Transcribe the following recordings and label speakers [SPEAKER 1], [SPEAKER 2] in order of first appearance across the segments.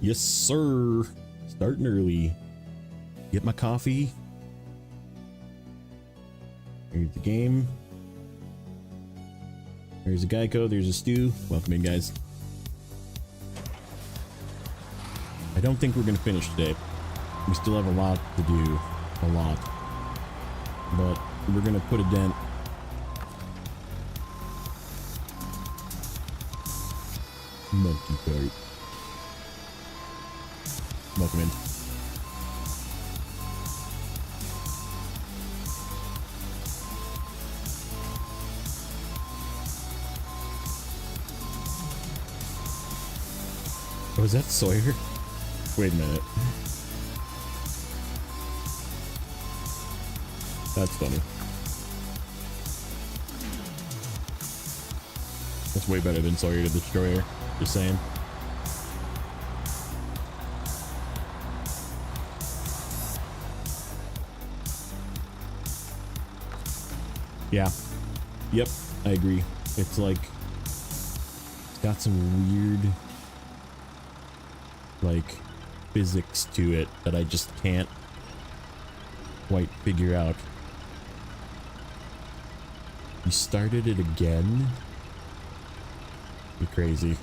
[SPEAKER 1] Yes, sir. Starting early. Get my coffee. Here's the game. There's a Geico. There's a Stu. Welcome in, guys. I don't think we're going to finish today. We still have a lot to do. A lot. But we're going to put a dent. Monkey cart. Welcome in. Oh, is that Sawyer? Wait a minute. That's funny. That's way better than Sawyer the Destroyer. Just saying. Yeah. Yep, I agree. It's like, it's got some weird, like, physics to it that I just can't quite figure out. You started it again? You're crazy.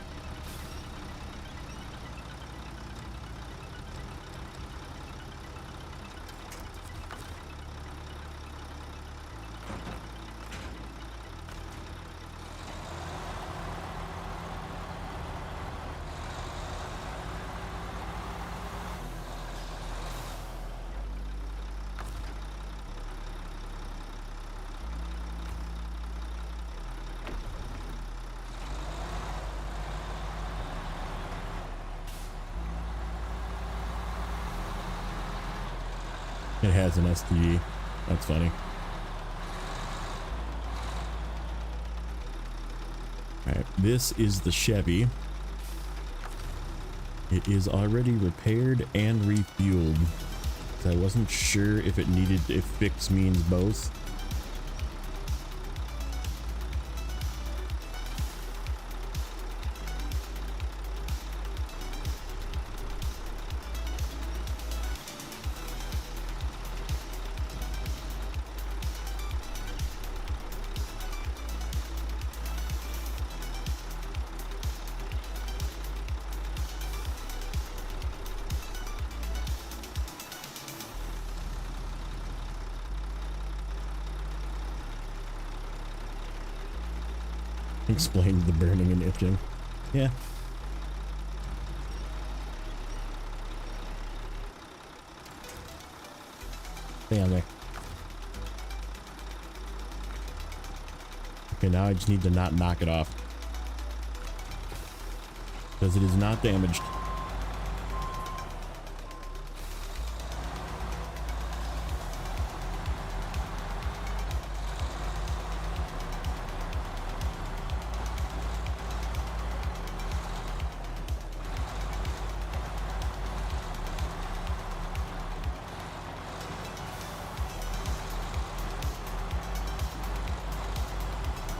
[SPEAKER 1] It has an STD. That's funny. Alright, this is the Chevy. It is already repaired and refueled. I wasn't sure if it needed, if fix means both. Explains the burning and itching. Yeah. Stay on there. Okay, now I just need to not knock it off. Because it is not damaged.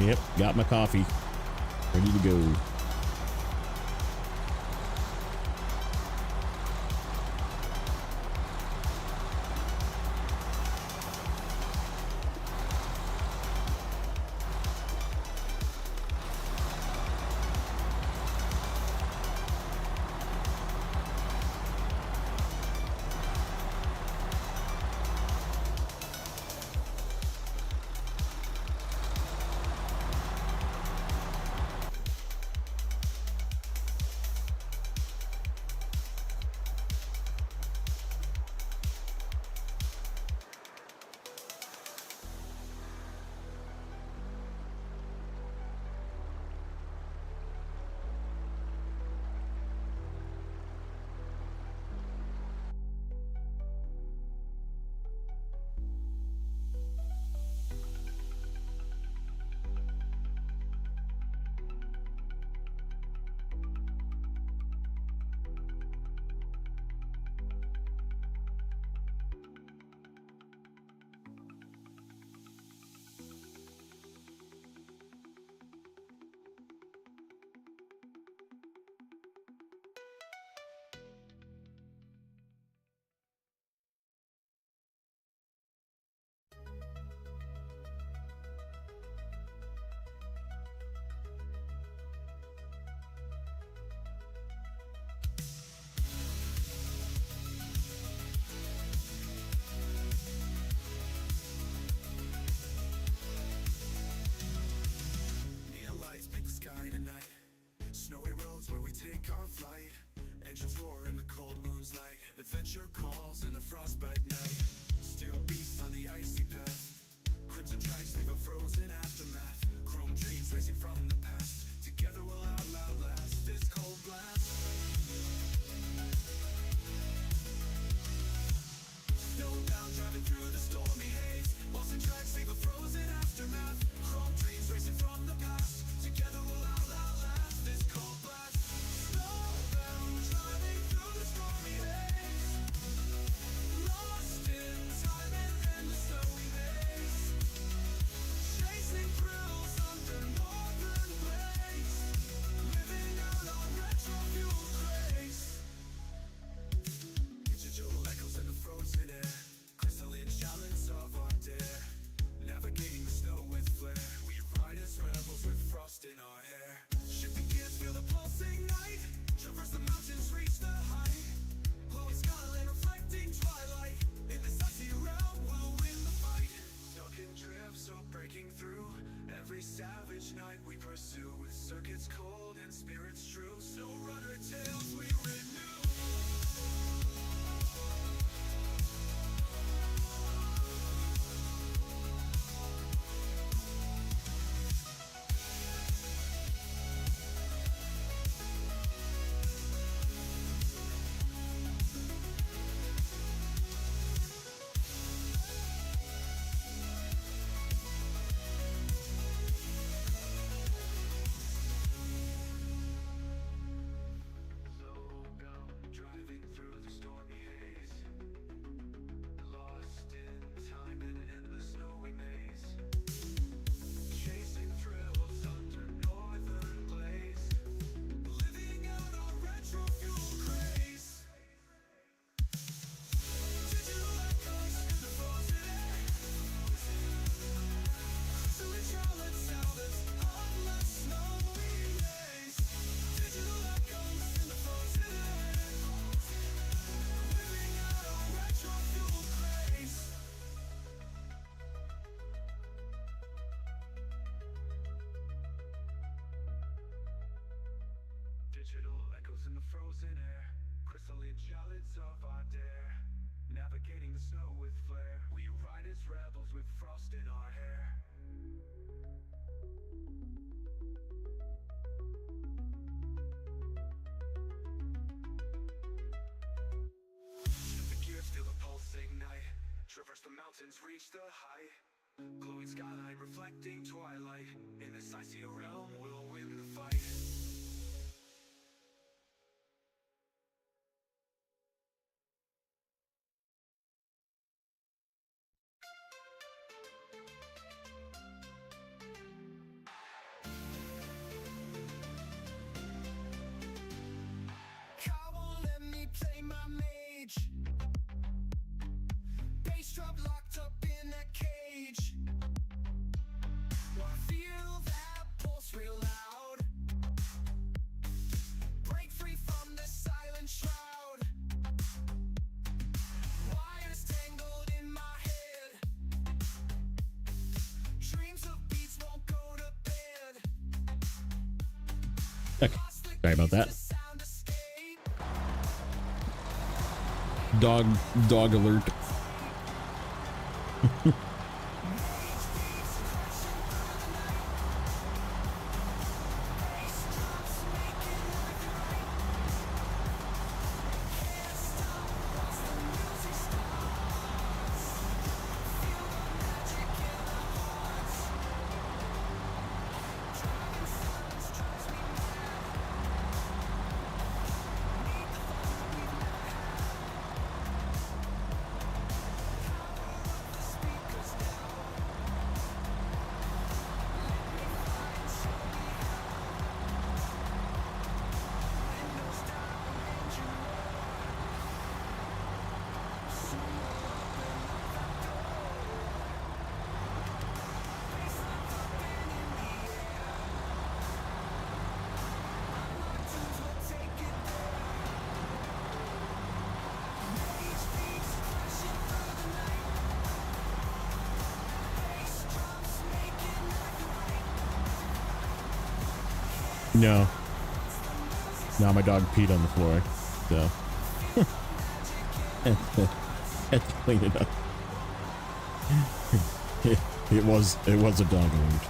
[SPEAKER 1] Yep, got my coffee. Ready to go.
[SPEAKER 2] each night we pursue, with circuits cold and spirits true. Snowrunner tales we renew. Digital echoes in the frozen air, crystalline chalice of our dare. Navigating the snow with flair, we ride as rebels with frost in our hair. Shift the gears, feel the pulsing night. Traverse the mountains, reach the height. Glowing skyline, reflecting twilight. In this icy realm, we'll win the fight. Play my mage. Bass drum locked up in that cage. I feel that pulse real loud. Break free from the silent shroud. Wires tangled in my head. Dreams of beats won't go to bed.
[SPEAKER 1] Okay, sorry about that. Dog alert. No. No, my dog peed on the floor, so had to clean it up. It was a dog alert.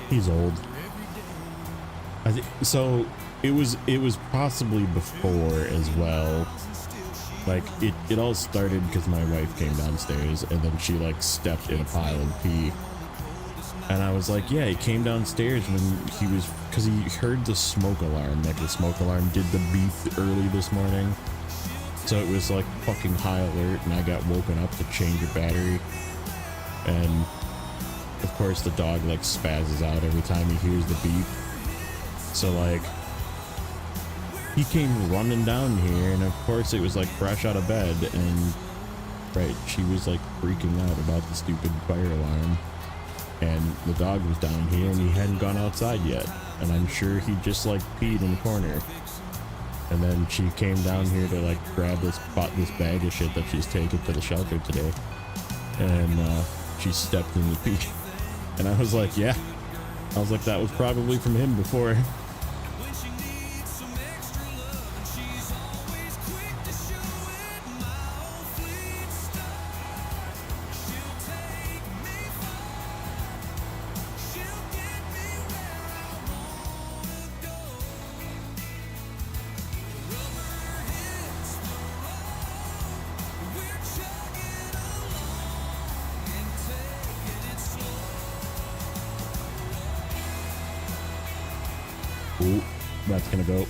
[SPEAKER 1] He's old. I think so. It was possibly before as well. Like it all started because my wife came downstairs and then she like stepped in a pile of pee And I was like, yeah, he came downstairs when he was, because he heard the smoke alarm. Like the smoke alarm did the beep early this morning. So it was like fucking high alert, and I got woken up to change a battery. And of course the dog like spazzes out every time he hears the beep. So like, he came running down here, and of course it was like fresh out of bed, and right, she was like freaking out about the stupid fire alarm. And the dog was down here and he hadn't gone outside yet. And I'm sure he just like peed in the corner. And then she came down here to like grab this bag of shit that she's taken to the shelter today. And she stepped in the pee. And I was like, yeah. I was like, that was probably from him before. Ooh, that's gonna go.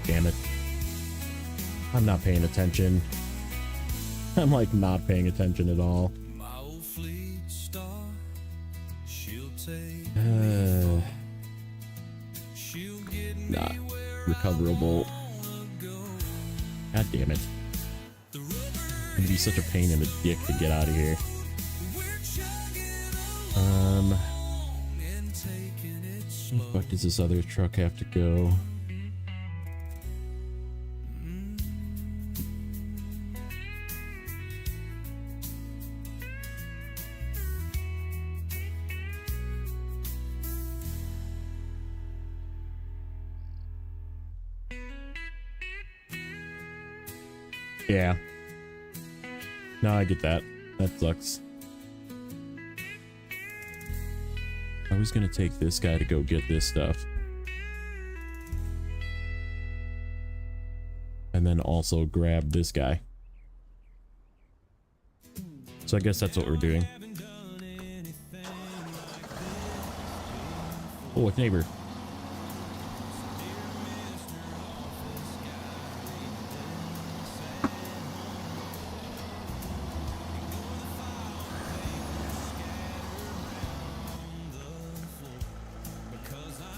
[SPEAKER 1] Damn it. I'm not paying attention. I'm like not paying attention at all. Not recoverable. God damn it. It'd be such a pain in the dick to get out of here. Where the fuck does this other truck have to go? Yeah. No, I get that. That sucks. I was gonna take this guy to go get this stuff. And then also grab this guy. So I guess that's what we're doing. Oh, it's neighbor.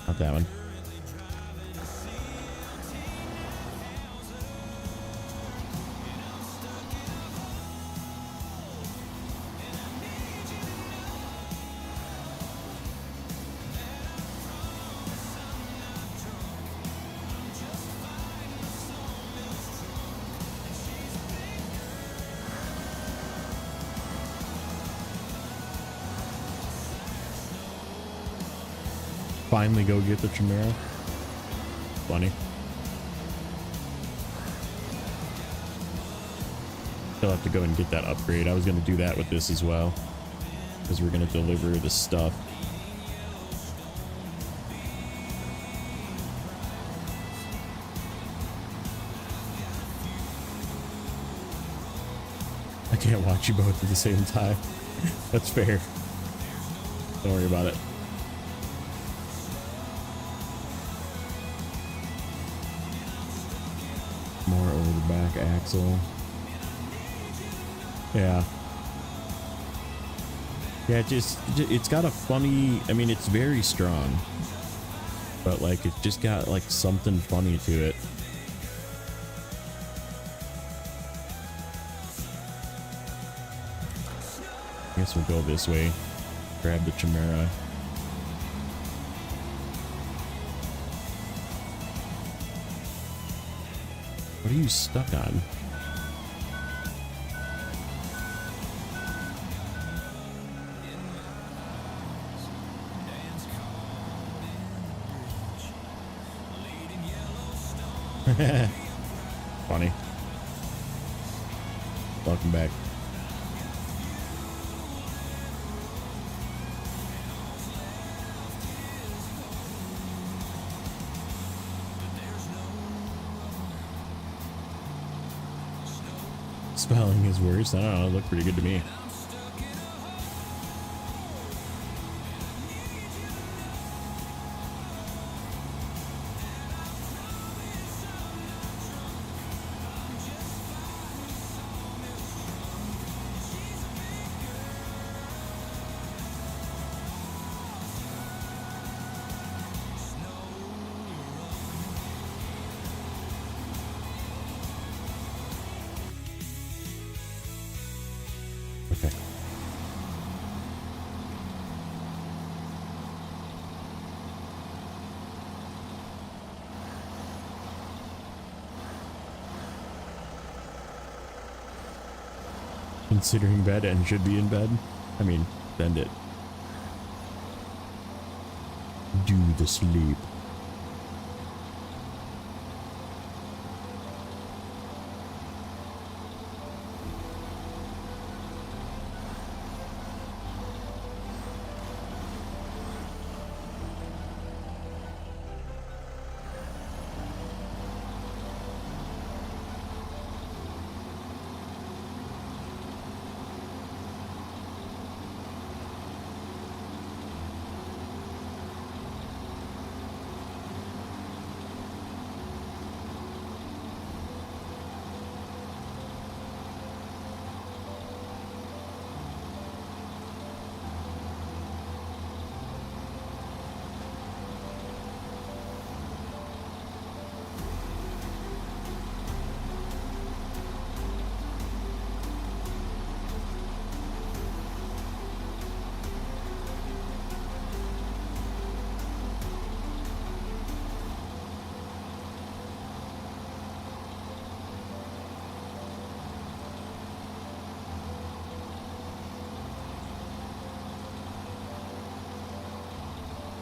[SPEAKER 1] Not that one. Finally go get the Chimera. Funny. Still have to go and get that upgrade. I was going to do that with this as well, because we're going to deliver the stuff. I can't watch you both at the same time. That's fair. Don't worry about it. More over the back axle. Yeah. Yeah, it's got a funny, I mean, it's very strong, but like it's just got like something funny to it. I guess we'll go this way. Grab the Chimera. What are you stuck on? Funny. Welcome back. Spelling is worse. I don't know. It looked pretty good to me. Considering bed and should be in bed. I mean, send it. Do the sleep.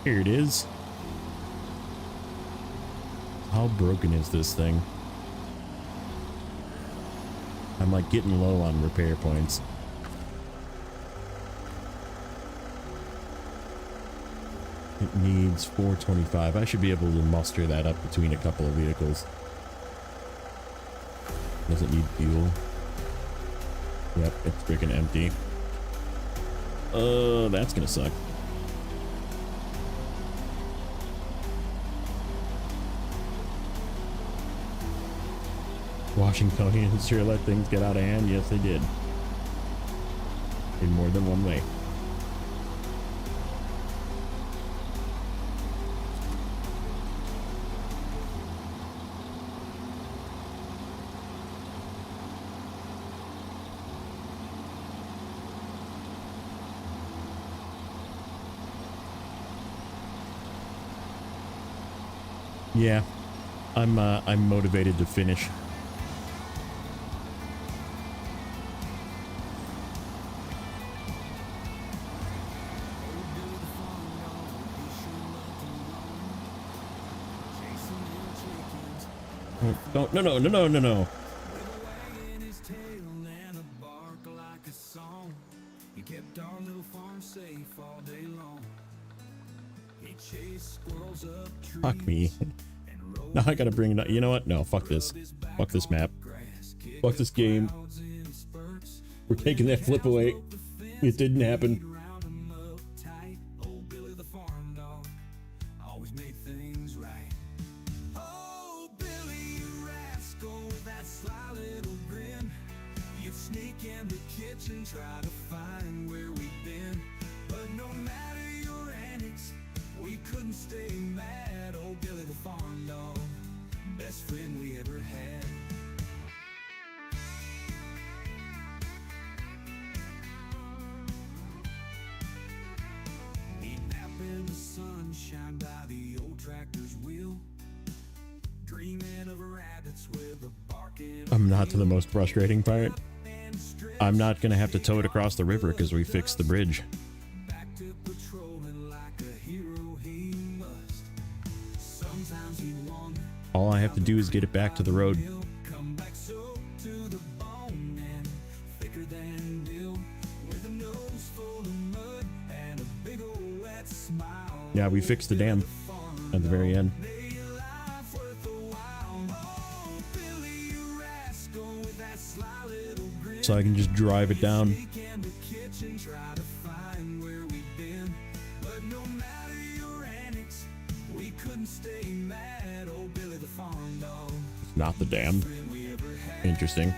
[SPEAKER 1] Here it is. How broken is this thing? I'm like getting low on repair points. It needs 425. I should be able to muster that up between a couple of vehicles. Doesn't need fuel. Yep, it's freaking empty. That's gonna suck. Washingtonians sure let things get out of hand. Yes, they did. In more than one way. Yeah, I'm motivated to finish. Don't, no. Fuck me. Now I gotta bring it up. You know what? No, fuck this. Fuck this map. Fuck this game. We're taking that flip away. It didn't happen. I'm not to the most frustrating part. I'm not gonna have to tow it across the river because we fixed the bridge. All I have to do is get it back to the road. Yeah, we fixed the dam at the very end. So I can just drive it down. Not the dam. Interesting.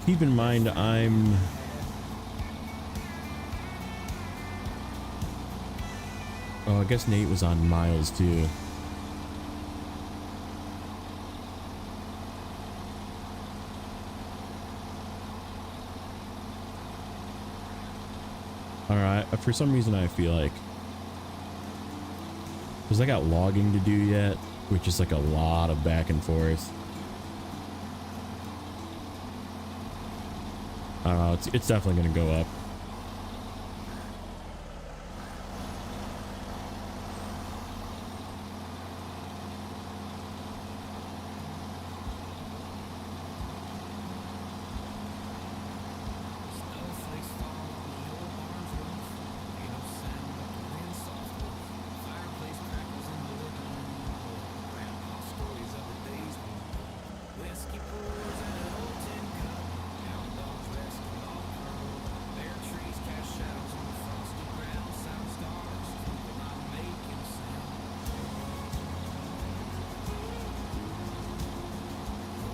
[SPEAKER 1] Keep in mind, Oh, I guess Nate was on miles too. Alright, for some reason I feel like, because I got logging to do yet, which is like a lot of back and forth. I don't know, it's definitely going to go up.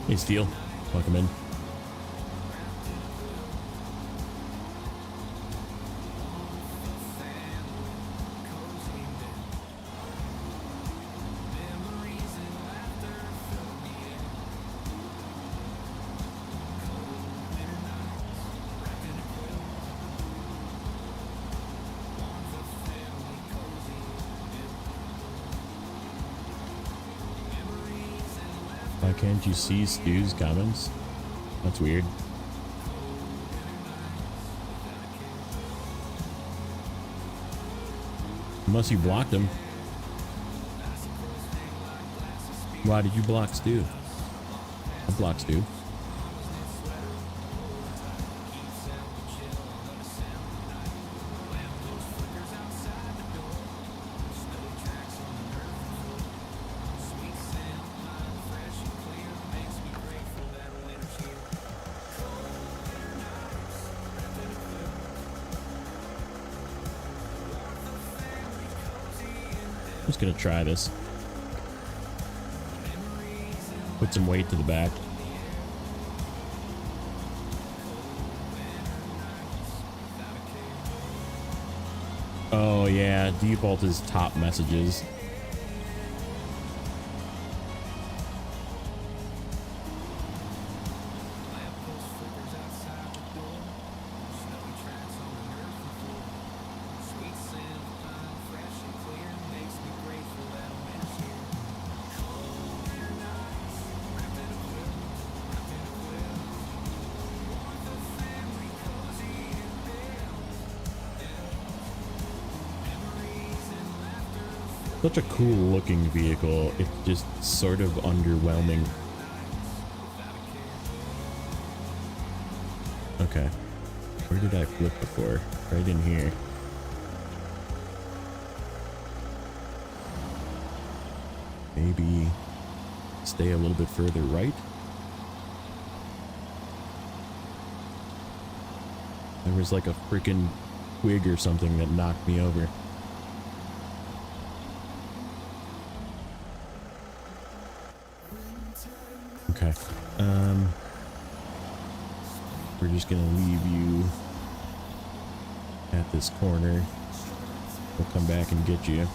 [SPEAKER 1] Hey, Steel. Welcome in. Why can't you see Stu's comments? That's weird. Unless you blocked him. Why did you block Stu? I blocked Stu. I'm just gonna try this. Put some weight to the back. Oh yeah, default is top messages. Such a cool looking vehicle. It's just sort of underwhelming. Okay. Where did I flip before? Right in here. Maybe stay a little bit further right. There was like a freaking twig or something that knocked me over. Okay. We're just gonna leave you at this corner. We'll come back and get you.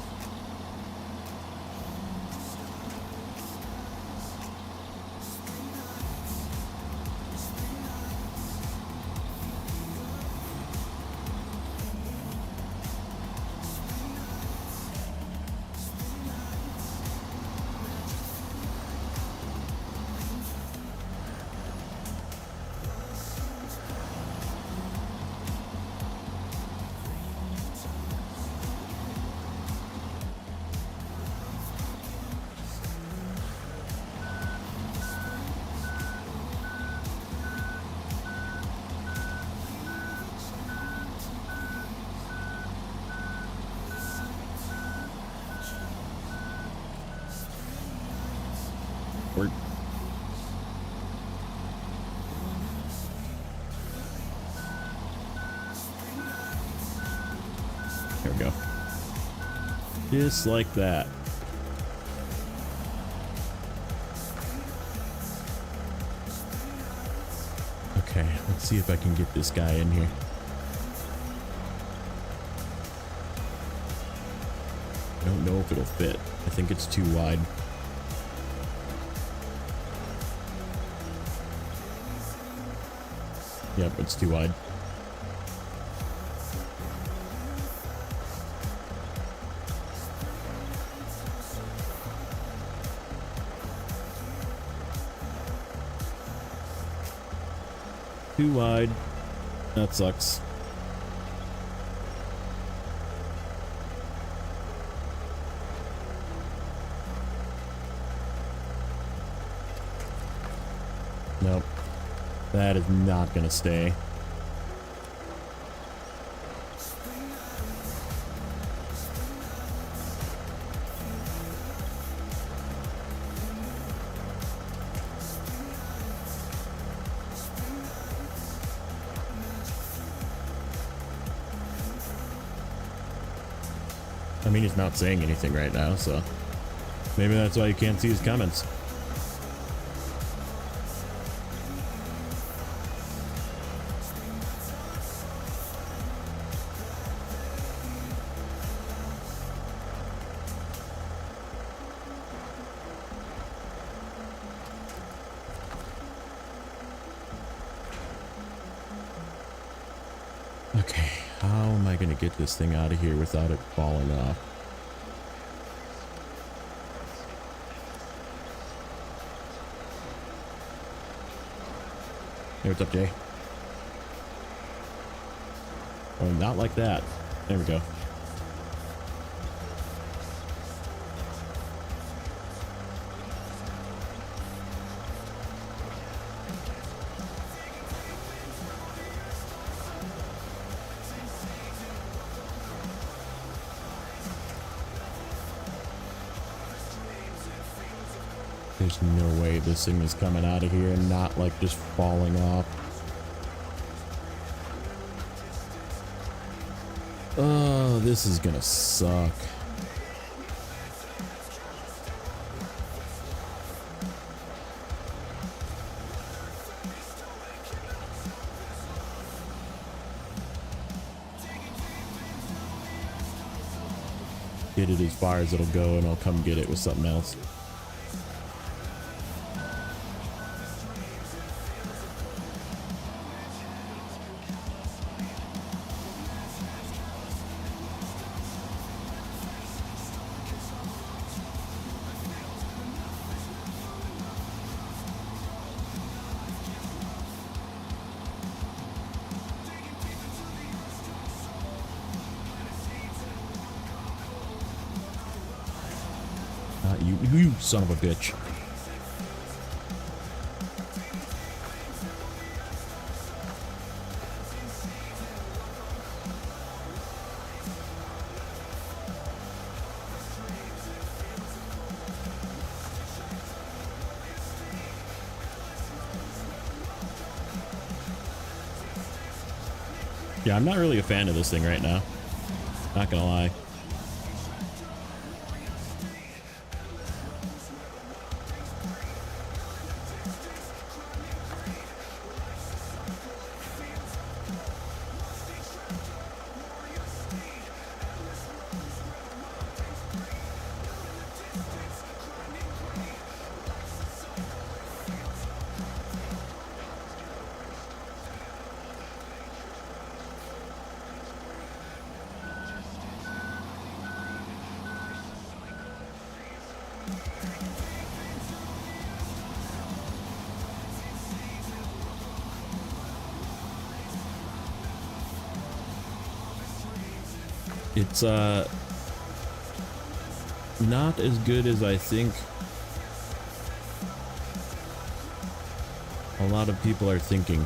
[SPEAKER 1] Word. There we go. Just like that. Okay, let's see if I can get this guy in here. I don't know if it'll fit. I think it's too wide. Yep, it's too wide. Too wide. That sucks. Nope. That is not gonna stay. I mean, he's not saying anything right now, so maybe that's why you can't see his comments. Okay, how am I gonna get this thing out of here without it falling off? Hey, what's up, Jay? Oh, not like that. There we go. There's no way this thing is coming out of here and not like just falling off. Oh, this is gonna suck. Get it as far as it'll go and I'll come get it with something else. You son of a bitch. Yeah, I'm not really a fan of this thing right now. Not gonna lie. It's not as good as I think a lot of people are thinking.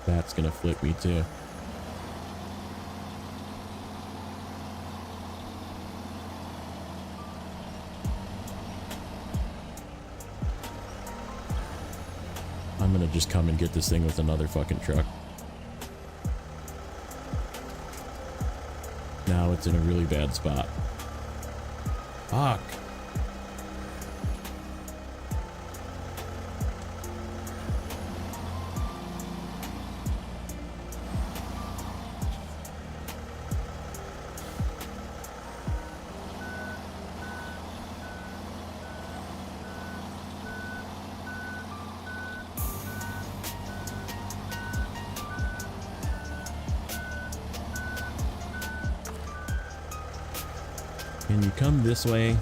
[SPEAKER 1] That's gonna flip me too. I'm gonna just come and get this thing with another fucking truck. Now it's in a really bad spot. Fuck. Can you come this way?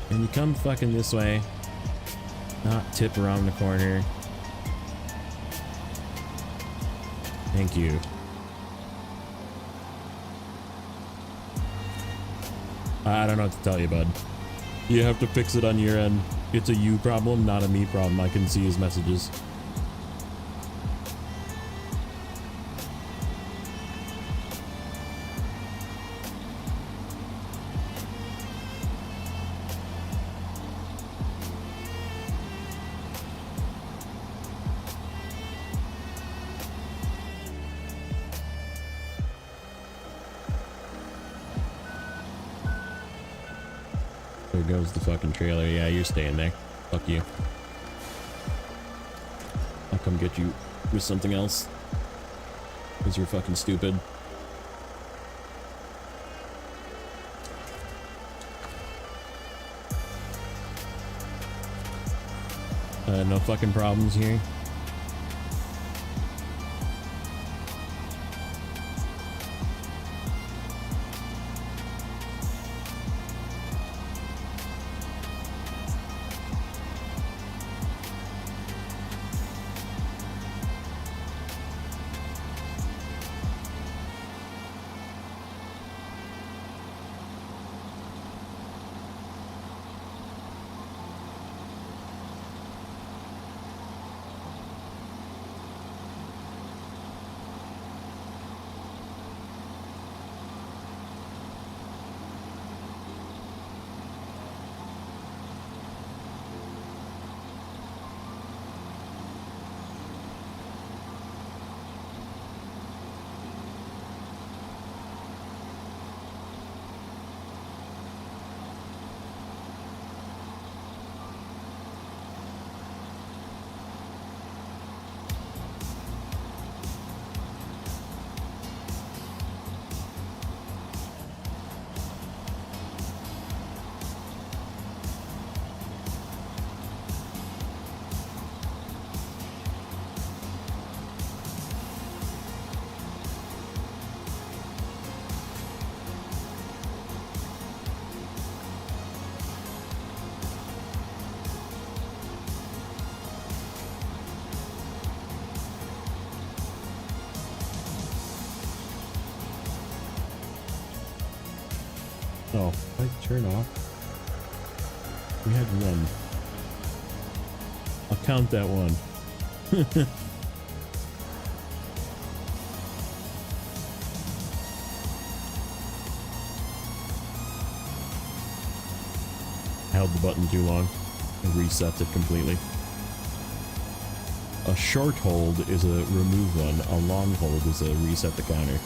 [SPEAKER 1] Can you come fucking this way? Not tip around the corner. Thank you. I don't know what to tell you, bud. You have to fix it on your end. It's a you problem, not a me problem. I can see his messages. There goes the fucking trailer. Yeah, you're staying there. Fuck you. I'll come get you with something else. Because you're fucking stupid. No fucking problems here. Oh, light turn off. We had one. I'll count that one. I held the button too long and reset it completely. A short hold is a remove one, a long hold is a reset the counter.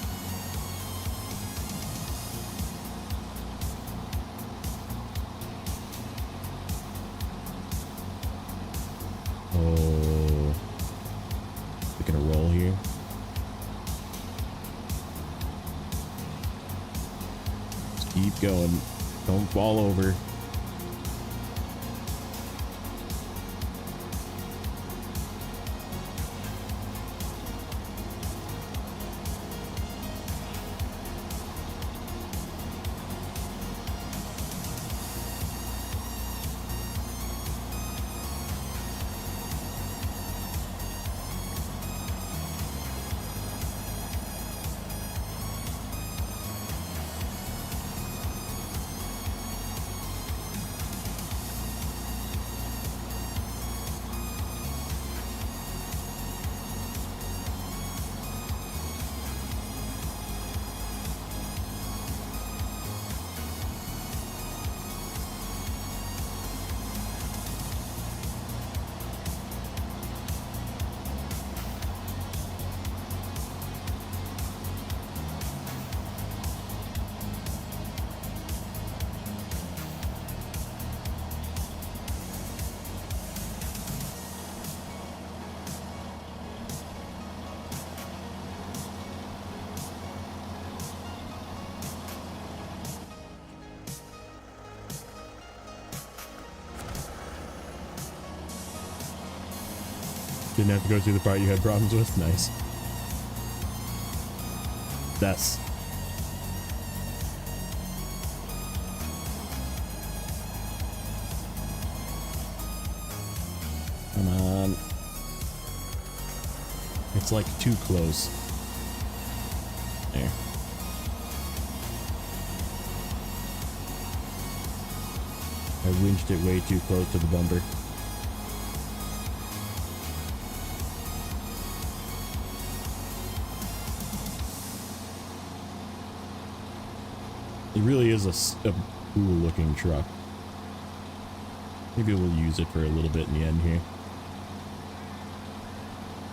[SPEAKER 1] Oh, taking a roll here. Just keep going. Don't fall over. Didn't have to go through the part you had problems with? Nice. That's... Come on. It's like too close. There. I winched it way too close to the bumper. It really is a cool looking truck. Maybe we'll use it for a little bit in the end here.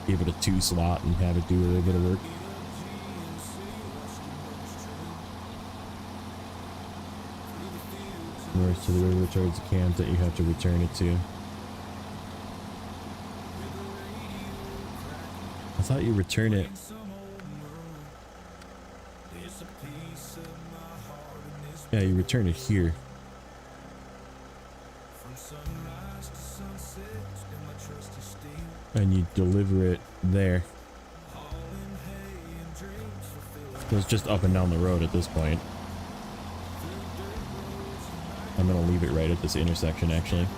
[SPEAKER 1] Give it a 2 slot and have it do a little bit of work. North to the river towards the camp that you have to return it to. I thought you return it. Yeah, you return it here. And you deliver it there. So it's just up and down the road at this point. I'm gonna leave it right at this intersection, actually.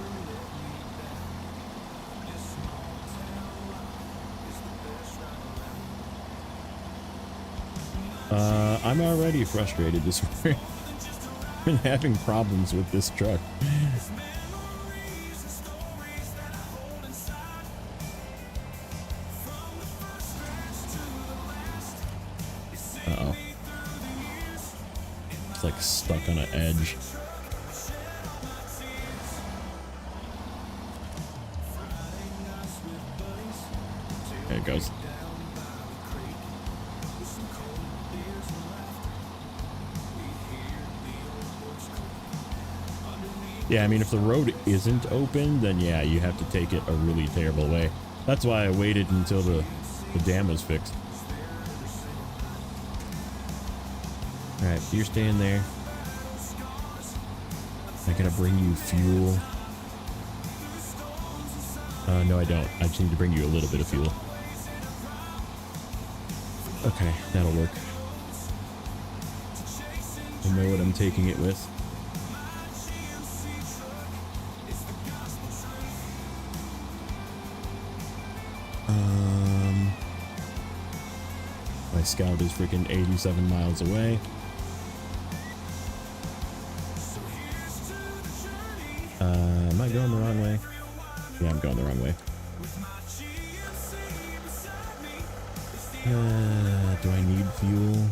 [SPEAKER 1] I'm already frustrated this morning. I've been having problems with this truck. Uh-oh. It's like stuck on an edge. There it goes. Yeah, I mean, if the road isn't open, then yeah, you have to take it a really terrible way. That's why I waited until the dam was fixed. Alright, you're staying there. I gotta bring you fuel. No, I don't. I just need to bring you a little bit of fuel. Okay, that'll work. I know what I'm taking it with. My Scout is freaking 87 miles away. Am I going the wrong way? Yeah, I'm going the wrong way. Do I need fuel?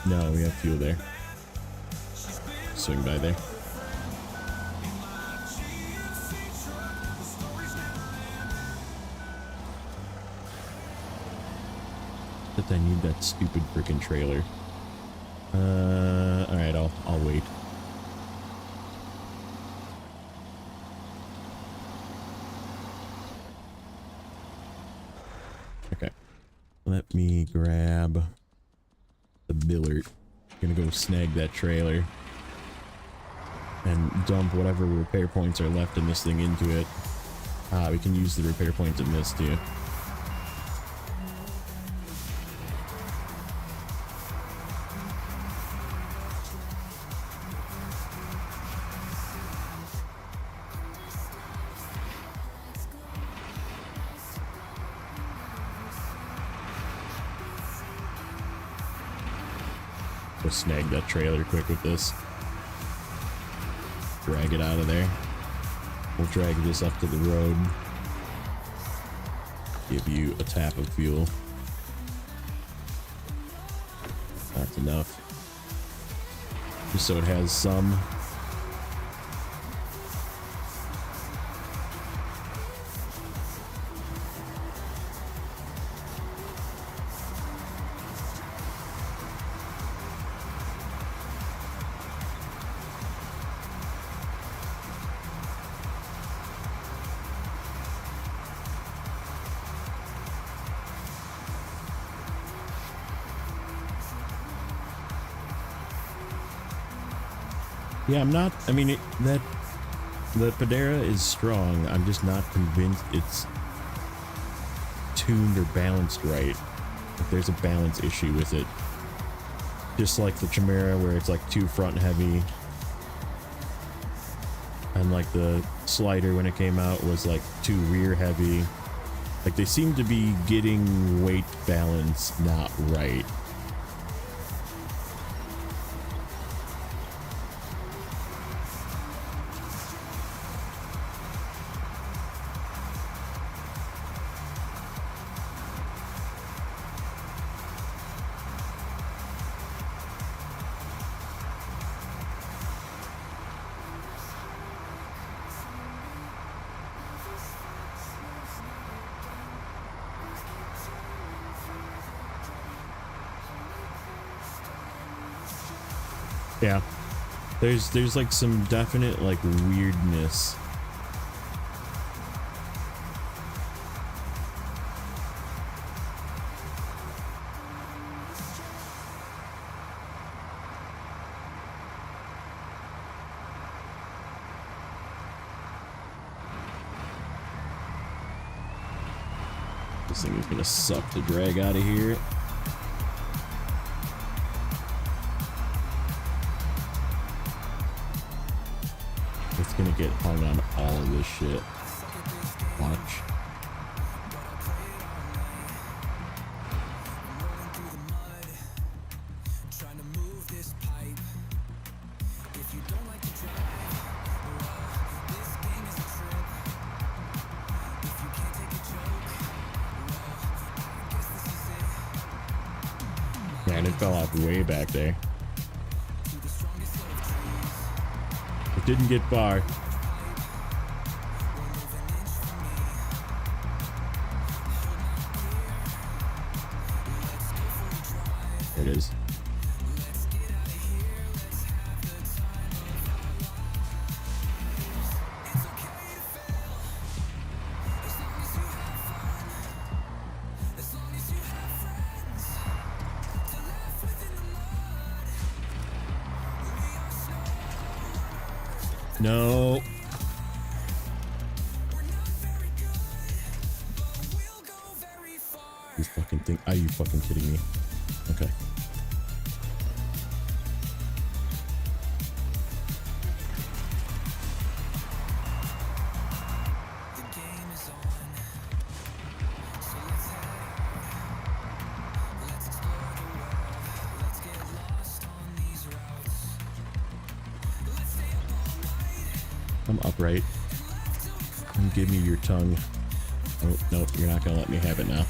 [SPEAKER 1] No, we have fuel there. Swing by there. But I need that stupid freaking trailer. Alright, I'll wait. Okay. Let me grab the billet. Gonna go snag that trailer and dump whatever repair points are left in this thing into it. We can use the repair points in this too. Go snag that trailer quick with this. Drag it out of there. We'll drag this up to the road. Give you a tap of fuel. That's enough. Just so it has some. Yeah, I'm not, I mean, the Pedera is strong. I'm just not convinced it's tuned or balanced right. There's a balance issue with it. Just like the Chimera, where it's like too front heavy. And like the Slider, when it came out, was like too rear heavy. Like they seem to be getting weight balance not right. Yeah, there's like some definite like weirdness. This thing is gonna suck the drag out of here. It's gonna get hung on all of this shit. Watch. Man, it fell off way back there. It didn't get far. There it is. No. You fucking think? Are you fucking kidding me? Okay. Come upright and give me your tongue. Oh, no, you're not gonna let me have it now.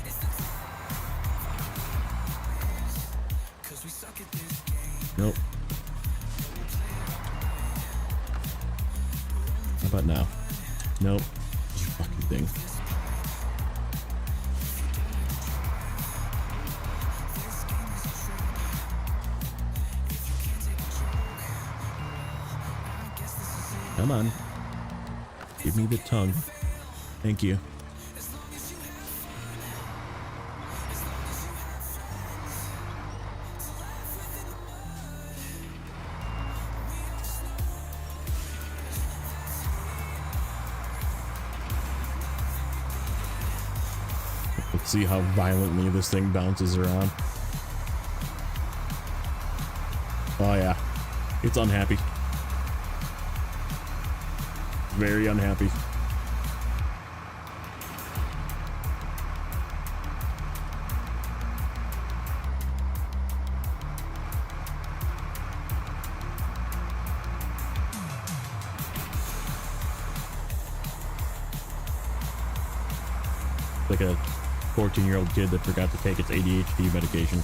[SPEAKER 1] Nope. How about now? Nope. You fucking thing. Come on. Give me the tongue. Thank you. Let's see how violently this thing bounces around. Oh yeah, it's unhappy. Very unhappy. Like a 14-year-old kid that forgot to take its ADHD medication.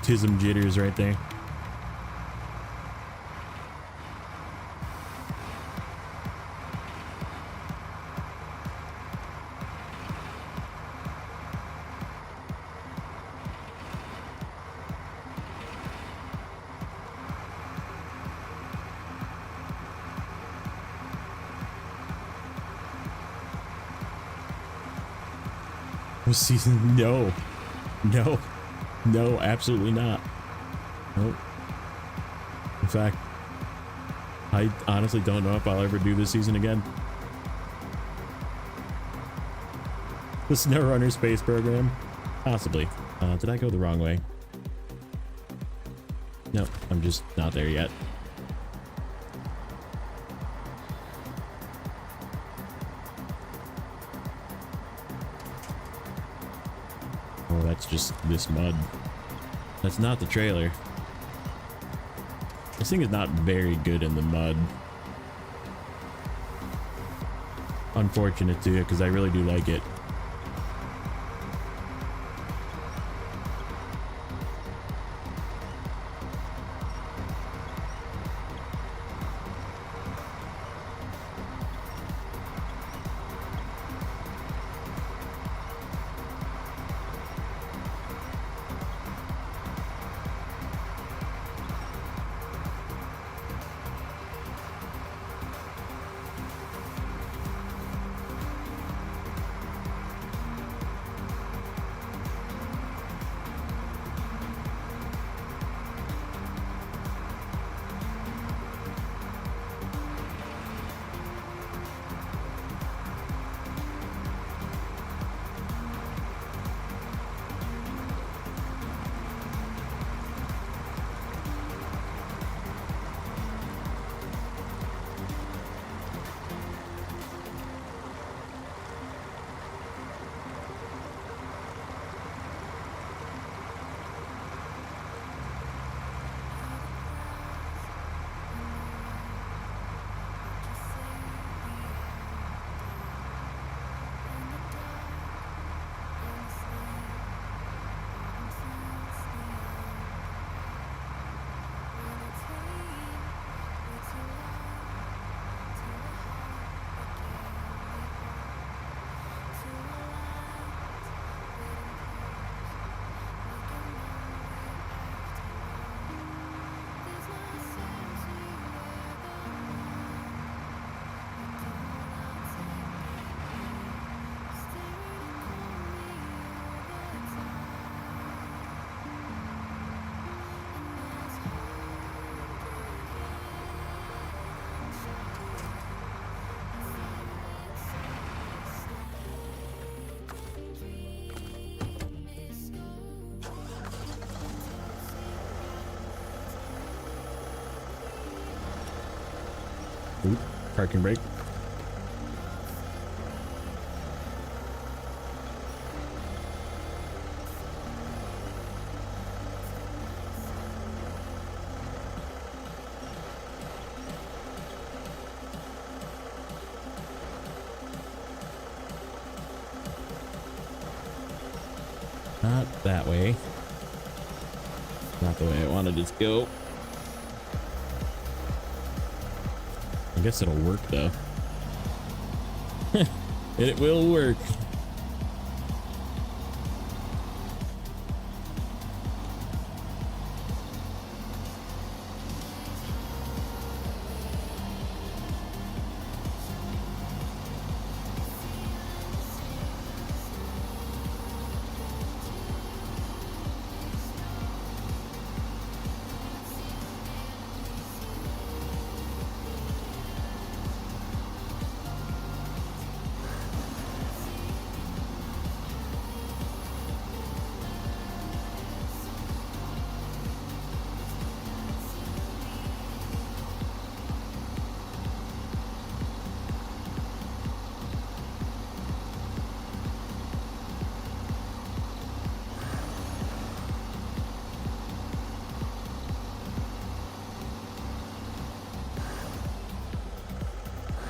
[SPEAKER 1] Tism jitters right there. Was season? No, no, no, absolutely not. Nope. In fact, I honestly don't know if I'll ever do this season again. The Snowrunner space program, possibly. Did I go the wrong way? No, I'm just not there yet. Oh, that's just this mud. That's not the trailer. This thing is not very good in the mud. Unfortunate too, because I really do like it. Oop, parking brake. Not that way. Not the way I wanted it to go. I guess it'll work though. It will work.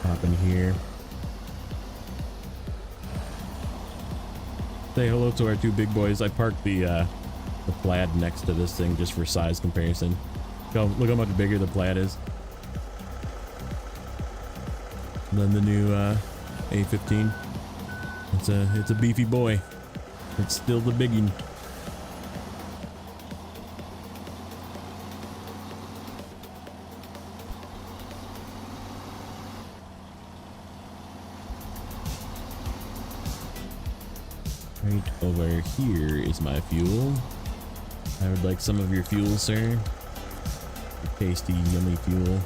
[SPEAKER 1] Hop in here. Say hello to our two big boys. I parked the Plaid next to this thing just for size comparison. Look how much bigger the Plaid is than the new A15. It's a beefy boy. It's still the biggin'. Right over here is my fuel. I would like some of your fuel, sir. Your tasty, yummy fuel.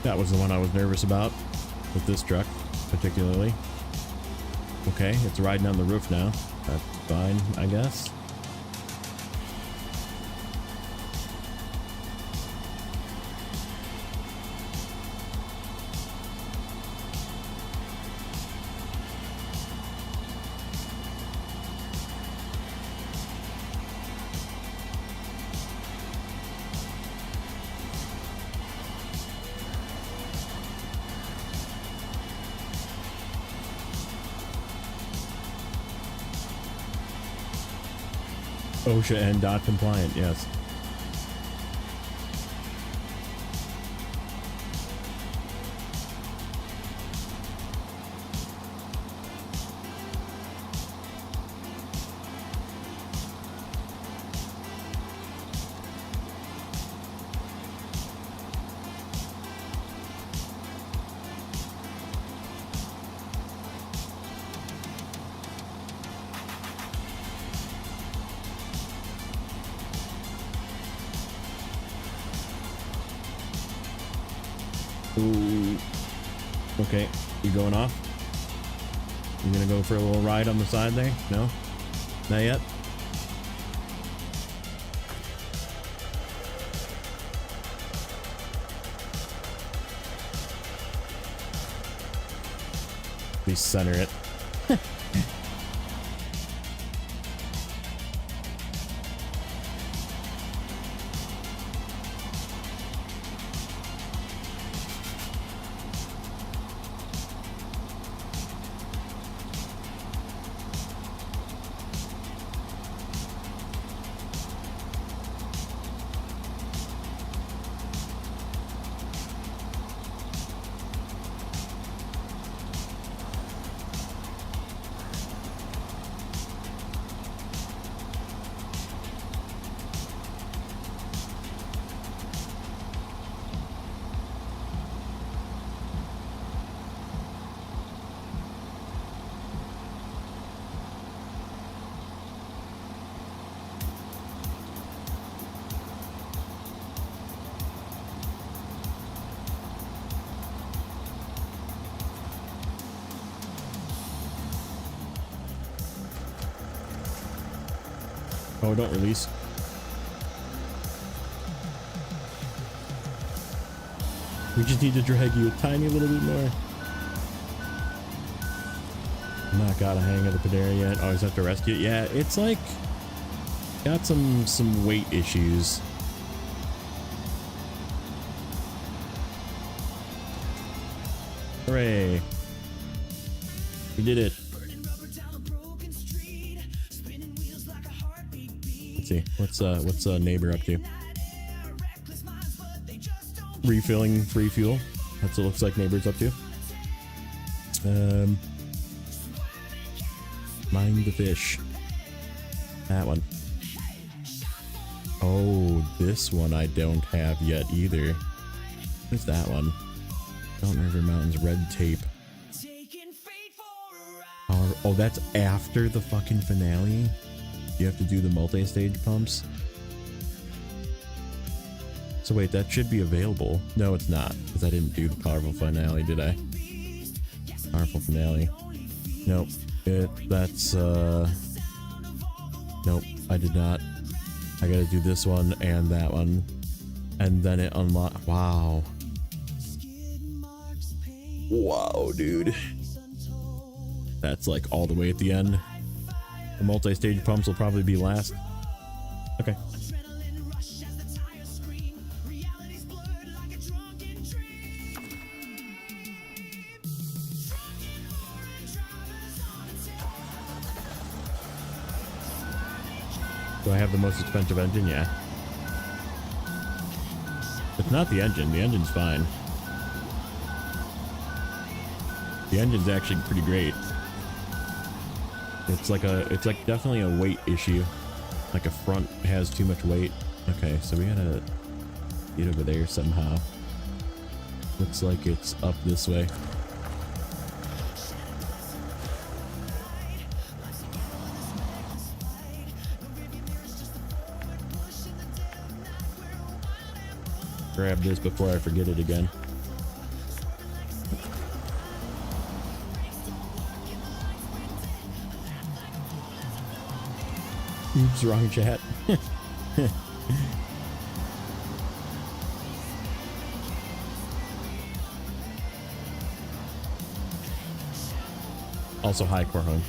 [SPEAKER 1] That was the one I was nervous about with this truck, particularly. Okay, it's riding on the roof now. That's fine, I guess. OSHA and DOT compliant, yes. Ooh. Okay, you going off? You gonna go for a little ride on the side there? No? Not yet? Please center it. Oh, don't release. We just need to drag you a tiny little bit more. Not got a hang of the Padera yet. Always have to rescue it. Yeah, it's like got some weight issues. Hooray. We did it. Let's see. What's neighbor up to? Refilling free fuel. That's what it looks like neighbor's up to. Mind the fish. That one. Oh, this one I don't have yet either. What's that one? Mountain River Mountains Red Tape. Oh, that's after the fucking finale? You have to do the multi-stage pumps? So wait, that should be available. No, it's not, because I didn't do the powerful finale, did I? Powerful finale. Nope. That's, nope, I did not. I gotta do this one and that one. And then it unlock. Wow. Wow, dude. That's like all the way at the end. The multi-stage pumps will probably be last. Okay. Do I have the most expensive engine? Yeah. It's not the engine. The engine's fine. The engine's actually pretty great. It's like definitely a weight issue. Like a front has too much weight. Okay, so we gotta get over there somehow. Looks like it's up this way. Grab this before I forget it again. Oops, wrong chat. Also, hi, Corhone.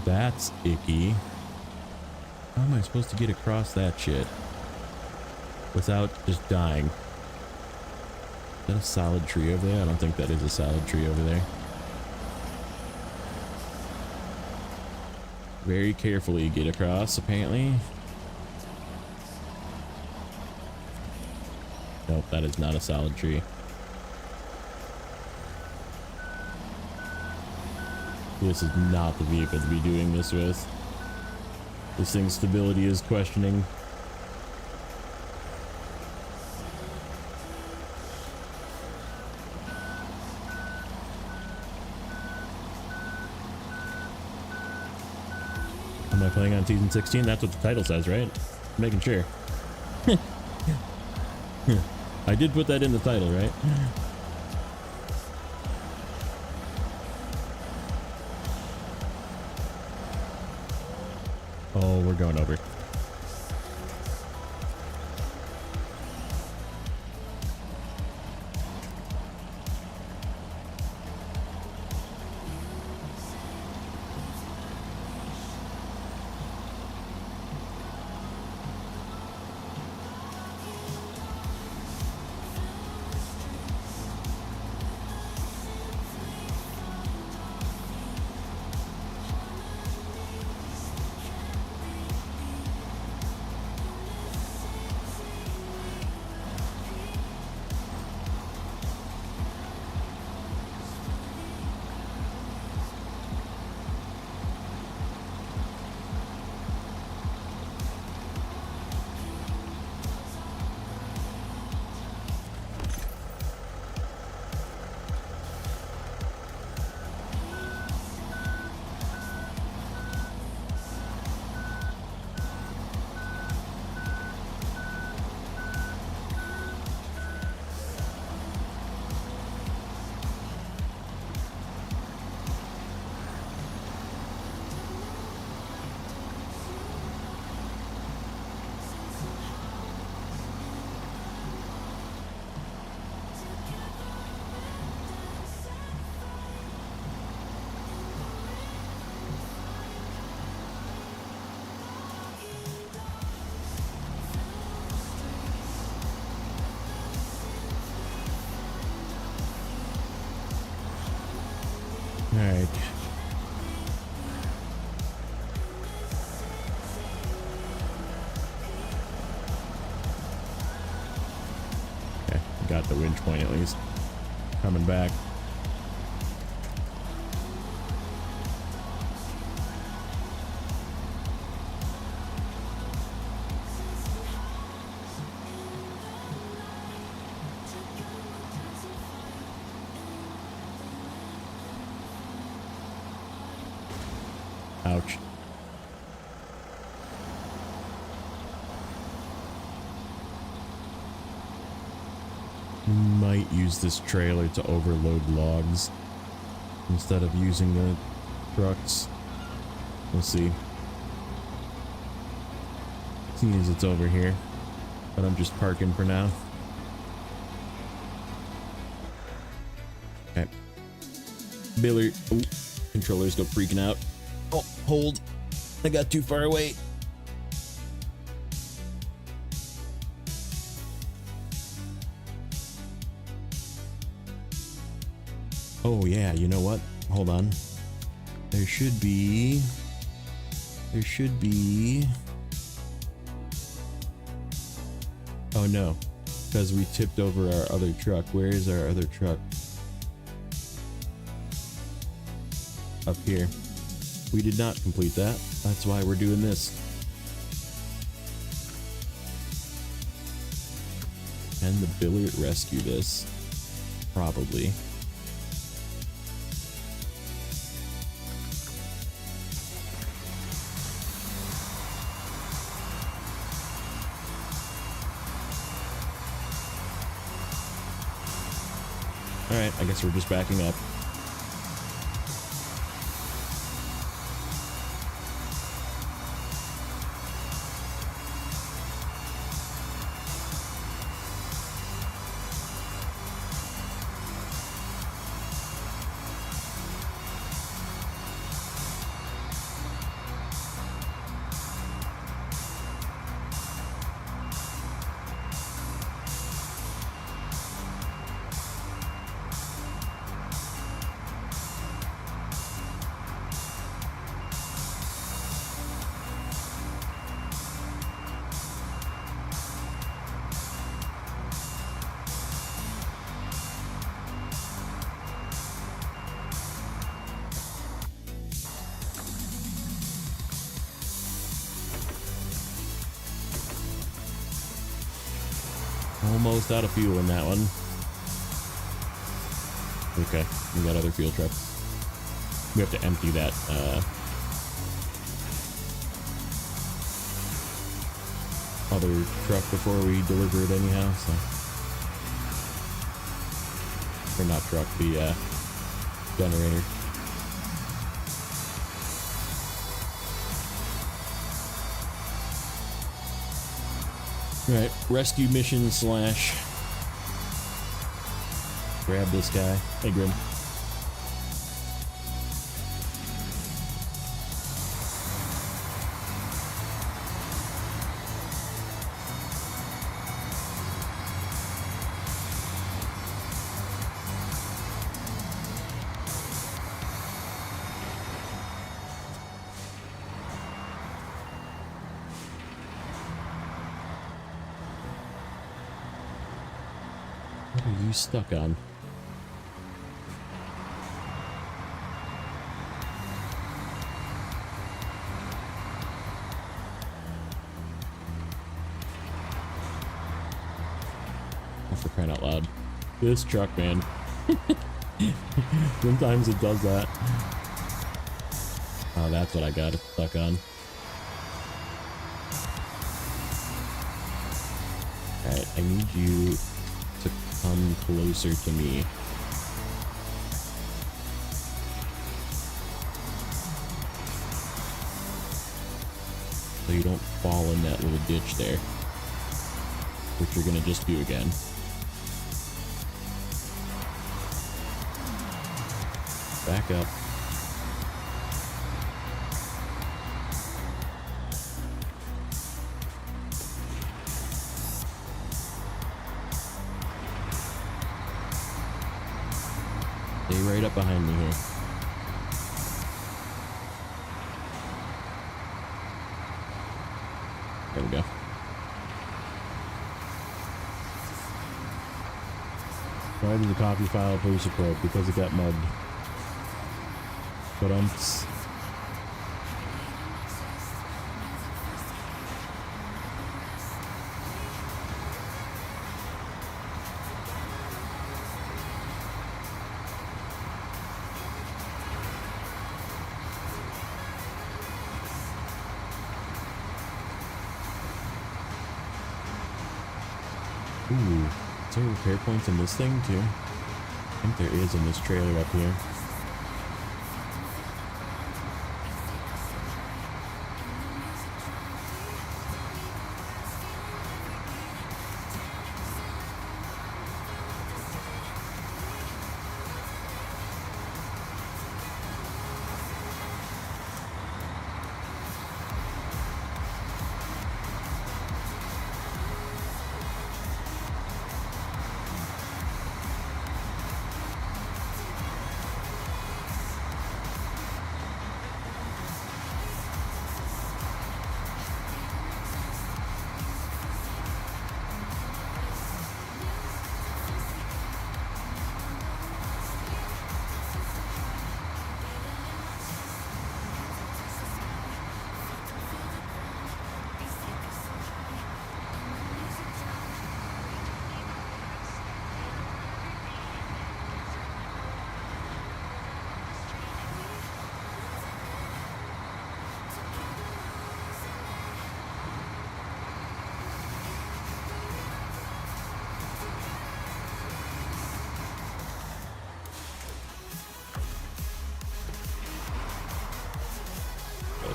[SPEAKER 1] That's icky. How am I supposed to get across that shit without just dying? Is that a solid tree over there? I don't think that is a solid tree over there. Very carefully get across, apparently. Nope, that is not a solid tree. This is not the vehicle to be doing this with. This thing's stability is questioning. Am I playing on season 16? That's what the title says, right? Making sure. I did put that in the title, right? Oh, we're going over. Alright. Okay, got the winch point at least. Coming back. Ouch. Might use this trailer to overload logs instead of using the trucks. We'll see. Seeing as it's over here, but I'm just parking for now. Okay. Biller. Oh, controllers go freaking out. Oh, hold. I got too far away. Oh yeah, you know what? Hold on. There should be... Oh no, because we tipped over our other truck. Where is our other truck? Up here. We did not complete that. That's why we're doing this. Can the billiard rescue this? Probably. Alright, I guess we're just backing up. Almost out of fuel in that one. Okay, we got other fuel trucks. We have to empty that other truck before we deliver it anyhow, so. Or not truck, the generator. Alright, rescue mission slash grab this guy. Hey, Grim. What are you stuck on? Oh, for crying out loud. This truck, man. Sometimes it does that. Oh, that's what I got stuck on. Alright, I need you to come closer to me. So you don't fall in that little ditch there, which you're gonna just do again. Back up. Stay right up behind me here. Why did the coffee file police report? Because it got mugged. But ooh, is there repair points in this thing too? I think there is in this trailer up here.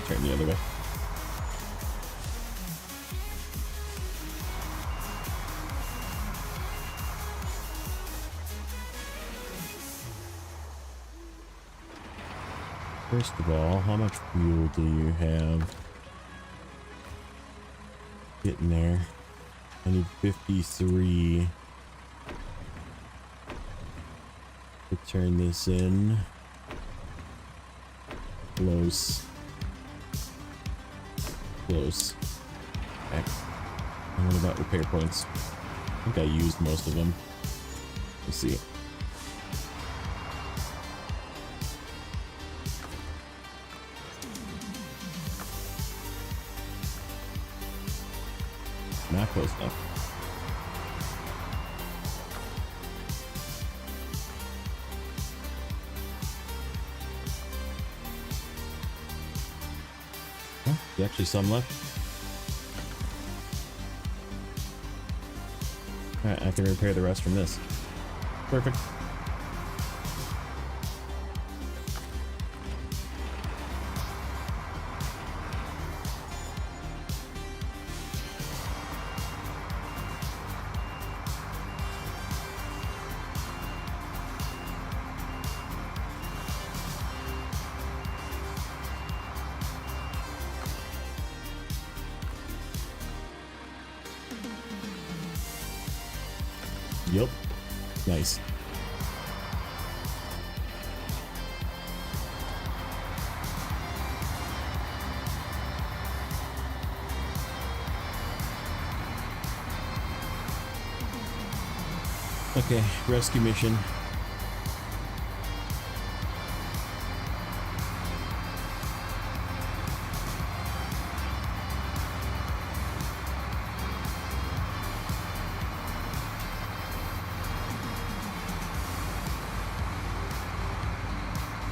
[SPEAKER 1] Turn the other way. First of all, how much fuel do you have? Getting there. I need 53 to turn this in. Close. Close. Okay. And what about repair points? I think I used most of them. Let's see. Not close enough. Oh, there's actually some left. Alright, I can repair the rest from this. Perfect. Yup. Nice. Okay, rescue mission.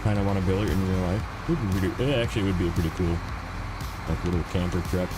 [SPEAKER 1] Kind of want to build it in real life. It actually would be a pretty cool, like, little camper truck.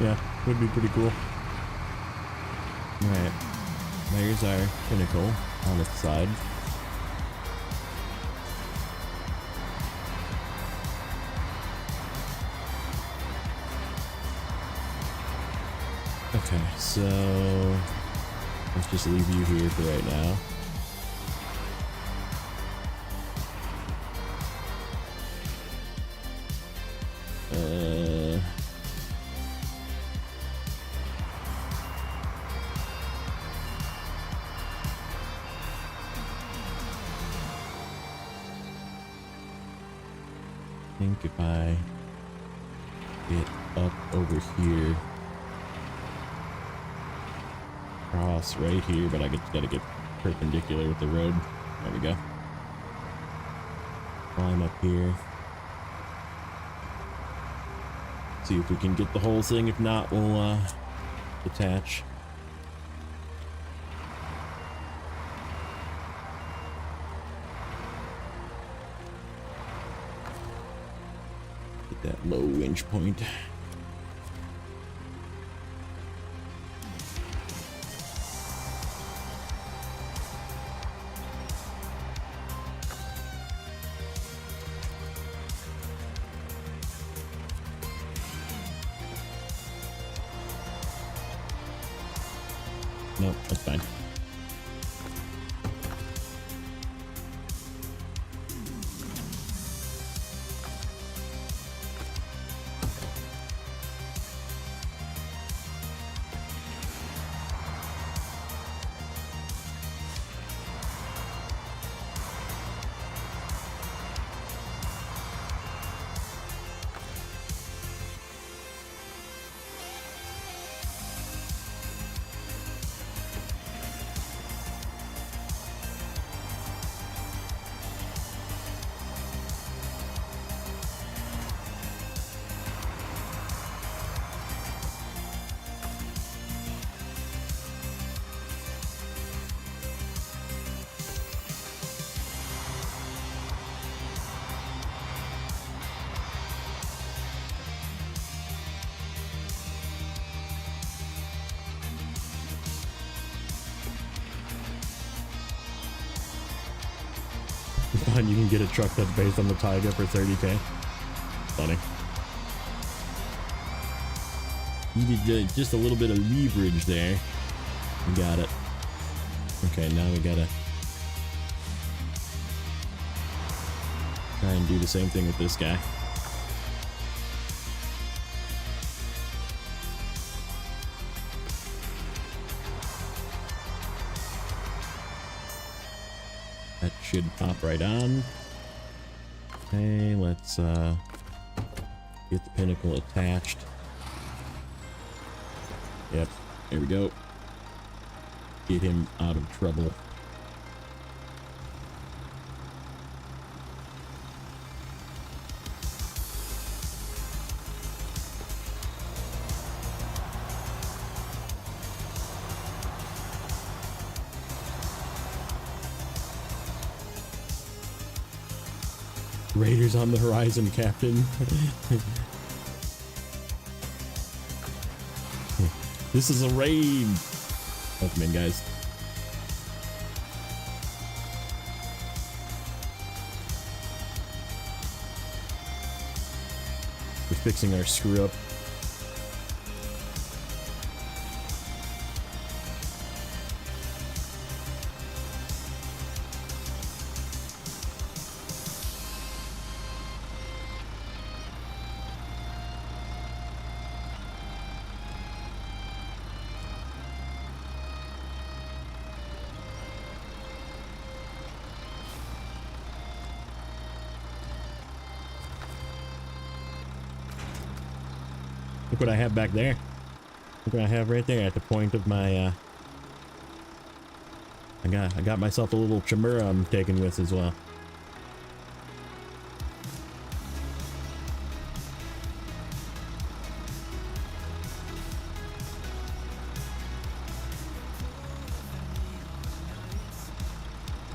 [SPEAKER 1] Yeah, would be pretty cool. Alright, there's our pinnacle on its side. Okay, so let's just leave you here for right now. I think if I get up over here, cross right here, but I gotta get perpendicular with the road. There we go. Climb up here. See if we can get the whole thing. If not, we'll detach. Get that low winch point. Nope, that's fine. Fun, you can get a truck that's based on the Taiga for 30K. Funny. Needed just a little bit of leverage there. We got it. Okay, now we gotta try and do the same thing with this guy. That should pop right on. Okay, let's get the pinnacle attached. Yep, there we go. Get him out of trouble. Raiders on the horizon, Captain. This is a raid. Welcome in, guys. We're fixing our screw up. Look what I have back there. Look what I have right there at the point of my I got myself a little Chimera I'm taking with as well.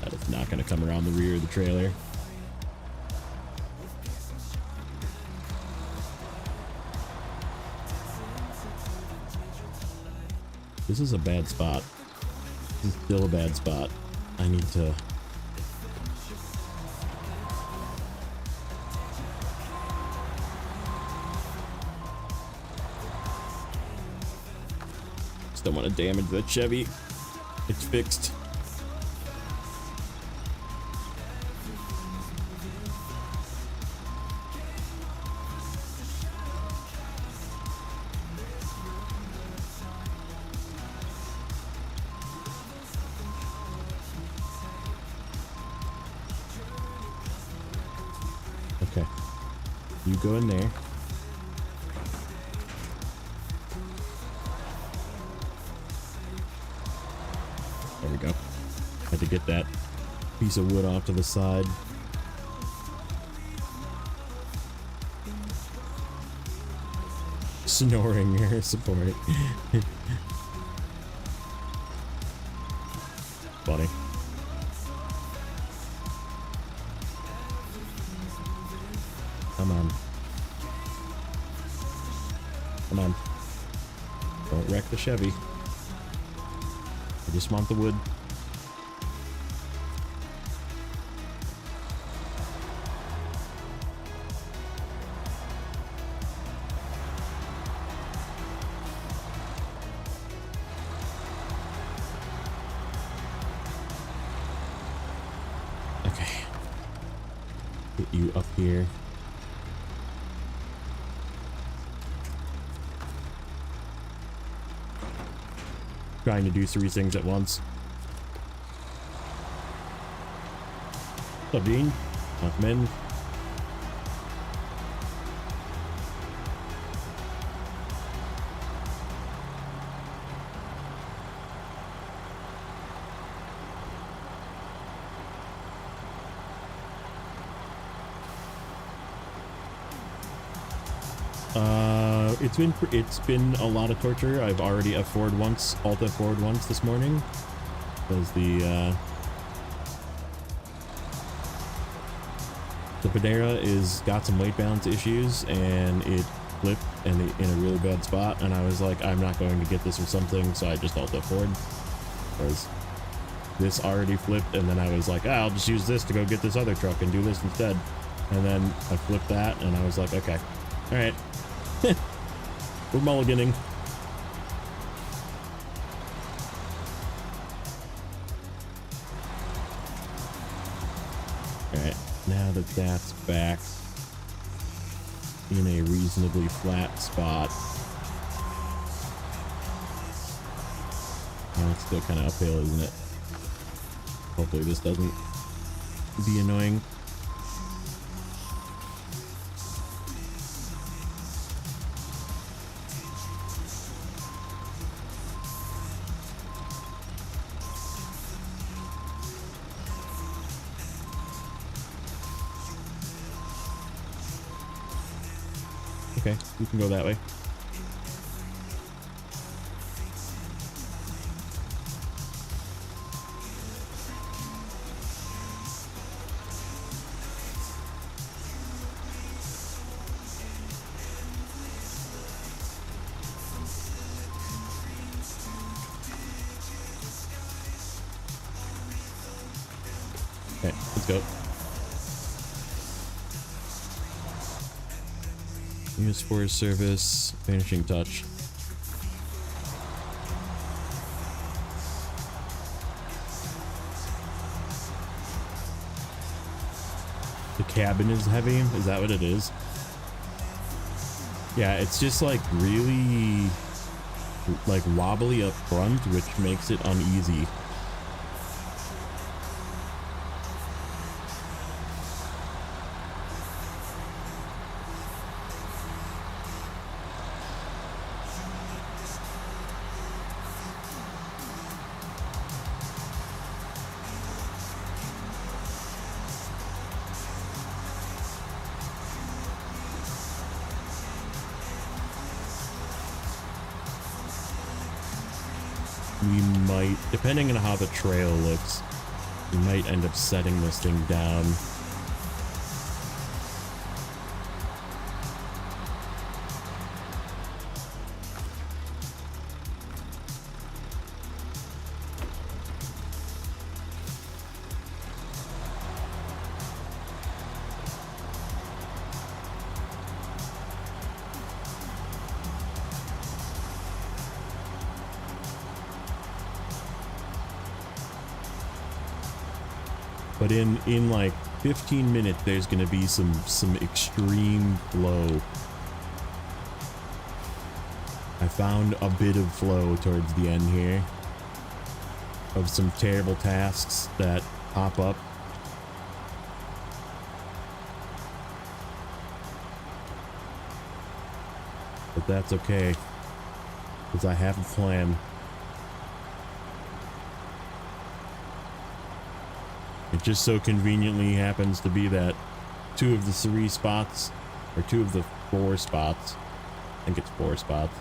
[SPEAKER 1] That is not going to come around the rear of the trailer. This is a bad spot. This is still a bad spot. I need to... don't want to damage that Chevy. It's fixed. Okay. You go in there. There we go. Had to get that piece of wood off to the side. Snoring air support. Funny. Come on. Come on. Don't wreck the Chevy. I just want the wood. Okay. Get you up here. Trying to do 3 things at once. What's up, Dean? Welcome in. It's been a lot of torture. I've already F4'd once, Alt F4'd once this morning, because the Panera is got some weight balance issues, and it flipped in a really bad spot, and I was like, I'm not going to get this or something, so I just Alt F4'd, because this already flipped, and then I was like, I'll just use this to go get this other truck and do this instead, and then I flipped that, and I was like, okay, all right. We're mulliganing. Alright, now that that's back in a reasonably flat spot. Oh, it's still kind of uphill, isn't it? Hopefully this doesn't be annoying. Okay, we can go that way. Okay, let's go. Use for service, finishing touch. The cabin is heavy, is that what it is? Yeah, it's just like really like wobbly up front, which makes it uneasy. We might, depending on how the trail looks, we might end up setting this thing down. But in like 15 minutes, there's gonna be some extreme flow. I found a bit of flow towards the end here of some terrible tasks that pop up. But that's okay, because I have a plan. It just so conveniently happens to be that 2 of the 3 spots, or 2 of the 4 spots, I think it's 4 spots,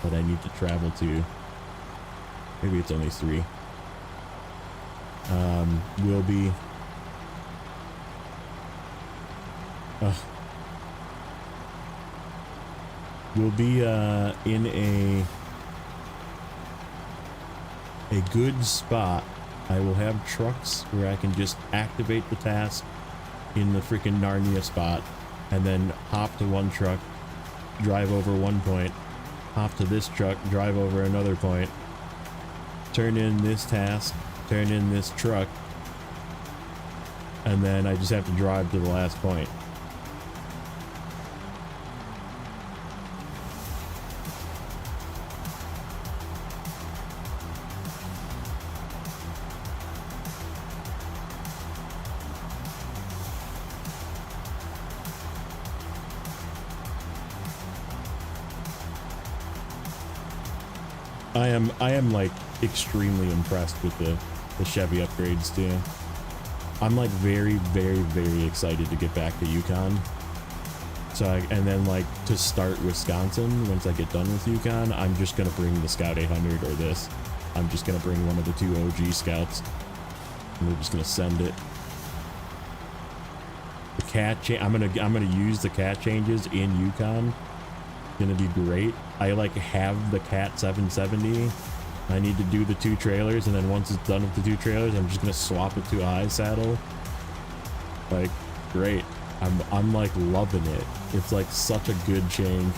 [SPEAKER 1] that I need to travel to, maybe it's only 3, will be in a good spot. I will have trucks where I can just activate the task in the freaking Narnia spot, and then hop to one truck, drive over one point, hop to this truck, drive over another point, turn in this task, turn in this truck, and then I just have to drive to the last point. I am like extremely impressed with the Chevy upgrades too. I'm like very excited to get back to Yukon. So and then like to start Wisconsin, once I get done with Yukon, I'm just gonna bring the Scout 800 or this. I'm just gonna bring one of the 2 OG Scouts, and we're just gonna send it. The cat I'm gonna use the cat changes in Yukon. Gonna be great. I like have the cat 770. I need to do the 2 trailers, and then once it's done with the 2 trailers, I'm just gonna swap it to a high saddle. Like, great. I'm like loving it. It's like such a good change.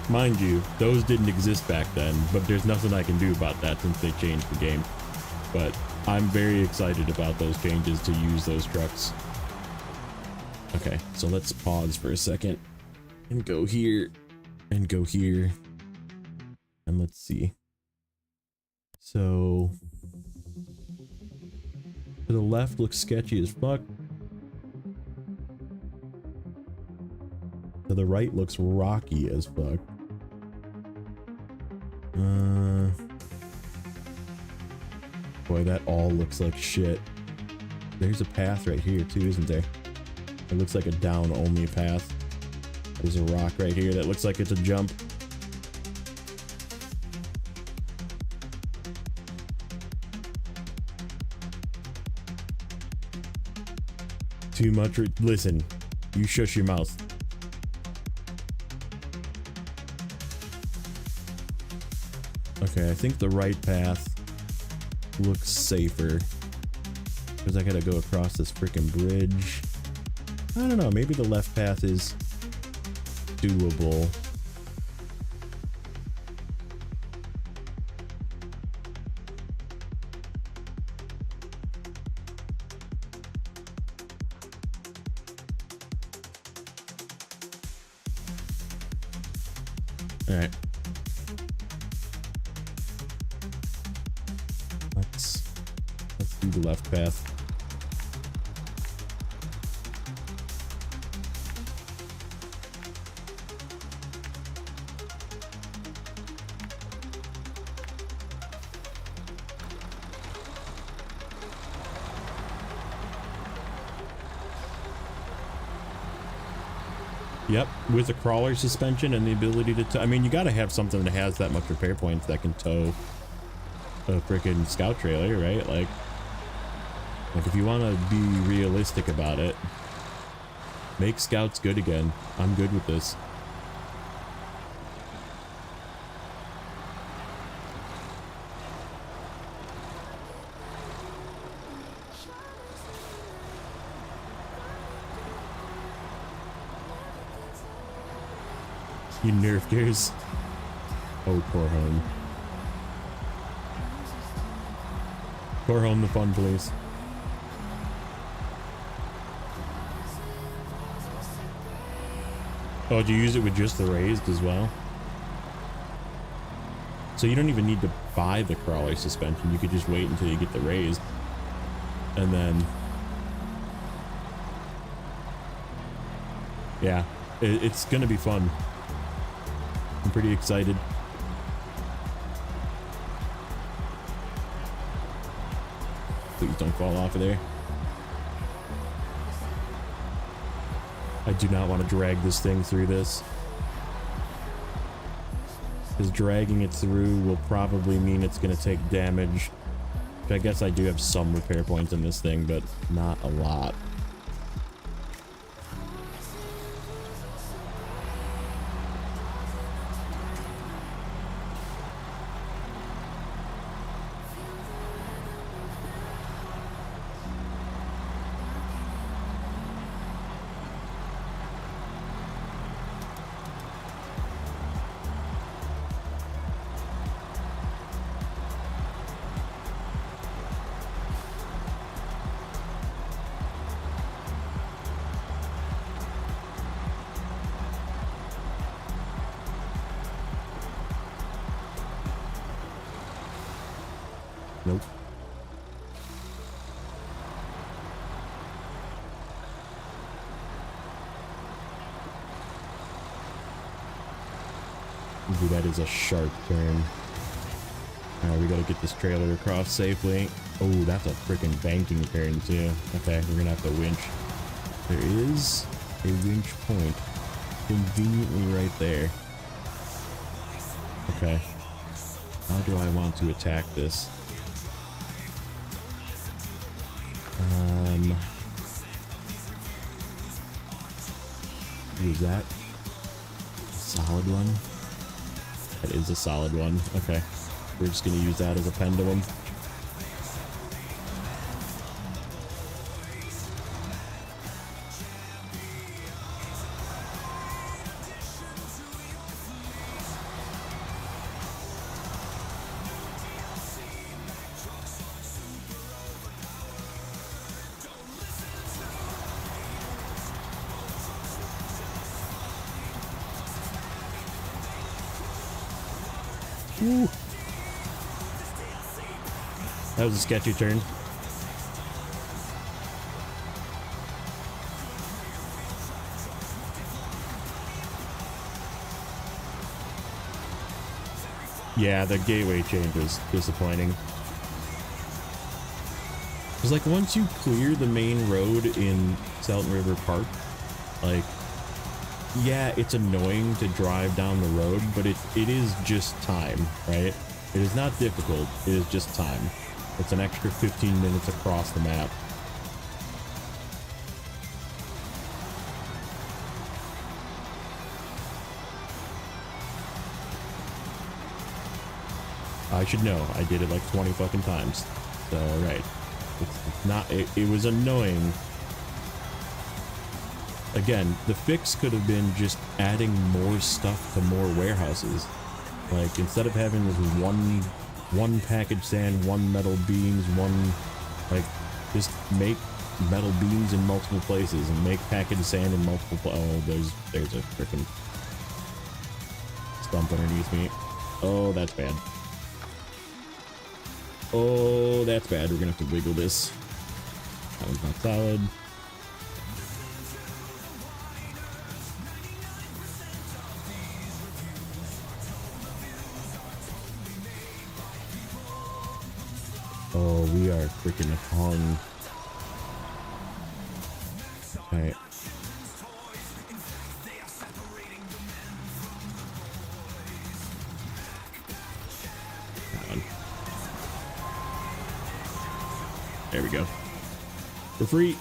[SPEAKER 1] Mind you, those didn't exist back then, but there's nothing I can do about that since they changed the game. But I'm very excited about those changes to use those trucks. Okay, so let's pause for a second and go here and go here. And let's see. So to the left looks sketchy as fuck. To the right looks rocky as fuck. Boy, that all looks like shit. There's a path right here too, isn't there? It looks like a down only path. There's a rock right here that looks like it's a jump. Too much. Listen, you shush your mouth. Okay, I think the right path looks safer, because I gotta go across this freaking bridge. I don't know, maybe the left path is doable. All right. Let's do the left path. Yep, with a crawler suspension and the ability to I mean, you gotta have something that has that much repair points that can tow a freaking scout trailer, right? Like if you want to be realistic about it, make scouts good again. I'm good with this. You nerfed yours. Oh, poor home. Pour home the fun, please. Oh, do you use it with just the raised as well? So you don't even need to buy the crawler suspension. You could just wait until you get the raised. And then... yeah, it's gonna be fun. I'm pretty excited. Please don't fall off of there. I do not want to drag this thing through this. Because dragging it through will probably mean it's going to take damage. Which I guess I do have some repair points in this thing, but not a lot. Nope. Ooh, that is a sharp turn. Alright, we gotta get this trailer across safely. Oh, that's a freaking banking turn too. Okay, we're gonna have to winch. There is a winch point conveniently right there. Okay. How do I want to attack this? Is that a solid one? That is a solid one. Okay. We're just going to use that as a pendulum. Woo. That was a sketchy turn. Yeah, the gateway change was disappointing. It's like once you clear the main road in Salton River Park, like, yeah, it's annoying to drive down the road, but it is just time, right? It is not difficult. It is just time. It's an extra 15 minutes across the map. I should know. I did it like 20 fucking times. So, right. It's not... It was annoying. Again, the fix could have been just adding more stuff to more warehouses. Like, instead of having this one package sand, one metal beams, like, just make metal beams in multiple places and make package sand in multiple oh, there's a freaking stump underneath me. Oh, that's bad. Oh, that's bad. We're gonna have to wiggle this. That one's not solid. Oh, we are freaking hung. Okay. There we go. For free.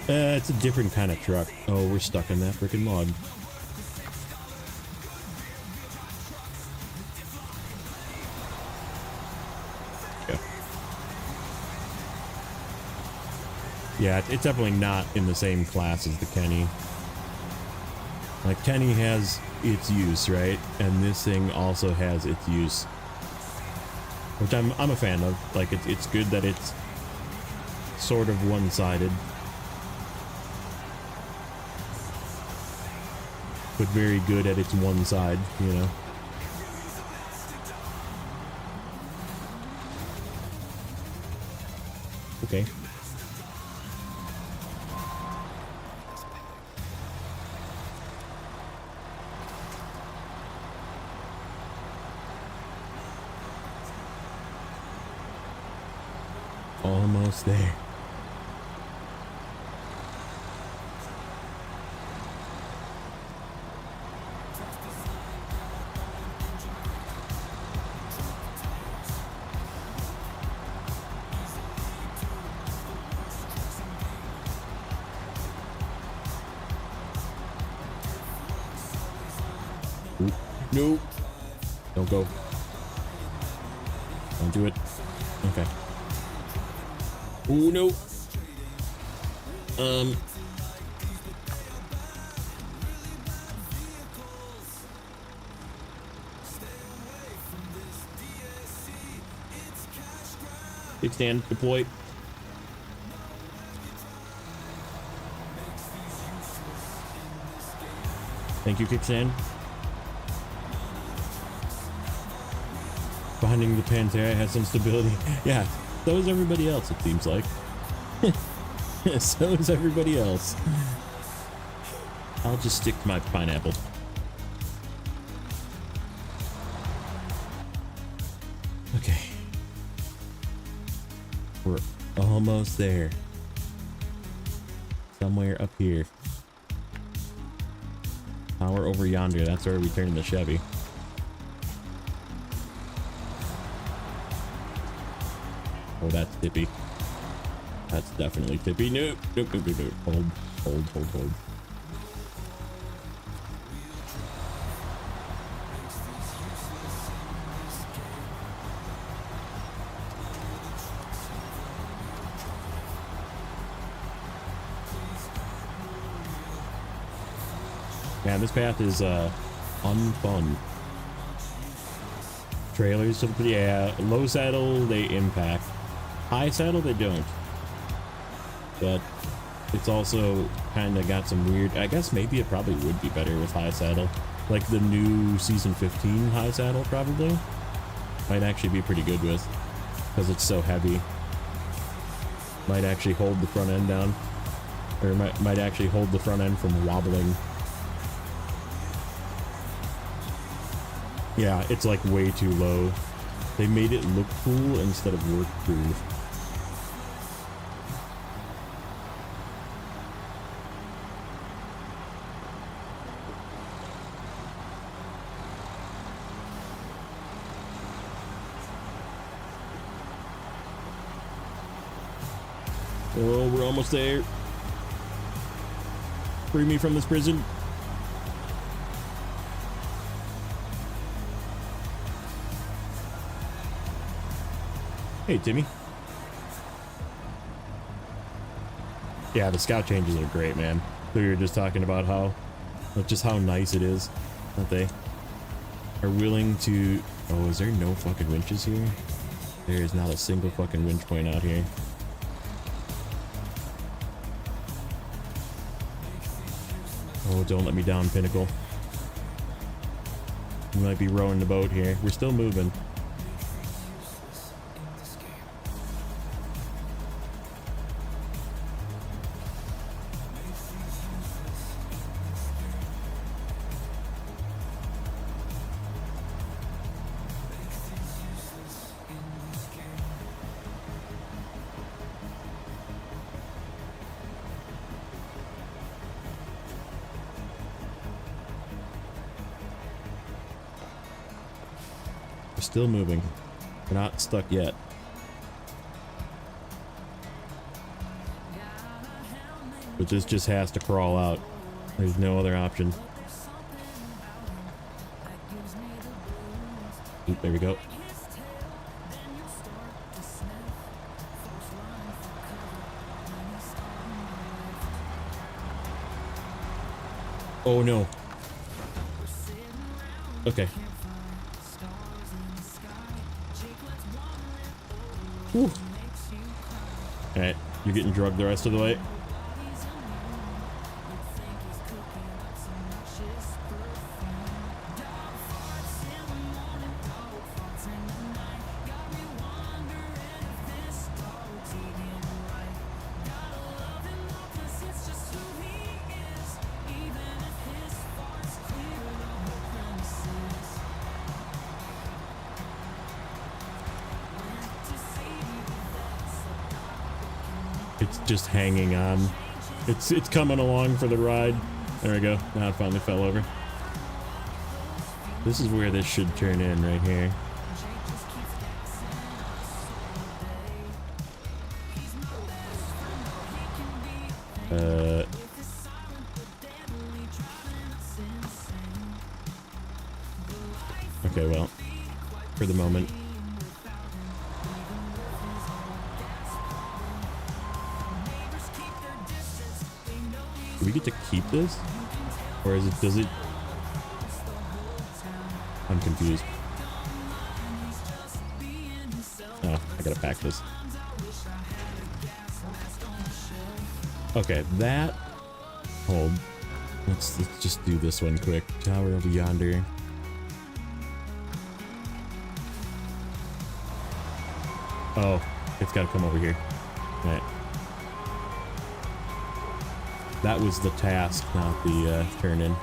[SPEAKER 1] It's a different kind of truck. Oh, we're stuck in that freaking log. Yeah. Yeah, it's definitely not in the same class as the Kenny. Like, Kenny has its use, right? And this thing also has its use. Which I'm a fan of. Like, it's good that it's sort of one-sided. But very good at its one side, you know? Okay. Almost there. Oop. No. Don't go. Don't do it. Okay. Oh no. Kickstand, deploy. Thank you, kickstand. Binding the Pantera has some stability. Yeah, so is everybody else, it seems like. So is everybody else. I'll just stick to my pineapple. Okay. We're almost there. Somewhere up here. Power over yonder. That's where we turn the Chevy. Oh, that's tippy. That's definitely tippy. Nope. Nope, nope, nope, nope. Hold, hold, hold, hold. Man, this path is unfun. Trailers, yeah, low saddle they impact, high saddle they don't. But it's also kind of got some weird, I guess maybe it probably would be better with high saddle. Like the new season 15 high saddle probably might actually be pretty good with, because it's so heavy. Might actually hold the front end down, or might actually hold the front end from wobbling. Yeah, it's like way too low. They made it look cool instead of work proof. Oh, we're almost there. Free me from this prison. Hey, Timmy. Yeah, the scout changes are great, man. So we were just talking about how, just how nice it is that they are willing to. Oh, is there no fucking winches here? There is not a single fucking winch point out here. Oh, don't let me down, Pinnacle. We might be rowing the boat here. We're still moving. Still moving. We're not stuck yet. But this just has to crawl out. There's no other option. Oop, there we go. Oh no. Okay. Whew. Alright, you're getting drugged the rest of the way. It's just hanging on. It's coming along for the ride. There we go. Now it finally fell over. This is where this should turn in right here. Okay, well, for the moment. Do we get to keep this? Or is it, does it? I'm confused. Oh, I gotta pack this. Okay, that. Hold. Let's just do this one quick. Tower over yonder. Oh, it's gotta come over here. All right. That was the task, not the turn in.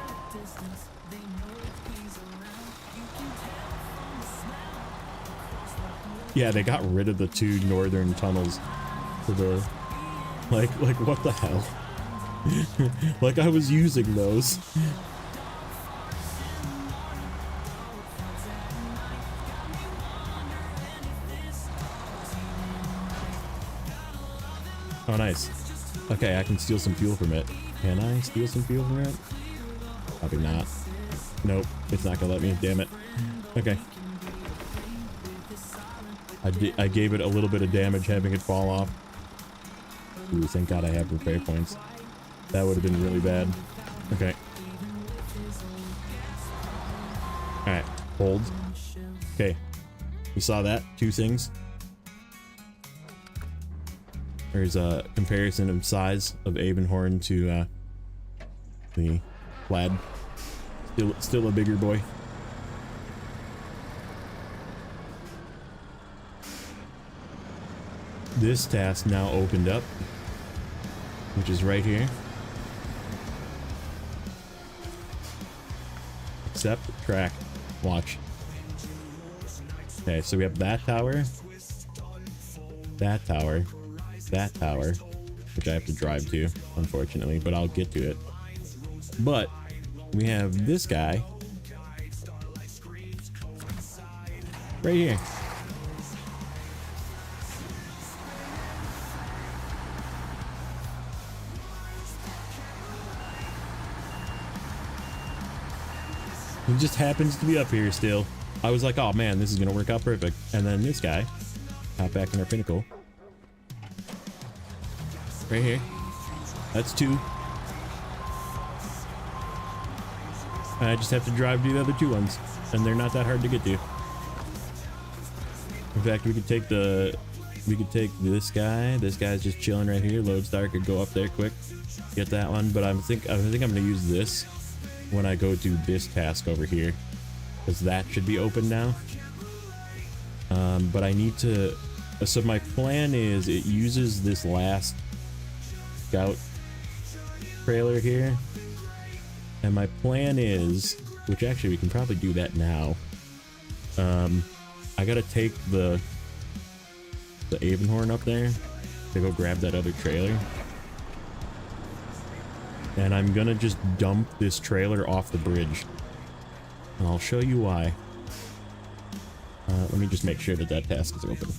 [SPEAKER 1] Yeah, they got rid of the two northern tunnels for the like what the hell? Like I was using those. Oh, nice. Okay, I can steal some fuel from it. Can I steal some fuel from it? Probably not. Nope, it's not gonna let me. Damn it. Okay. I gave it a little bit of damage having it fall off. Ooh, thank God I have repair points. That would have been really bad. Okay. Alright, hold. Okay. You saw that? Two things. There's a comparison of size of Avonhorn to the Plaid. Still a bigger boy. This task now opened up, which is right here. Accept track. Watch. Okay, so we have that tower, that tower, that tower, which I have to drive to, unfortunately, but I'll get to it. But we have this guy right here. He just happens to be up here still. I was like, oh man, this is gonna work out perfect. And then this guy, hop back in our pinnacle. Right here. That's two. I just have to drive to the other two ones. And they're not that hard to get to. In fact, we could take this guy. This guy's just chilling right here. Lodestar could go up there quick. Get that one. But I think I'm gonna use this when I go do this task over here, because that should be open now. But I need to, so my plan is it uses this last scout trailer here, and my plan is, which actually we can probably do that now. I gotta take the Avonhorn up there to go grab that other trailer. And I'm gonna just dump this trailer off the bridge. And I'll show you why. Let me just make sure that that task is open.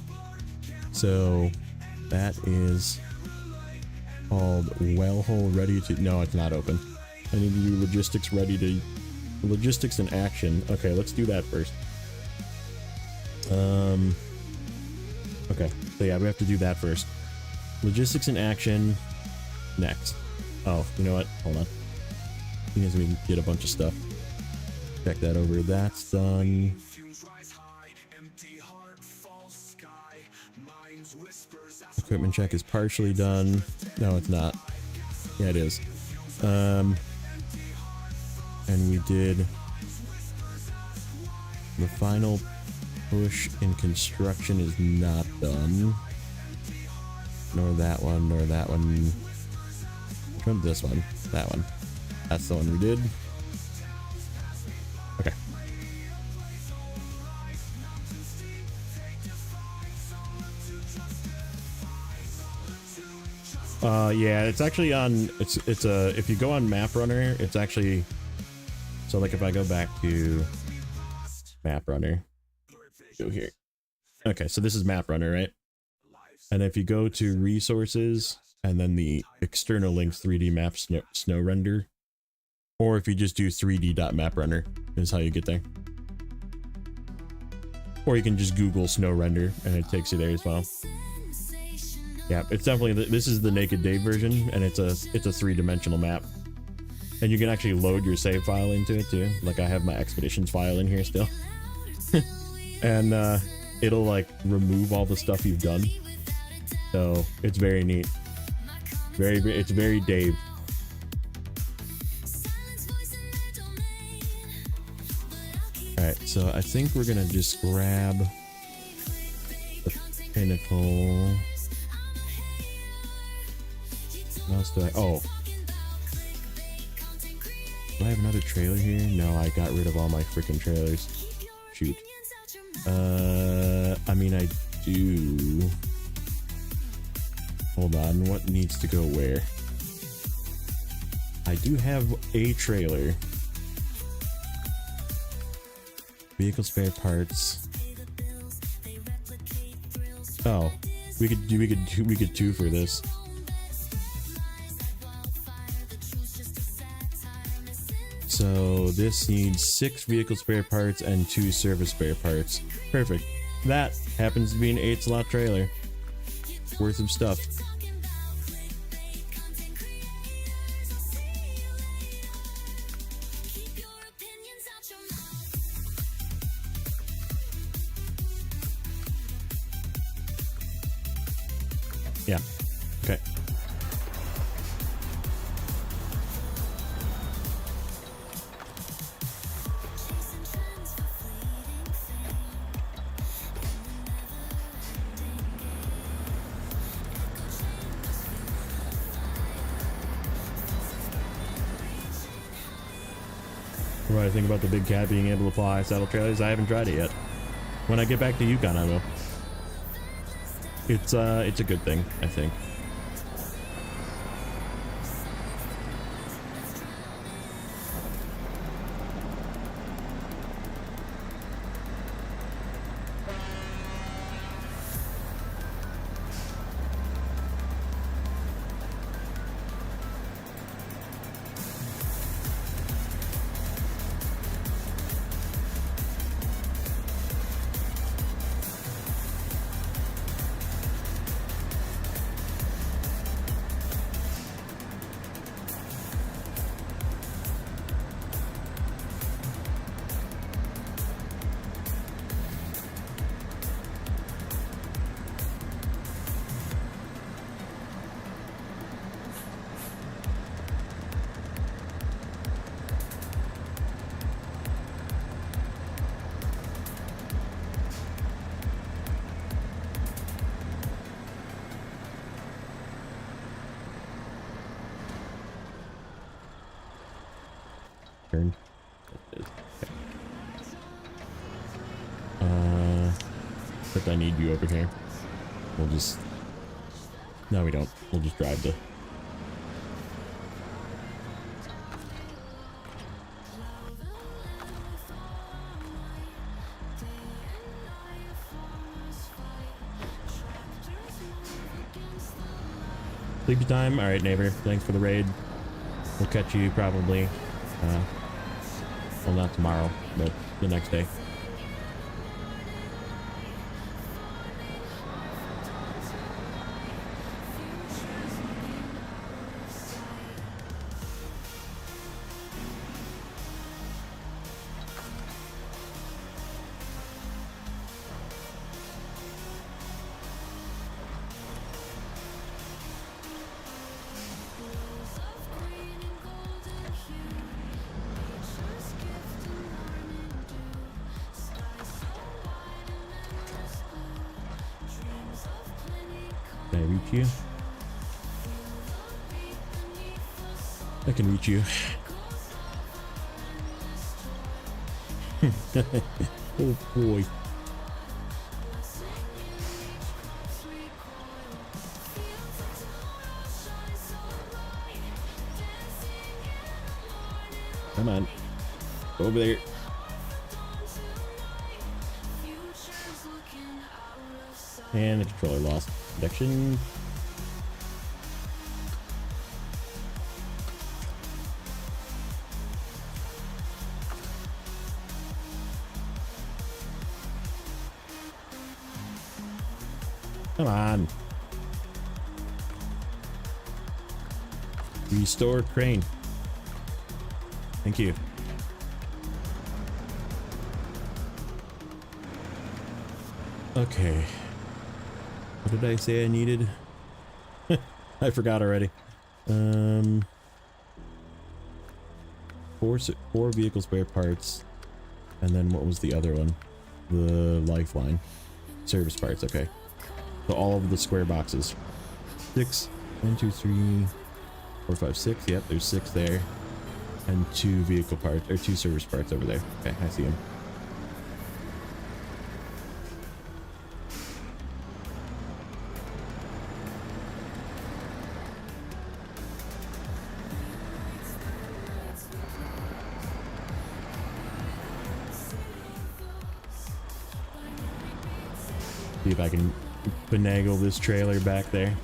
[SPEAKER 1] So that is called wellhole ready to, no, it's not open. I need to do logistics ready to, logistics in action. Okay, let's do that first. Okay, so yeah, we have to do that first. Logistics in action next. Oh, you know what? Hold on. Because we did a bunch of stuff. Check that over. That's done. Equipment check is partially done. No, it's not. Yeah, it is. And we did the final push in construction is not done. Nor that one, nor that one. Which one's this one? That one. That's the one we did. Okay. Yeah, it's actually on, it's if you go on Map Runner, it's actually, so like if I go back to Map Runner, go here. Okay, so this is Map Runner, right? And if you go to resources and then the external links 3D map Snowrunner, or if you just do 3d.maprunner is how you get there. Or you can just Google Snowrunner and it takes you there as well. Yeah, it's definitely, this is the Naked Day version, and it's a 3-dimensional map. And you can actually load your save file into it too. Like I have my expeditions file in here still. And it'll like remove all the stuff you've done. So it's very neat. It's very Dave. Alright, so I think we're gonna just grab the pinnacle. What else do I? Oh. Do I have another trailer here? No, I got rid of all my freaking trailers. Shoot. I mean, I do. Hold on, what needs to go where? I do have a trailer. Vehicle spare parts. Oh, we could two for this. So this needs 6 vehicle spare parts and 2 service spare parts. Perfect. That happens to be an 8-slot trailer. Worth some stuff. Yeah. Okay. What do I think about the big cat being able to fly saddle trailers? I haven't tried it yet. When I get back to Yukon, I will. It's a good thing, I think. Turn. Okay. But I need you over here. We'll just... No, we don't. We'll just drive the... Sleepy time? Alright, neighbor. Thanks for the raid. We'll catch you probably... well, not tomorrow, but the next day. Can I reach you? I can reach you. Oh boy. Come on. Over there. And the controller lost connection. Come on. Restore crane. Thank you. Okay. What did I say I needed? I forgot already. Four vehicle spare parts. And then what was the other one? The lifeline. Service parts, okay. So all of the square boxes. 6, 1, 2, 3, 4, 5, 6. Yep, there's 6 there. And 2 vehicle parts, or 2 service parts over there. Okay, I see them. See if I can finagle this trailer back there.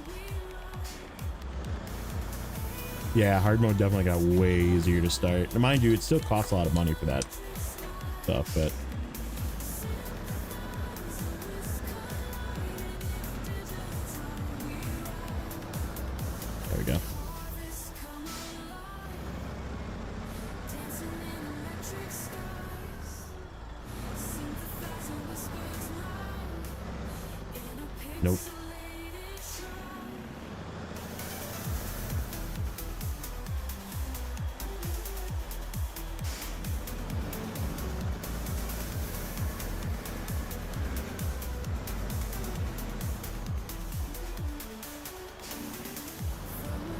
[SPEAKER 1] Yeah, hard mode definitely got way easier to start. Now, mind you, it still costs a lot of money for that stuff, but there we go. Nope.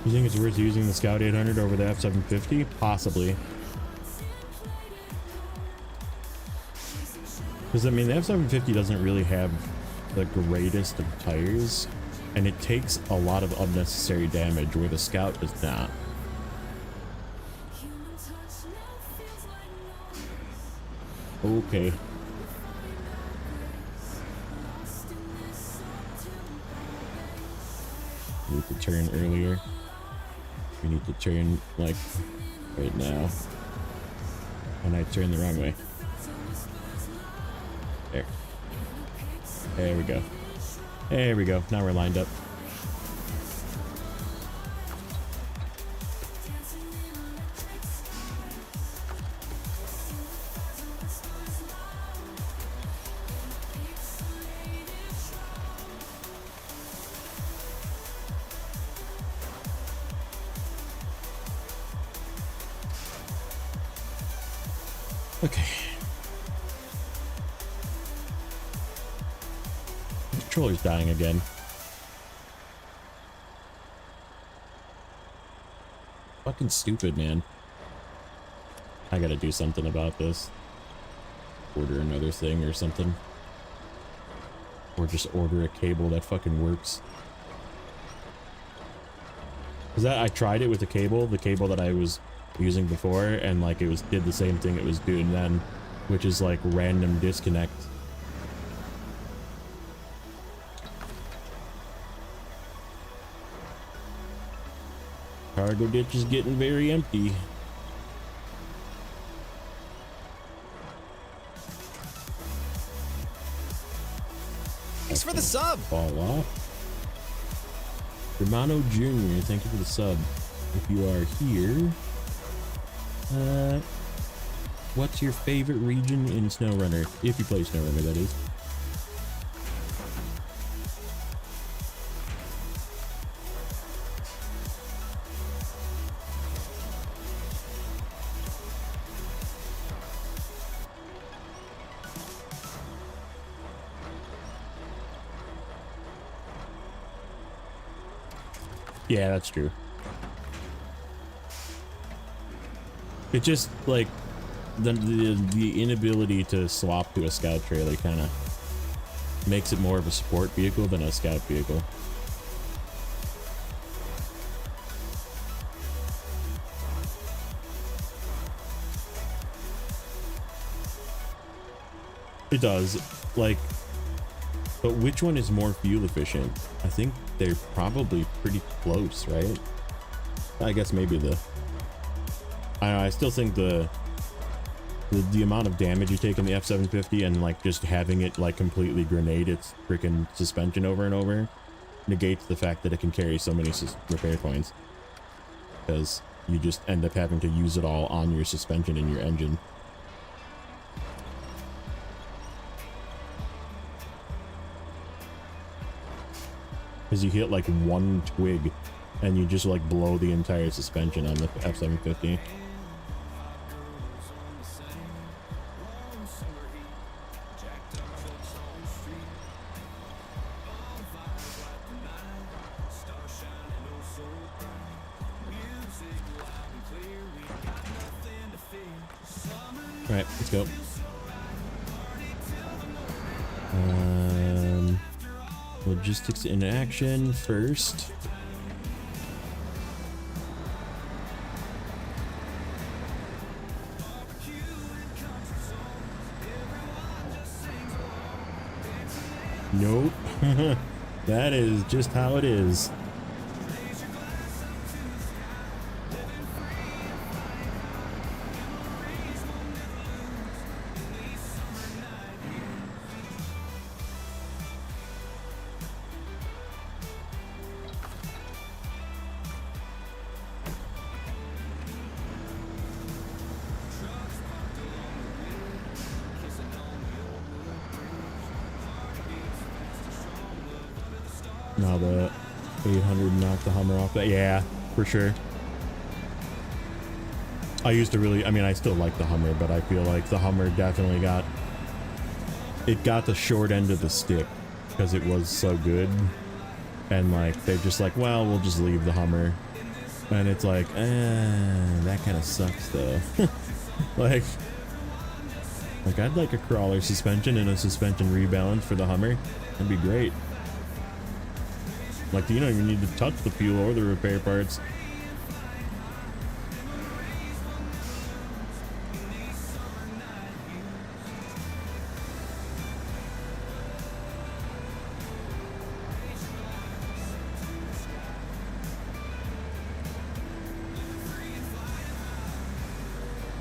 [SPEAKER 1] You think it's worth using the Scout 800 over the F750? Possibly. Because, I mean, the F750 doesn't really have the greatest of tires, and it takes a lot of unnecessary damage where the Scout does not. Okay. Need to turn earlier. We need to turn like right now. And I turn the wrong way. There. There we go. There we go. Now we're lined up. Okay. The controller's dying again. Fucking stupid, man. I gotta do something about this. Order another thing or something. Or just order a cable that fucking works. Cause I tried it with the cable that I was using before, and like it did the same thing it was doing then, which is like random disconnect. Cargo ditch is getting very empty.
[SPEAKER 3] Thanks for the sub.
[SPEAKER 1] Fall off. Romano Jr., thank you for the sub. If you are here, what's your favorite region in Snowrunner? If you play Snowrunner, that is. Yeah, that's true. It just like the inability to swap to a scout trailer kind of makes it more of a support vehicle than a scout vehicle. It does, like, but which one is more fuel efficient? I think they're probably pretty close, right? I guess maybe the, I don't know, I still think the amount of damage you take in the F750 and like just having it like completely grenade its freaking suspension over and over negates the fact that it can carry so many repair points, because you just end up having to use it all on your suspension and your engine. Because you hit like one twig and you just like blow the entire suspension on the F750. All right, let's go. Logistics in action first. Nope. That is just how it is. Now the 800 knocked the Hummer off that. Yeah, for sure. I used to really, I mean, I still like the Hummer, but I feel like the Hummer definitely got the short end of the stick because it was so good. And like, they're just like, well, we'll just leave the Hummer. And it's like, that kind of sucks though. like I'd like a crawler suspension and a suspension rebalance for the Hummer. That'd be great. Like, you don't even need to touch the fuel or the repair parts.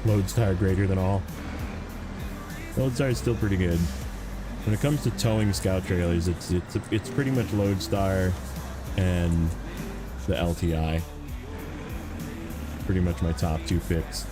[SPEAKER 1] Lodestar greater than all. Lodestar is still pretty good. When it comes to towing scout trailers, it's pretty much Lodestar and the LTI. Pretty much my top two picks.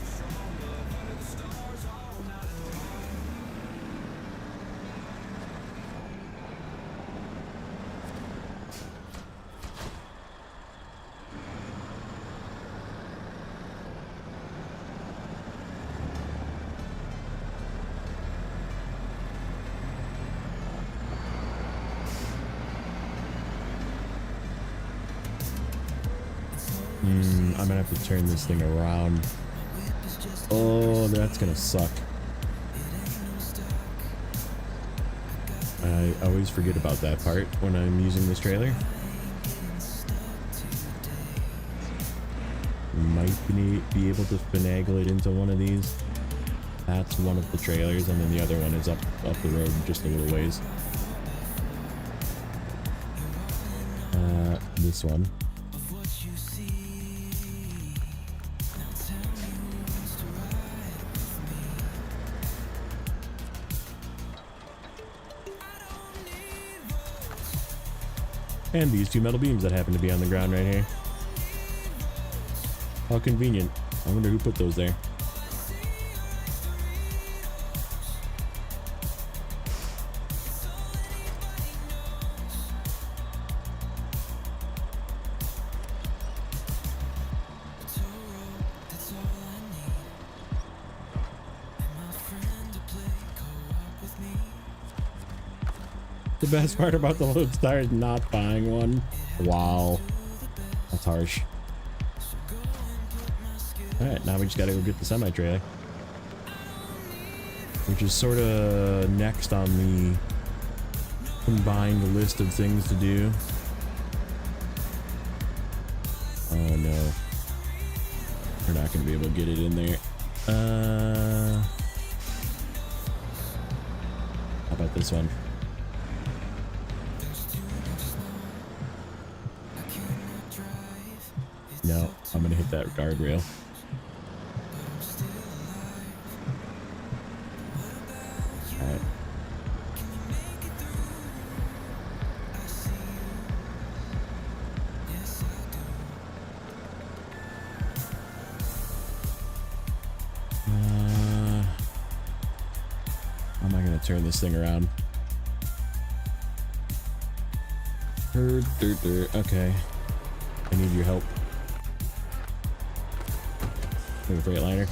[SPEAKER 1] I'm gonna have to turn this thing around. Oh, that's gonna suck. I always forget about that part when I'm using this trailer. Might be able to finagle it into one of these. That's one of the trailers, and then the other one is up the road just a little ways. This one. And these two metal beams that happen to be on the ground right here. How convenient. I wonder who put those there. The best part about the Lodestar is not buying one. Wow. That That's harsh. Alright, now we just gotta go get the semi-trailer. Which is sort of next on the combined list of things to do. Oh no. We're not gonna be able to get it in there. How about this one? No, I'm gonna hit that guardrail. Alright. How am I gonna turn this thing around? Okay. I need your help. Maybe a Freightliner.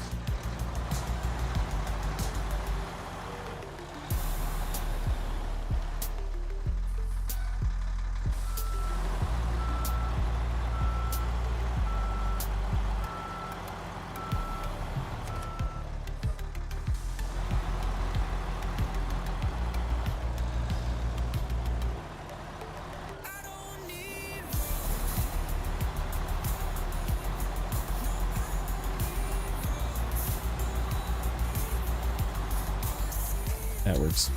[SPEAKER 1] That works.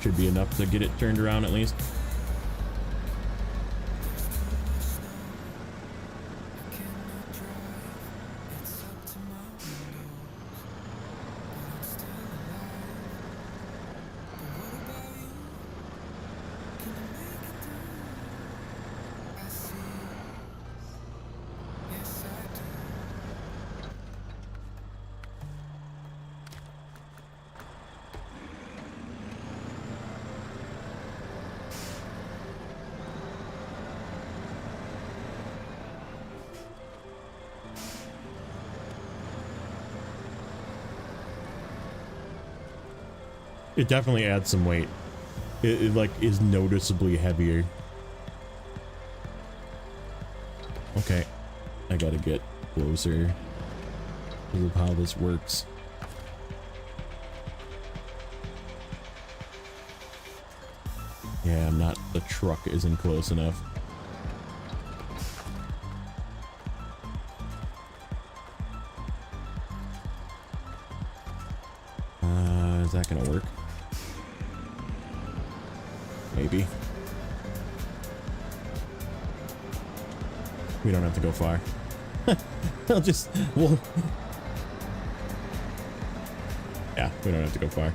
[SPEAKER 1] Should be enough to get it turned around at least. It definitely adds some weight. It like is noticeably heavier. Okay, I gotta get closer because of how this works. Yeah, I'm not. The truck isn't close enough. Is that gonna work? Maybe. We don't have to go far. I'll just... We'll... Yeah, we don't have to go far.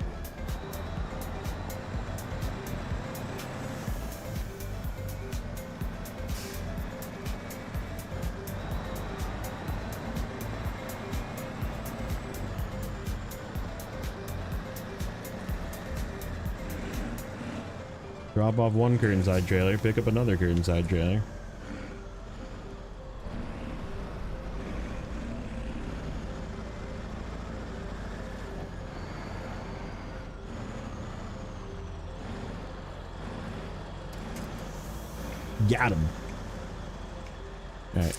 [SPEAKER 1] Drop off one curtain side trailer, pick up another curtain side trailer. Got him. All right.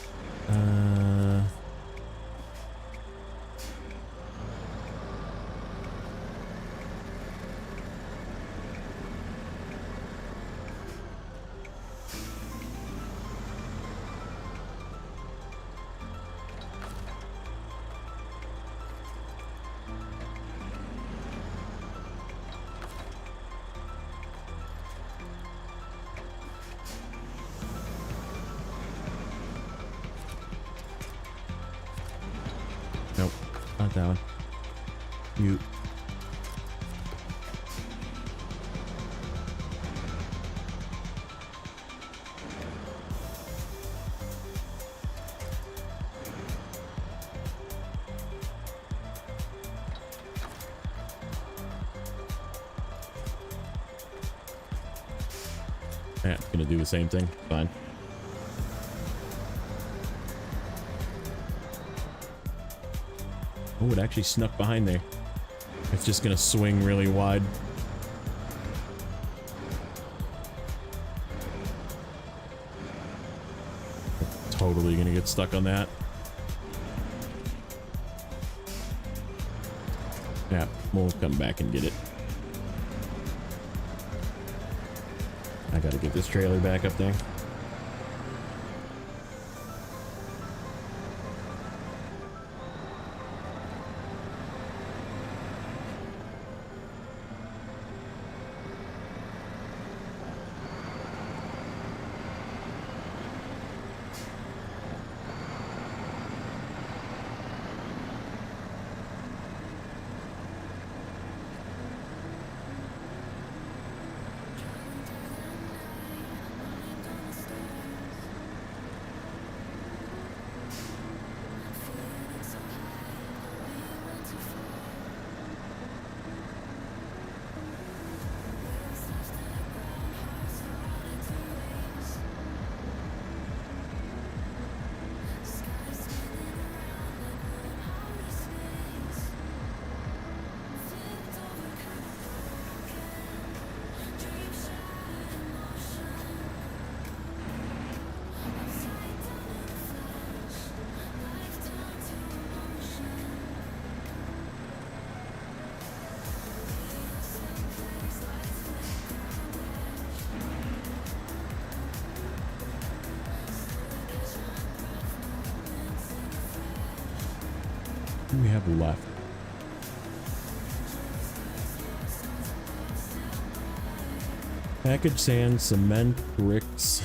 [SPEAKER 1] Nope, not that one. You. Yeah, gonna do the same thing. Fine. Oh, it actually snuck behind there. It's just gonna swing really wide. Totally gonna get stuck on that. Yeah, we'll come back and get it. I gotta get this trailer back up there. What do we have left? Packaged sand, cement, bricks.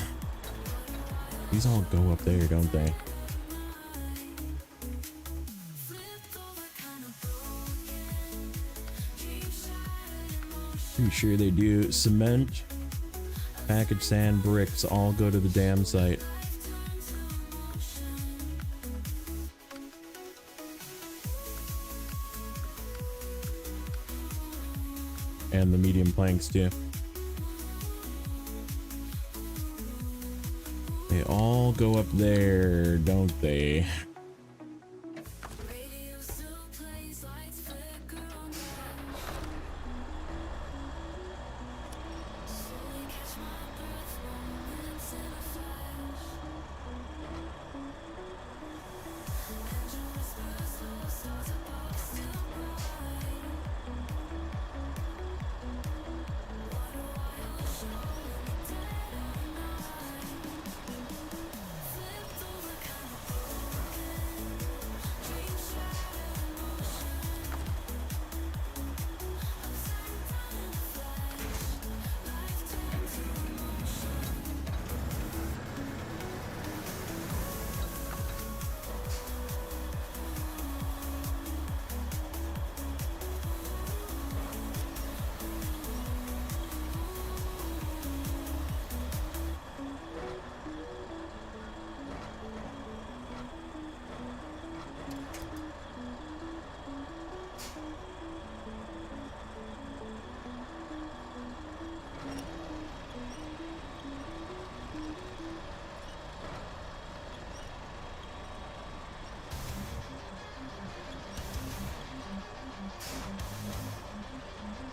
[SPEAKER 1] These all go up there, don't they? Pretty sure they do. Cement, packaged sand, bricks all go to the dam site. And the medium planks too. They all go up there, don't they?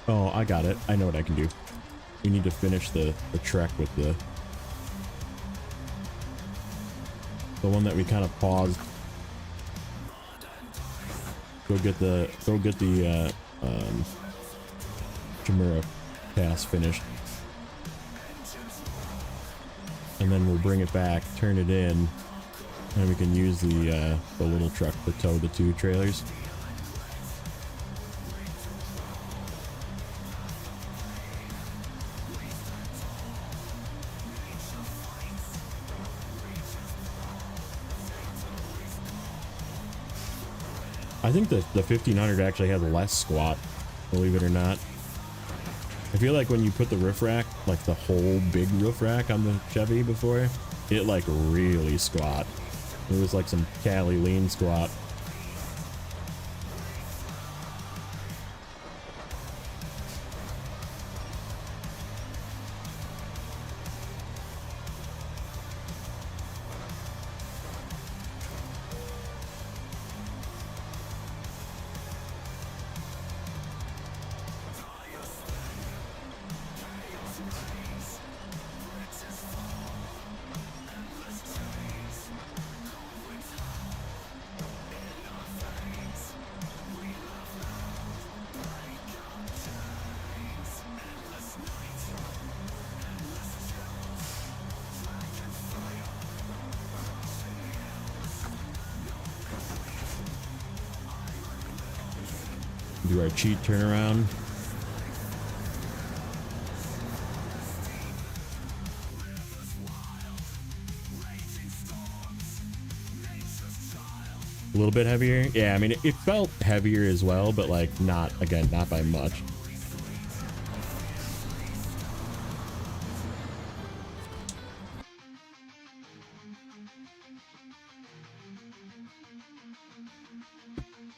[SPEAKER 1] Oh, I got it. I know what I can do. We need to finish the trek with the one that we kind of paused. Go get the Chimera pass finished. And then we'll bring it back, turn it in, and we can use the little truck to tow the two trailers. I think the 1500 actually has less squat, believe it or not. I feel like when you put the roof rack, like the whole big roof rack on the Chevy before, it like really squat. It was like some Cali lean squat. Do our cheat turnaround. A little bit heavier. Yeah, I mean, it felt heavier as well, but like not, again, not by much.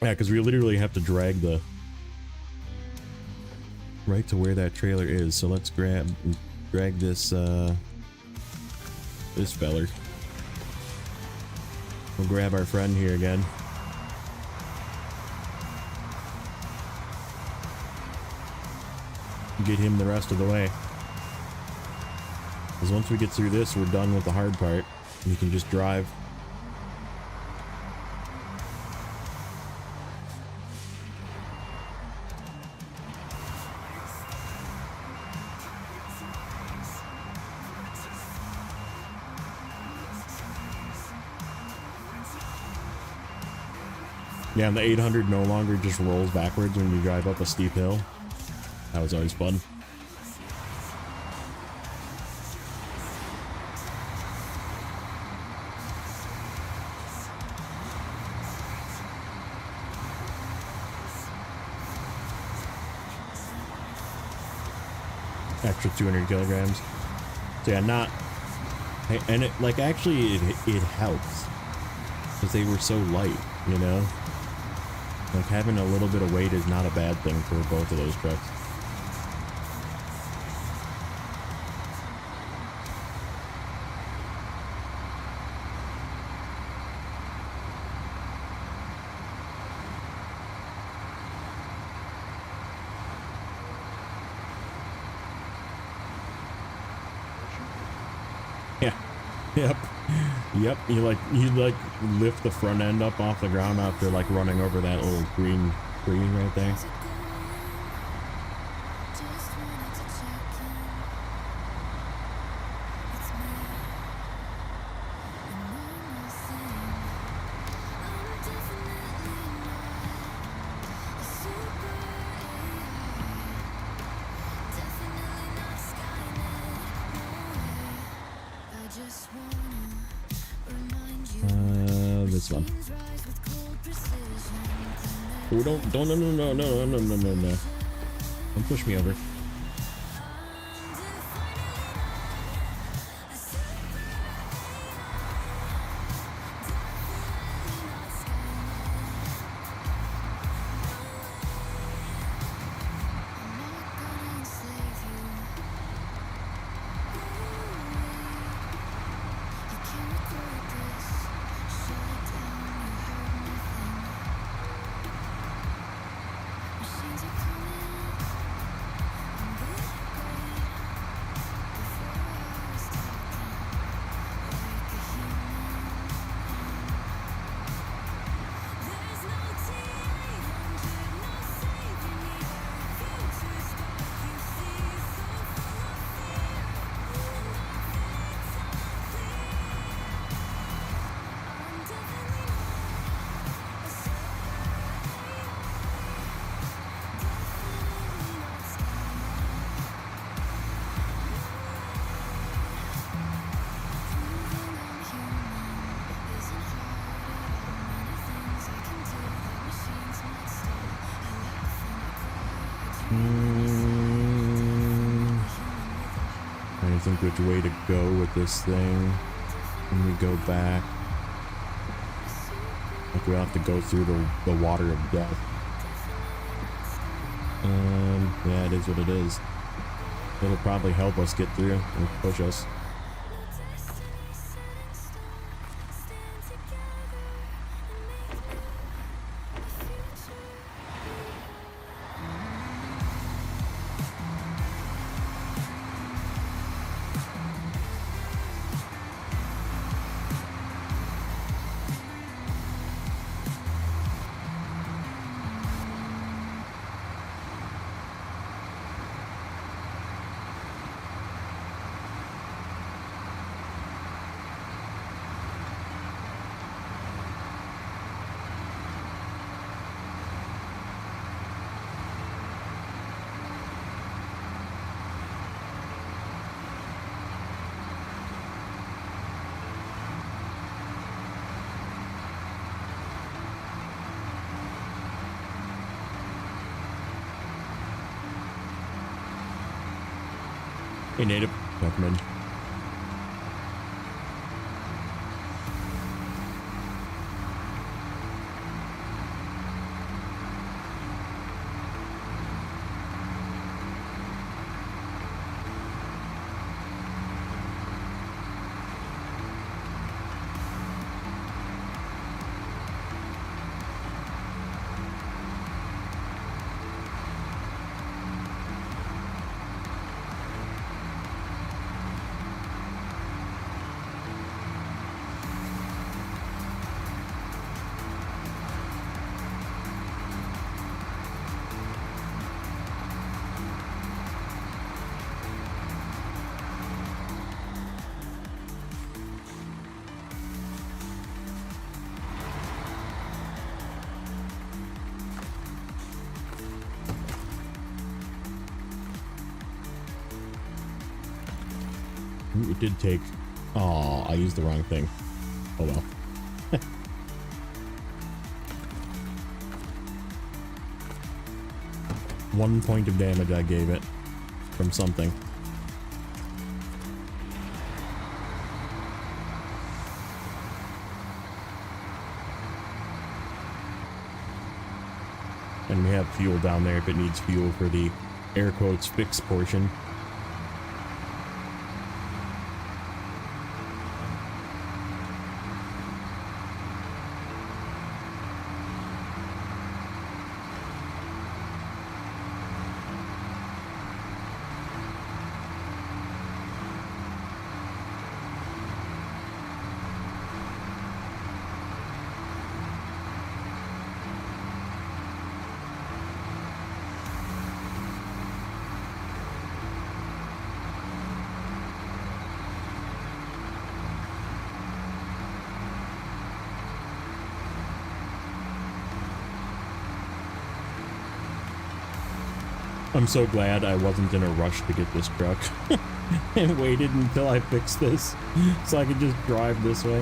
[SPEAKER 1] Yeah, because we literally have to drag the right to where that trailer is. So let's drag this this feller. We'll grab our friend here again. Get him the rest of the way. Because once we get through this, we're done with the hard part. We can just drive. Yeah, and the 800 no longer just rolls backwards when you drive up a steep hill. That was always fun. Extra 200 kilograms. So yeah, not... And it, like, actually, it helps. Because they were so light, you know? Like, having a little bit of weight is not a bad thing for both of those trucks. Yeah. Yep. Yep. You like lift the front end up off the ground after like running over that little green tree right there. This one. Oh, no. Don't push me over. I think which way to go with this thing when we go back. Like we'll have to go through the water of death. Yeah, it is what it is. It'll probably help us get through and push us. Hey, native. Welcome in. Ooh, it did take... Oh, I used the wrong thing. Oh well. One point of damage I gave it from something. And we have fuel down there if it needs fuel for the air quotes fix portion. I'm so glad I wasn't in a rush to get this truck and waited until I fixed this so I could just drive this way.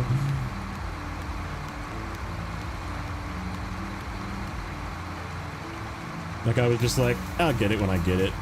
[SPEAKER 1] Like I was just like, I'll get it when I get it.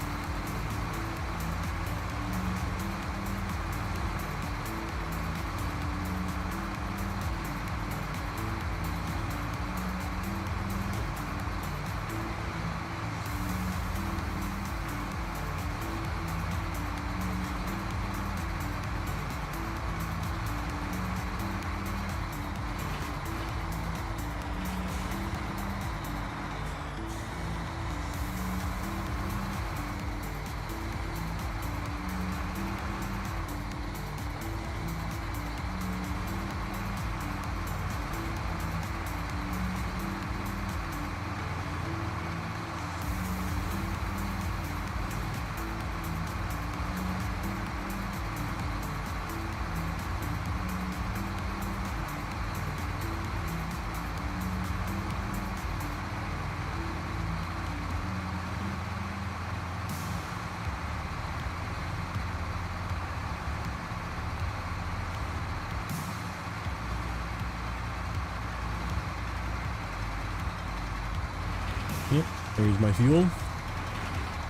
[SPEAKER 1] Yep, there's my fuel.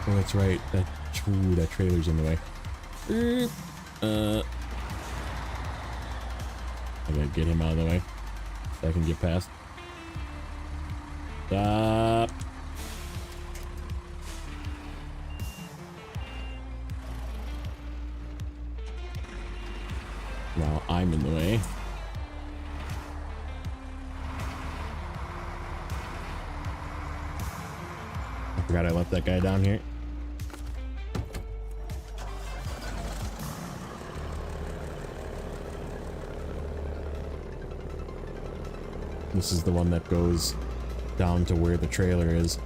[SPEAKER 1] Oh, that's right. That trailer's in the way. I gotta get him out of the way so I can get past. Stop. Now I'm in the way. I forgot I left that guy down here. This is the one that goes down to where the trailer is.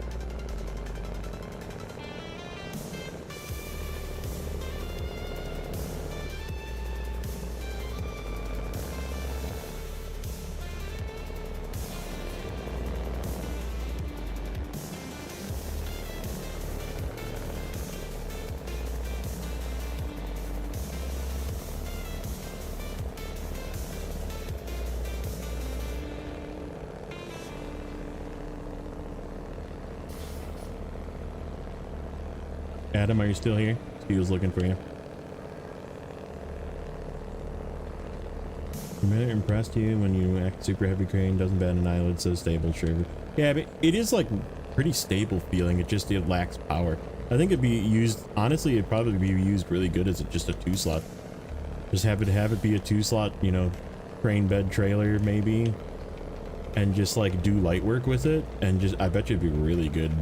[SPEAKER 1] Adam, are you still here? He was looking for you. It impressed you when you act super heavy crane, doesn't bend an eyelid, so stable, sure. Yeah, but it is like pretty stable feeling. It lacks power. I think it'd be used, honestly, it'd probably be used really good as just a 2-slot. Just have it be a 2-slot, you know, crane bed trailer maybe. And just like do light work with it. And just, I bet you it'd be really good.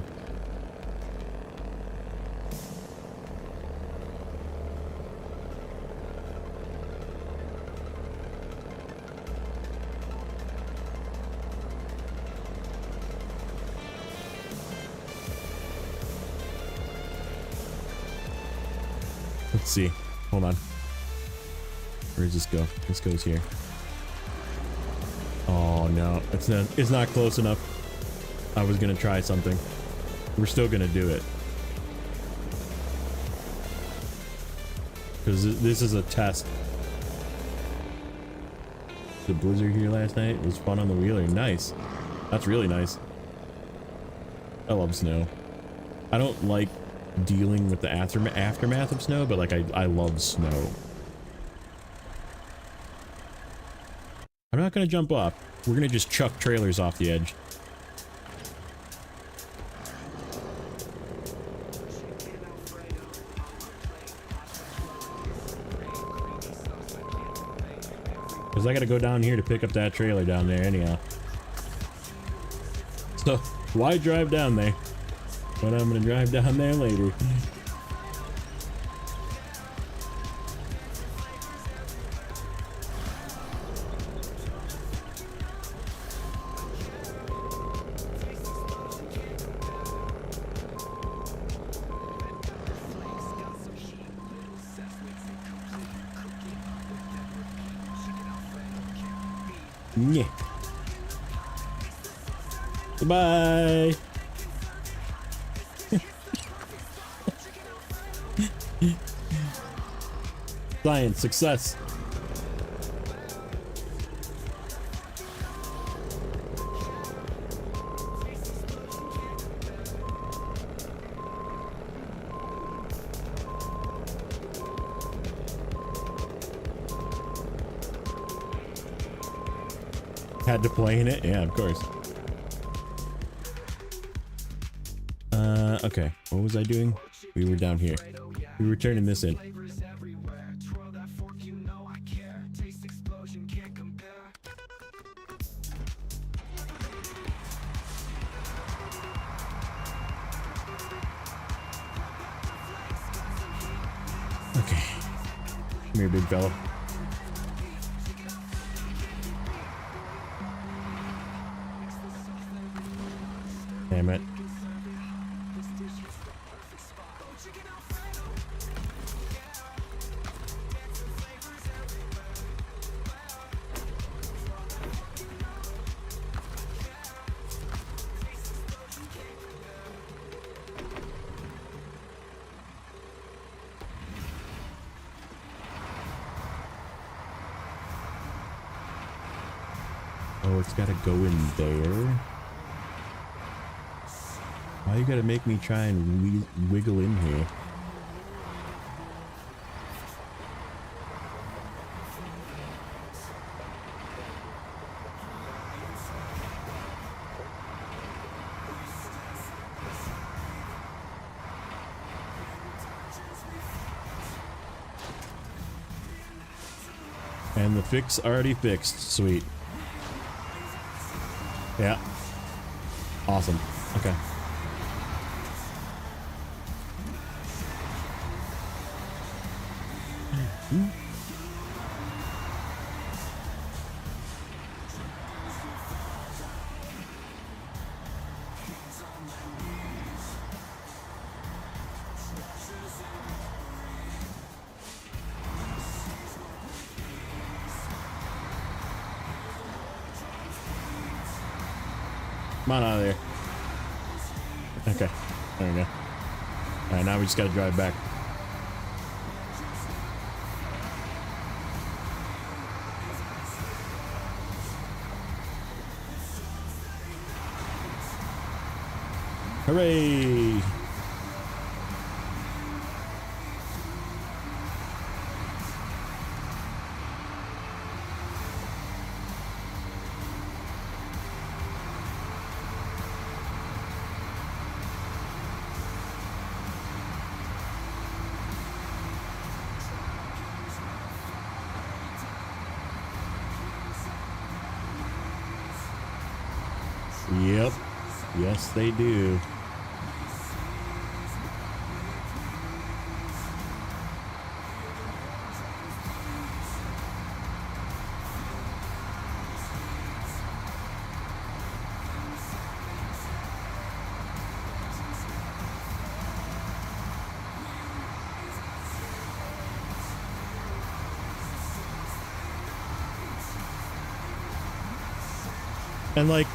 [SPEAKER 1] Let's see. Hold on. Where does this go? This goes here. Oh no, it's not close enough. I was gonna try something. We're still gonna do it. Because this is a test. The blizzard here last night was fun on the wheeler. Nice. That's really nice. I love snow. I don't like dealing with the aftermath of snow, but like I love snow. I'm not gonna jump off. We're gonna just chuck trailers off the edge. Cause I gotta go down here to pick up that trailer down there anyhow. So why drive down there? But I'm gonna drive down there later. Yeah. Goodbye. Science, success. Had to play in it? Yeah, of course. Okay. What was I doing? We were down here. We were turning this in. Okay. Come here, big fella. Damn it. Oh, it's gotta go in there. Why you gotta make me try and wiggle in here? And the fix already fixed. Sweet. Yeah. Awesome. Okay. Come on out of there. Okay. There we go. Alright, now we just gotta drive back. Hooray! Yep. Yes, they do. And like,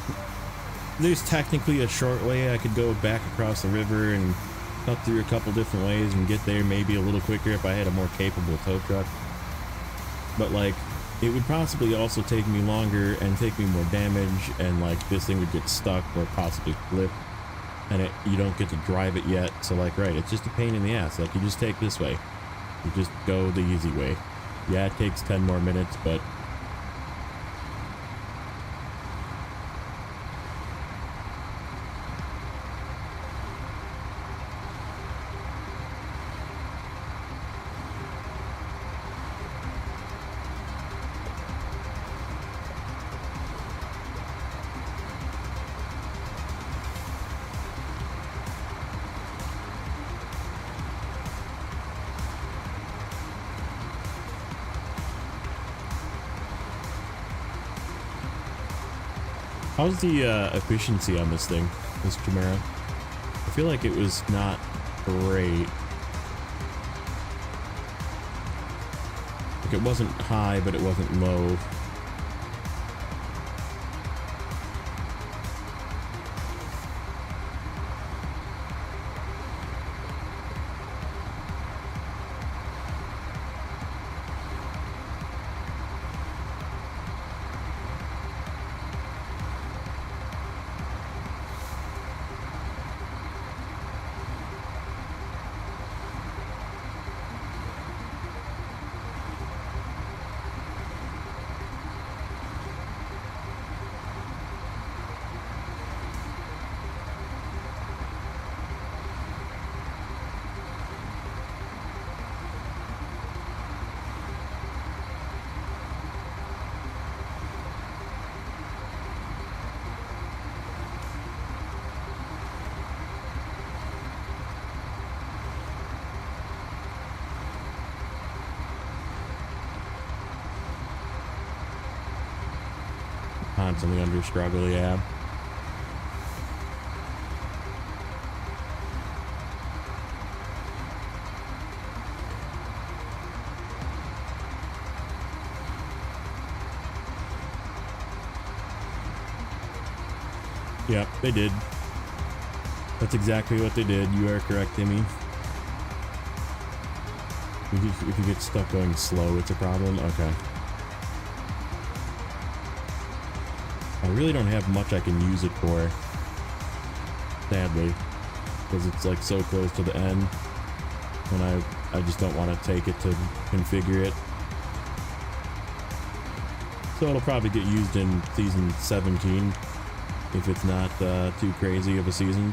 [SPEAKER 1] there's technically a short way I could go back across the river and cut through a couple different ways and get there maybe a little quicker if I had a more capable tow truck. But like, it would possibly also take me longer and take me more damage, and like this thing would get stuck or possibly flip, and you don't get to drive it yet. So like, right, it's just a pain in the ass. Like, you just take this way. You just go the easy way. Yeah, it takes 10 more minutes, but how's the efficiency on this thing, this Chimera? I feel like it was not great. Like, it wasn't high, but it wasn't low. Constantly under struggle, yeah. Yep, they did. That's exactly what they did. You are correct, Timmy. If you get stuck going slow, it's a problem? Okay. I really don't have much I can use it for, sadly, because it's like so close to the end, and I just don't want to take it to configure it. So it'll probably get used in season 17 if it's not too crazy of a season.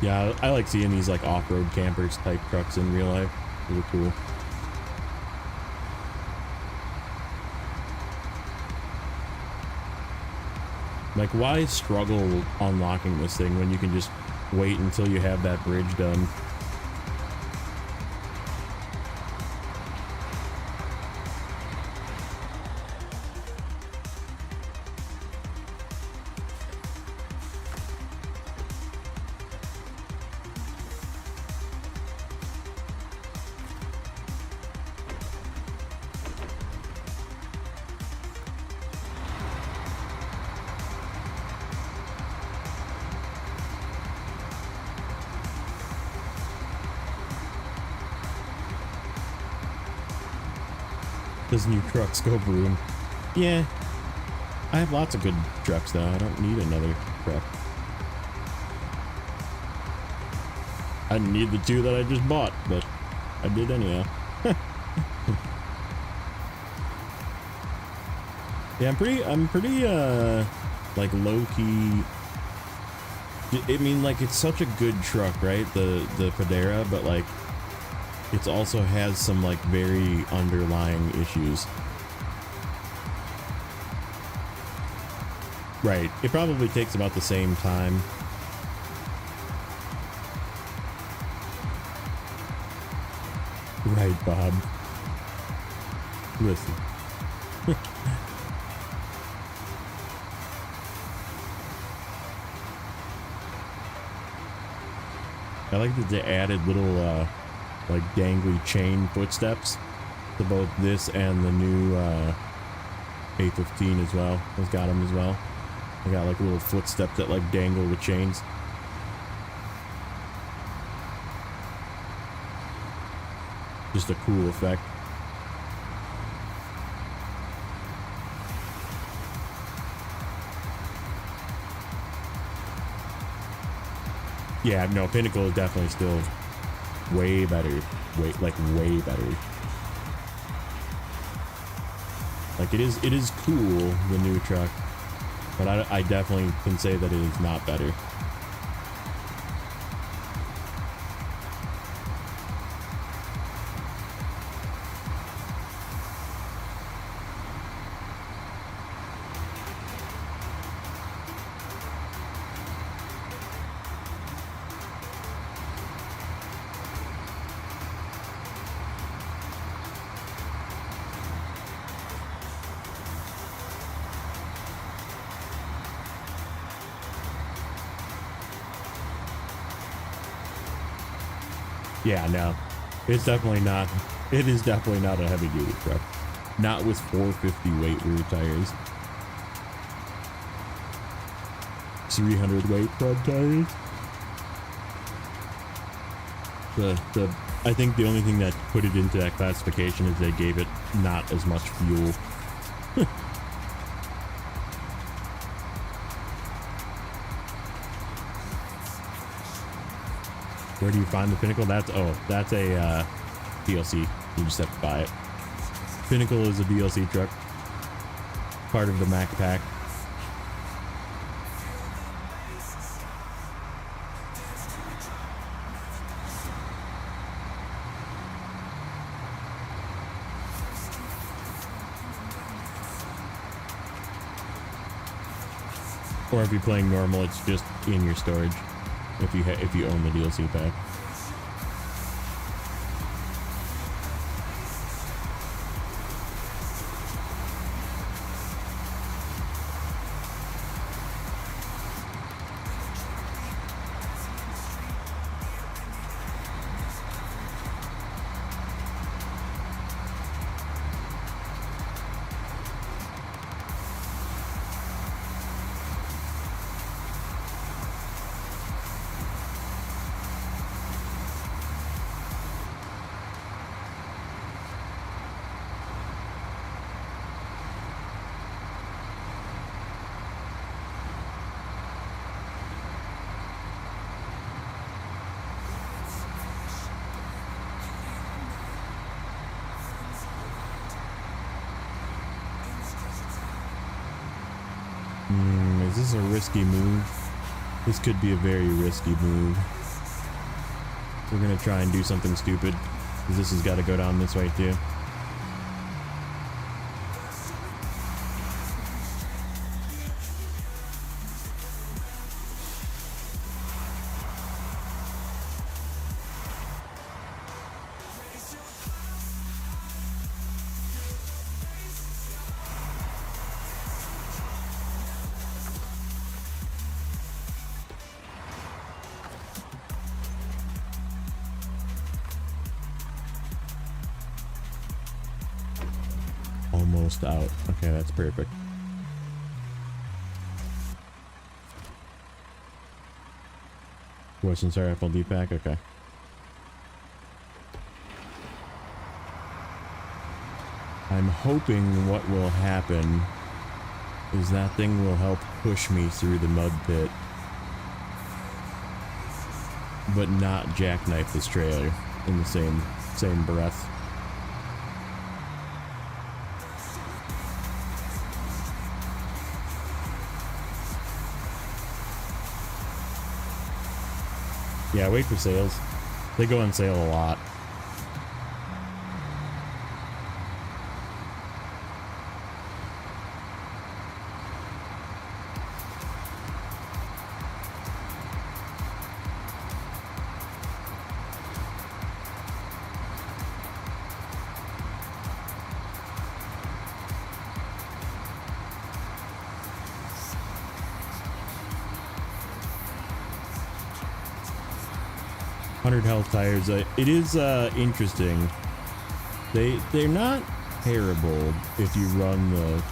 [SPEAKER 1] Yeah, I like seeing these like off-road campers type trucks in real life. Really cool. Like, why struggle unlocking this thing when you can just wait until you have that bridge done? Those new trucks go boom. Yeah, I have lots of good trucks though. I don't need another truck. I didn't need the two that I just bought, but I did anyhow. Yeah, I'm pretty like low-key I mean, like, it's such a good truck, right? The Federa, but like, it also has some like very underlying issues. Right. It probably takes about the same time. Right, Bob. Listen. I like that they added little, like dangly chain footsteps to both this and the new, A15 as well. It's got them as well. They got like little footsteps that like dangle with chains. Just a cool effect. Yeah, no, Pinnacle is definitely still way better. Way better. Like it is cool, the new truck, but I definitely can say that it is not better. Yeah, no, it's definitely not. It is definitely not a heavy duty truck. Not with 450 weight rear tires. 300 weight front tires. I think the only thing that put it into that classification is they gave it not as much fuel. Where do you find the Pinnacle? That's a DLC. You just have to buy it. Pinnacle is a DLC truck, part of the Mac Pack. Or if you're playing normal, it's just in your storage. If you own the DLC pack. Is this a risky move? This could be a very risky move. We're gonna try and do something stupid, because this has got to go down this way too. Almost out. Okay, that's perfect. Questions are FLD pack? Okay. I'm hoping what will happen is that thing will help push me through the mud pit, but not jackknife this trailer in the same breath. Yeah, wait for sales. They go on sale a lot. Health tires. It is interesting. They're not terrible if you run the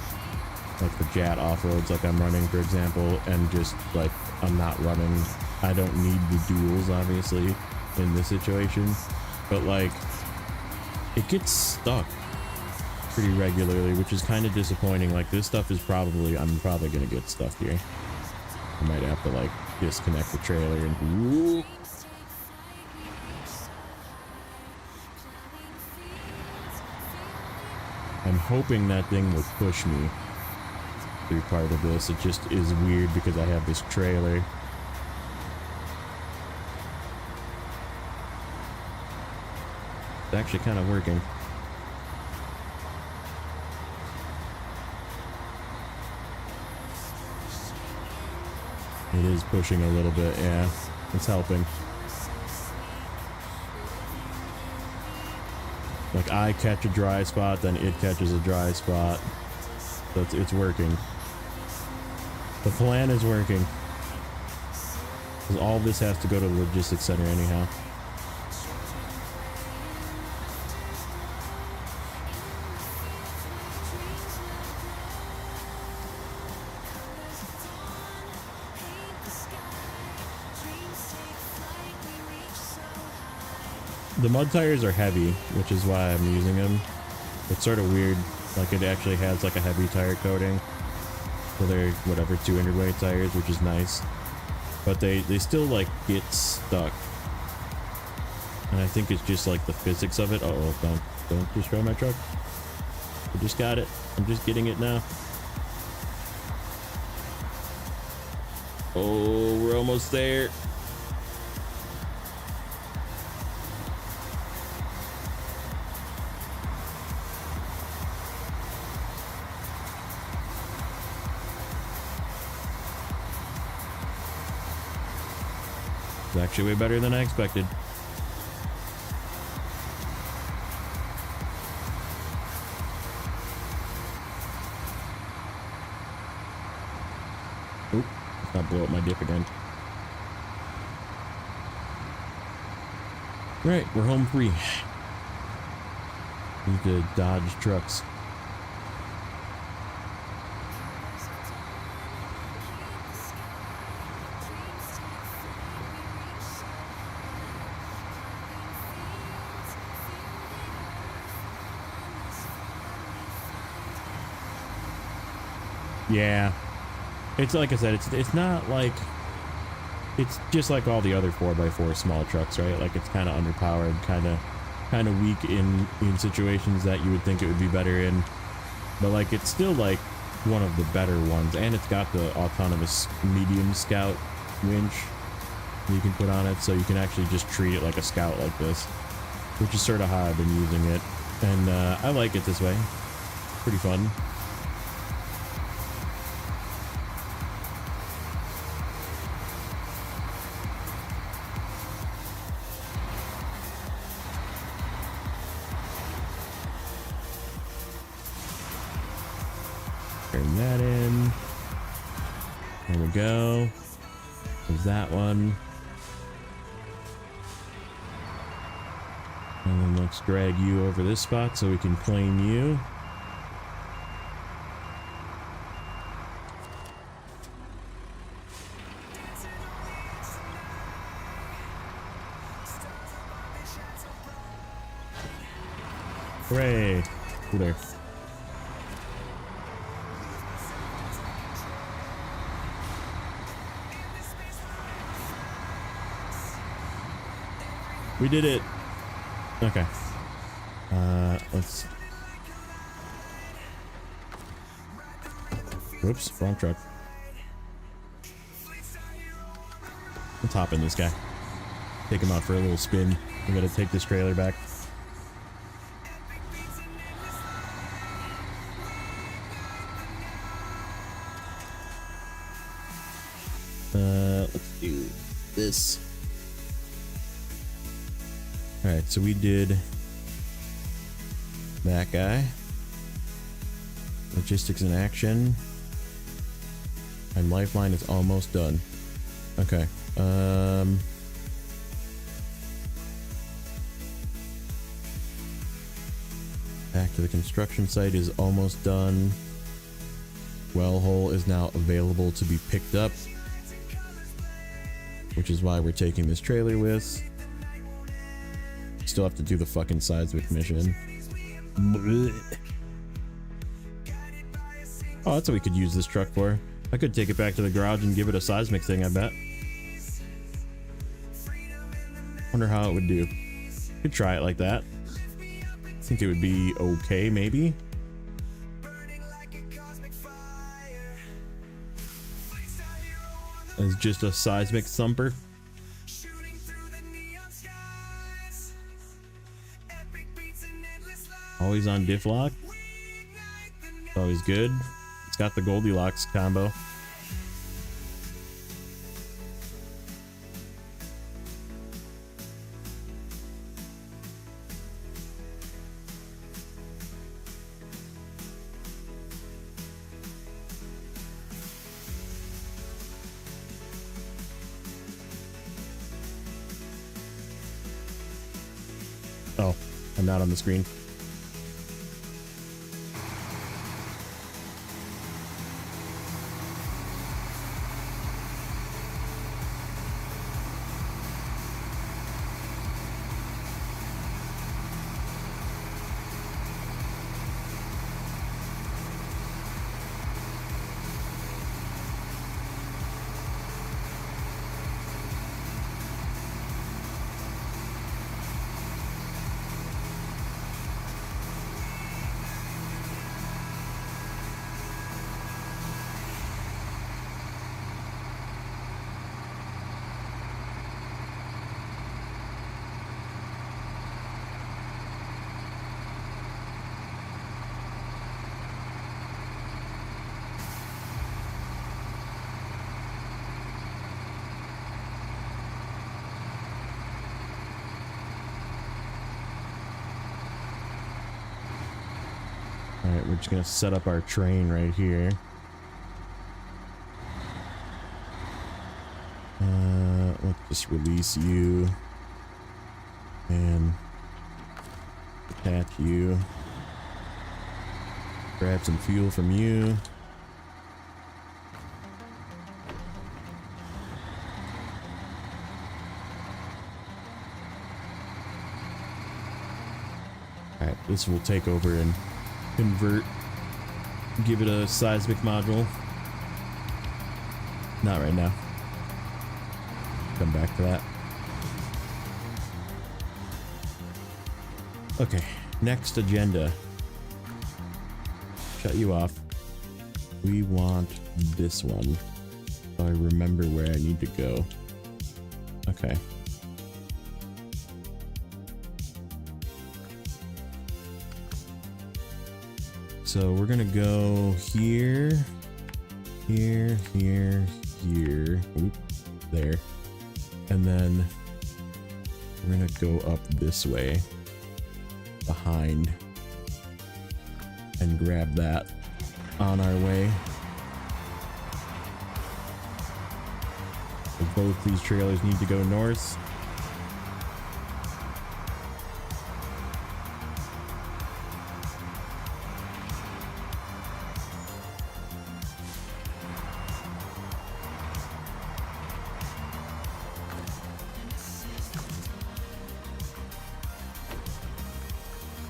[SPEAKER 1] Jat off-roads like I'm running, for example, and just like I'm not running. I don't need the duals obviously in this situation, but like it gets stuck pretty regularly, which is kind of disappointing. Like this stuff is I'm probably gonna get stuck here. I might have to like disconnect the trailer and whoop. I'm hoping that thing will push me through part of this. It just is weird because I have this trailer. It's actually kind of working. It is pushing a little bit, yeah. It's helping. Like I catch a dry spot, then it catches a dry spot. So it's working. The plan is working. Because all this has to go to the logistics center anyhow. The mud tires are heavy, which is why I'm using them. It's sort of weird, like it actually has like a heavy tire coating. So they're whatever 200 weight tires, which is nice. But they still like get stuck. And I think it's just like the physics of it. Uh-oh, don't destroy my truck. I just got it. I'm just getting it now. Oh, we're almost there. It's actually way better than I expected. Oop, let's not blow up my dip again. Right, we're home free. Need to dodge trucks. Yeah, it's like I said, it's not like, it's just like all the other 4x4 small trucks, right? Like it's kind of underpowered, kind of weak in situations that you would think it would be better in, but like it's still like one of the better ones, and it's got the autonomous medium scout winch you can put on it, so you can actually just treat it like a scout like this, which is sort of how I've been using it, and I like it this way. Pretty fun. Bring that in. There we go. There's that one. And then let's drag you over this spot so we can plane you. Hooray! Ooh, there. We did it. Okay. Let's. Whoops, wrong truck. Let's hop in this guy. take him out for a little spin. We gotta take this trailer back. Let's do this. All right, so we did that guy. Logistics in action. And lifeline is almost done. Okay. Back to the construction site is almost done. Well hole is now available to be picked up, which is why we're taking this trailer with. Still have to do the fucking seismic mission. Oh, that's what we could use this truck for. I could take it back to the garage and give it a seismic thing, I bet. Wonder how it would do. Could try it like that. Think it would be okay, maybe. It's just a seismic thumper. Always on diff lock. Always good. It's got the Goldilocks combo. Oh, I'm not on the screen. Alright, we're just gonna set up our train right here. Let's just release you and attach you. Grab some fuel from you. Alright, this will take over and convert, give it a seismic module. Not right now. Come back to that. Okay, next agenda. Shut you off. We want this one. So I remember where I need to go. Okay. So we're gonna go here, here, here, here. Oop, there. And then we're gonna go up this way behind and grab that on our way. So both these trailers need to go north.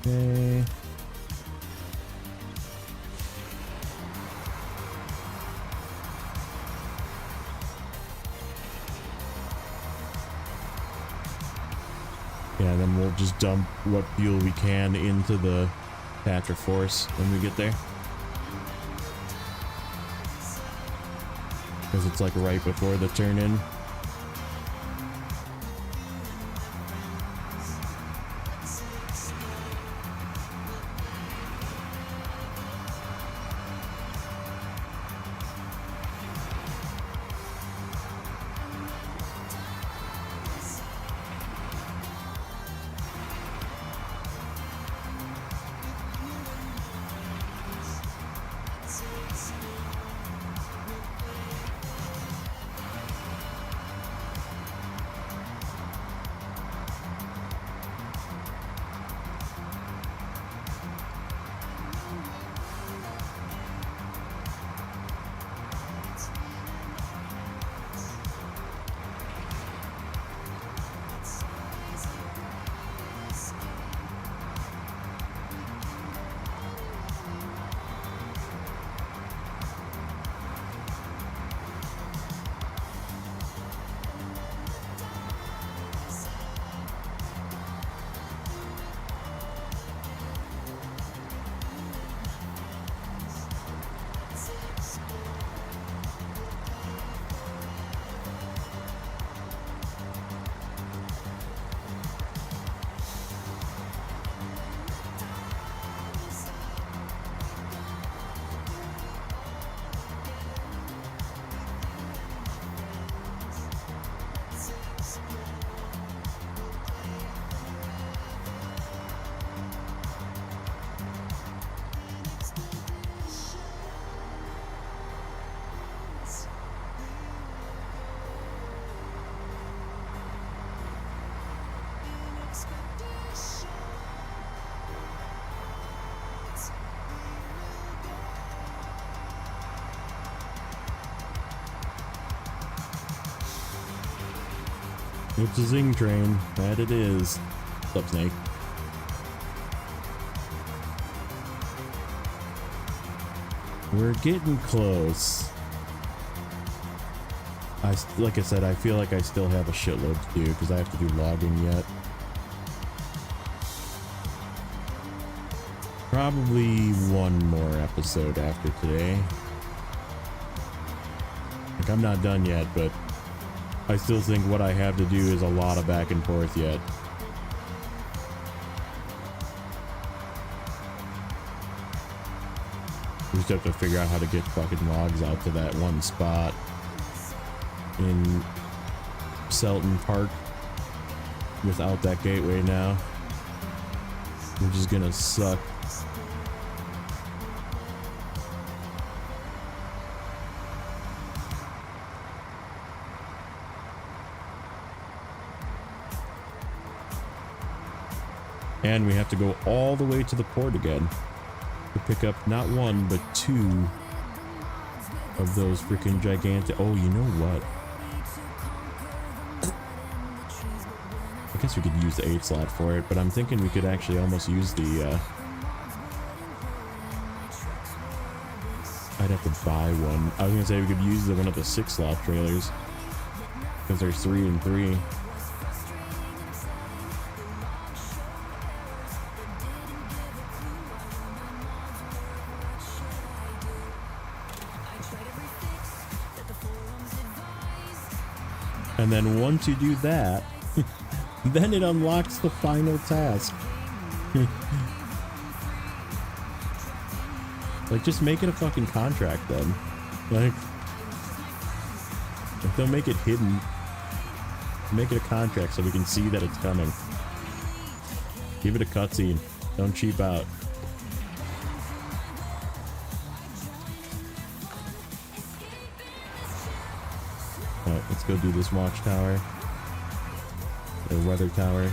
[SPEAKER 1] Okay. Yeah, then we'll just dump what fuel we can into the Patrick Force when we get there. Because it's like right before the turn in. It's a zing train. That it is. What's up, Snake? We're getting close. Like I said, I feel like I still have a shitload to do because I have to do logging yet. Probably one more episode after today. Like, I'm not done yet, but I still think what I have to do is a lot of back and forth yet. We just have to figure out how to get fucking logs out to that one spot in Selton Park without that gateway now, which is gonna suck. And we have to go all the way to the port again to pick up not one, but two of those freaking gigantic... Oh, you know what? I guess we could use the 8 slot for it, but I'm thinking we could actually almost use the... I'd have to buy one. I was gonna say we could use one of the 6 slot trailers because there's 3 and 3. And then once you do that, then it unlocks the final task. Like, just make it a fucking contract then. Like, don't make it hidden. Make it a contract so we can see that it's coming. Give it a cutscene. Don't cheap out. Alright, let's go do this watchtower. Or weather tower.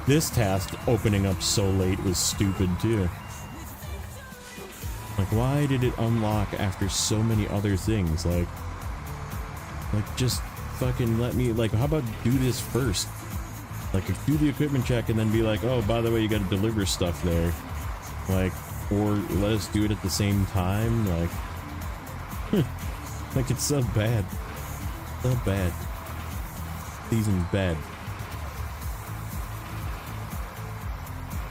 [SPEAKER 1] This task opening up so late was stupid too. Like, why did it unlock after so many other things? Like just fucking let me, like, how about do this first? Like, do the equipment check and then be like, oh, by the way, you gotta deliver stuff there. Like, or let us do it at the same time. Like, like, it's so bad. So bad. Season's bad.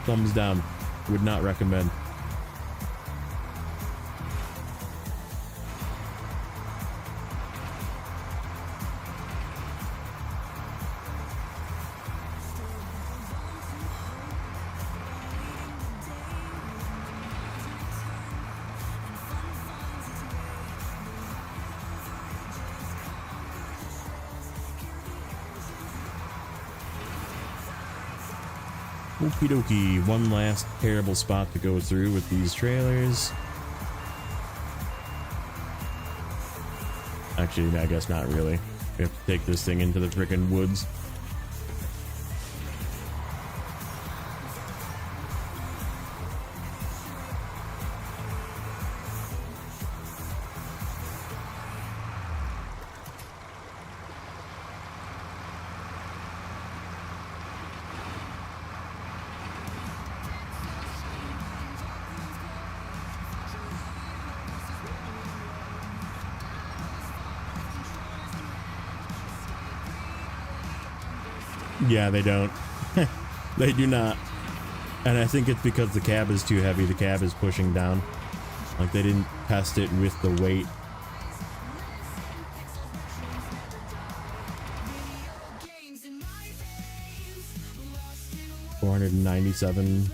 [SPEAKER 1] Thumbs down. Would not recommend. Okie dokie, one last terrible spot to go through with these trailers. Actually, I guess not really. We have to take this thing into the frickin' woods. Yeah, they don't. They do not. And I think it's because the cab is too heavy. The cab is pushing down. Like they didn't test it with the weight. $497.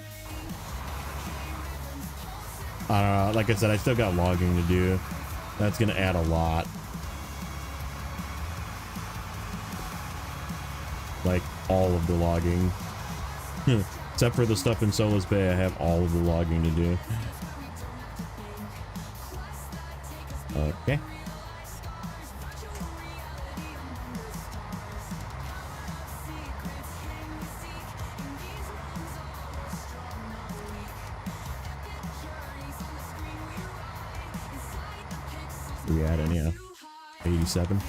[SPEAKER 1] I don't know. Like I said, I still got logging to do. That's gonna add a lot. Like all of the logging. Except for the stuff in Solace Bay, I have all of the logging to do. Okay. We at any 87.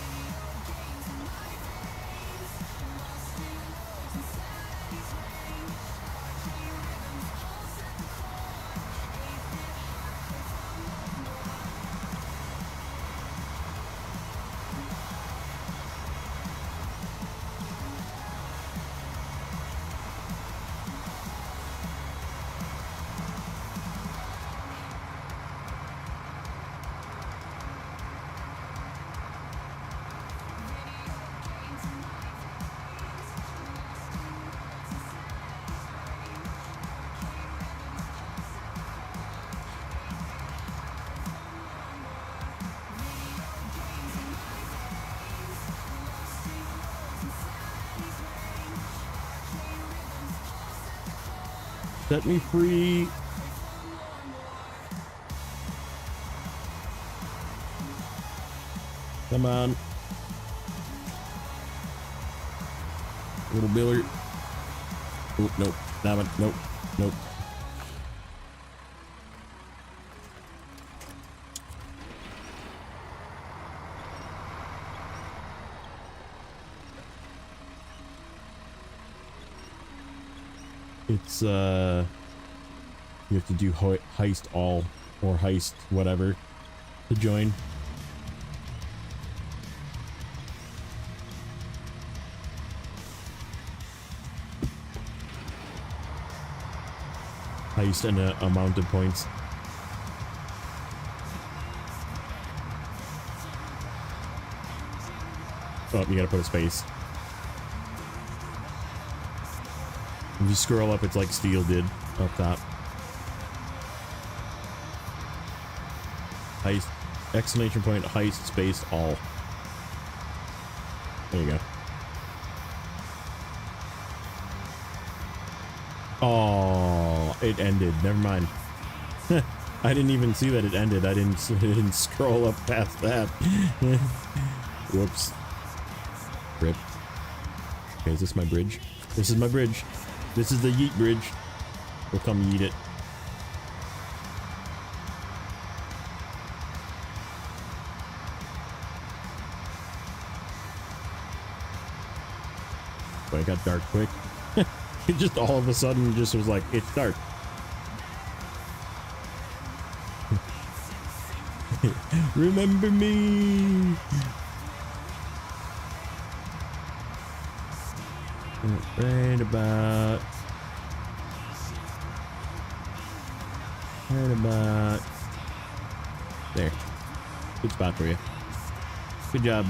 [SPEAKER 1] Set me free. Come on. Little Biller. Oh, nope. Damn it. Nope. Nope. It's, you have to do heist all or heist whatever to join. Heist and amount of points. Oh, you gotta put a space. If you scroll up, it's like Steel did up top. Heist, exclamation point, heist, space, all. There you go. Oh, it ended. Never mind. I didn't even see that it ended. I didn't scroll up past that. Whoops. Rip. Okay, is this my bridge? This is my bridge. This is the yeet bridge. We'll come yeet it. But it got dark quick. It just all of a sudden just was like, it's dark. Remember me. Right about there. Good spot for you. Good job.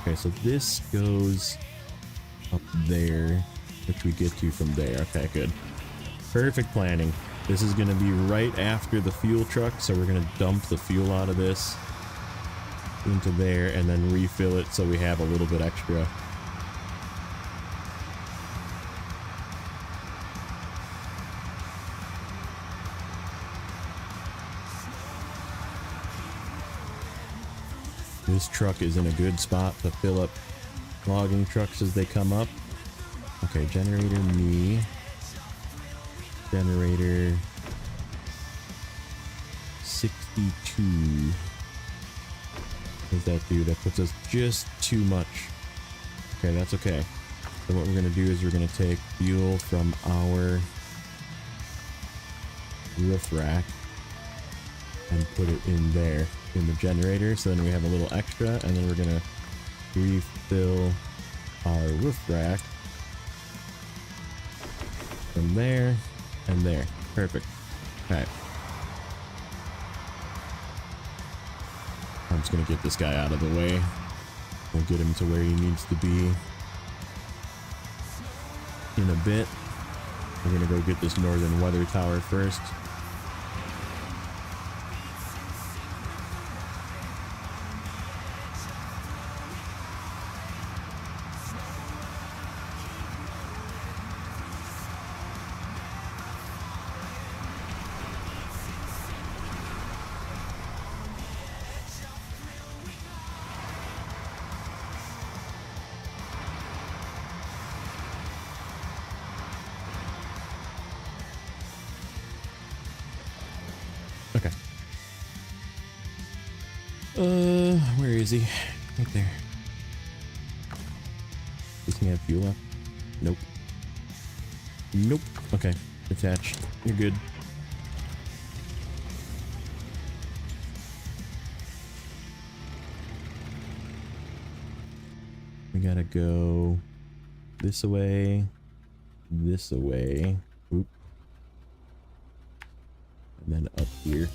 [SPEAKER 1] Okay, so this goes up there, which we get to from there. Okay, good. Perfect planning. This is going to be right after the fuel truck, so we're going to dump the fuel out of this into there and then refill it so we have a little bit extra. This truck is in a good spot to fill up logging trucks as they come up. Okay, generator me. Generator 62. What does that do? That puts us just too much. Okay, that's okay. So what we're going to do is we're going to take fuel from our roof rack and put it in there in the generator, so then we have a little extra, and then we're gonna refill our roof rack from there and there. Perfect. All right. I'm just gonna get this guy out of the way. We'll get him to where he needs to be in a bit. We're gonna go get this northern weather tower first. Okay. Where is he? Right there. Does he have fuel left? Nope. Nope. Okay. Attached. You're good. We gotta go this away, this away. Oop. And then up here.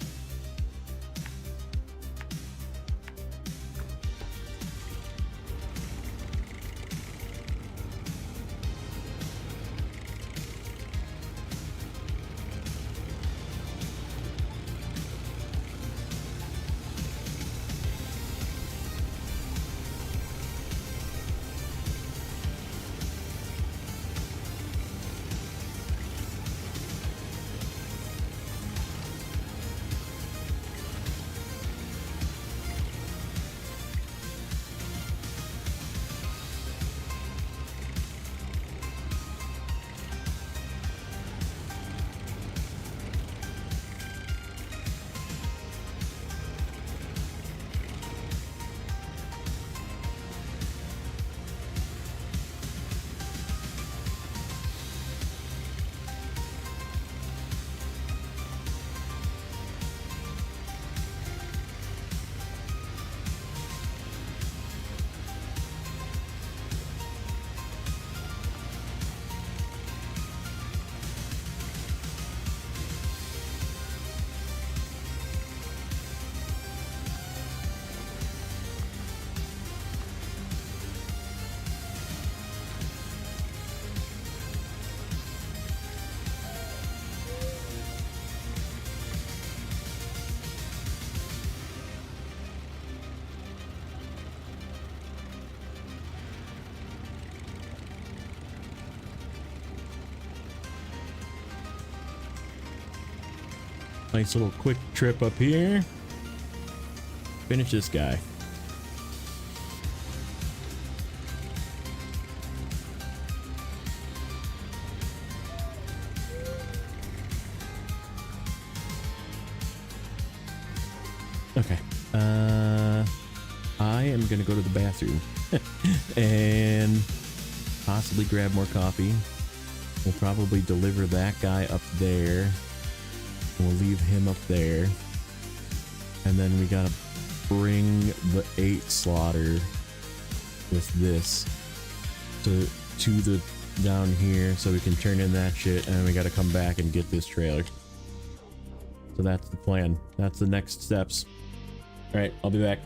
[SPEAKER 1] Nice little quick trip up here. Finish this guy. Okay. I am gonna go to the bathroom and possibly grab more coffee. We'll probably deliver that guy up there. We'll leave him up there. And then we gotta bring the 8 slaughter with this to the down here so we can turn in that shit, and then we gotta come back and get this trailer. So that's the plan. That's the next steps. Alright, I'll be back.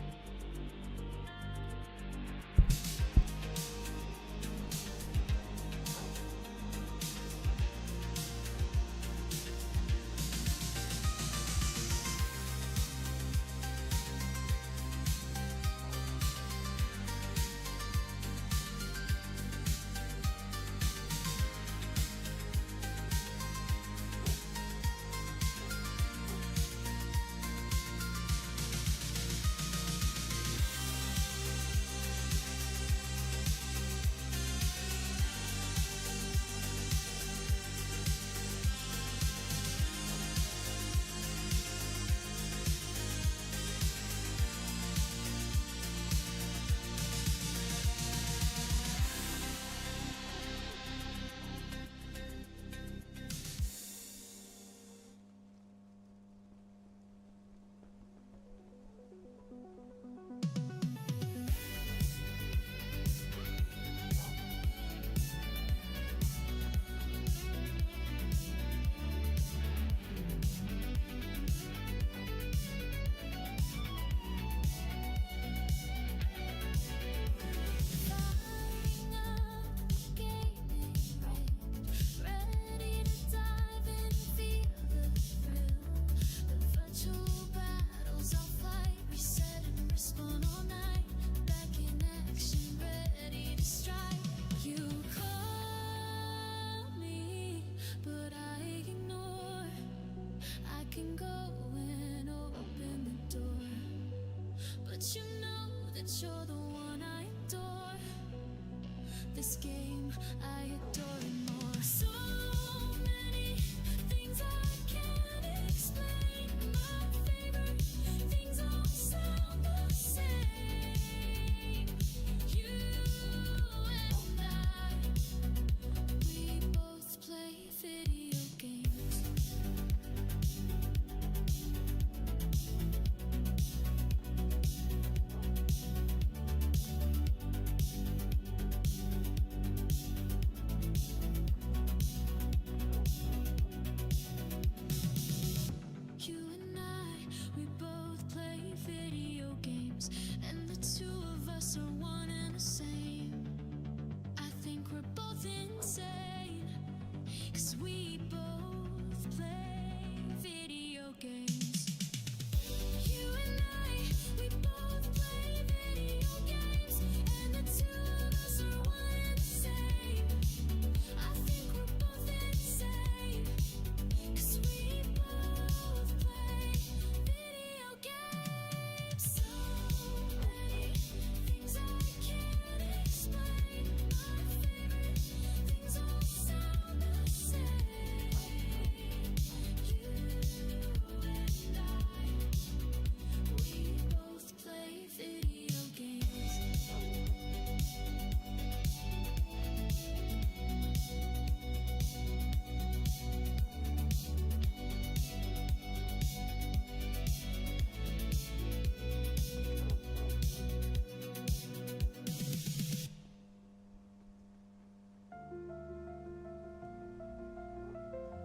[SPEAKER 4] can go and open the door, but you know that you're the one I adore. This game, I adore it more. So many things I can't explain. My favorite things all sound the same. You and I, we both play video games. You and I, we both play video games, and the two of us are one and the same. I think we're both insane, 'cause we both play video games. You and I, we both play video games, and the two of us are one and the same. I think we're both insane, 'cause we both play video games. So many things I can't explain. My favorite things all sound the same. You and I, we both play video games.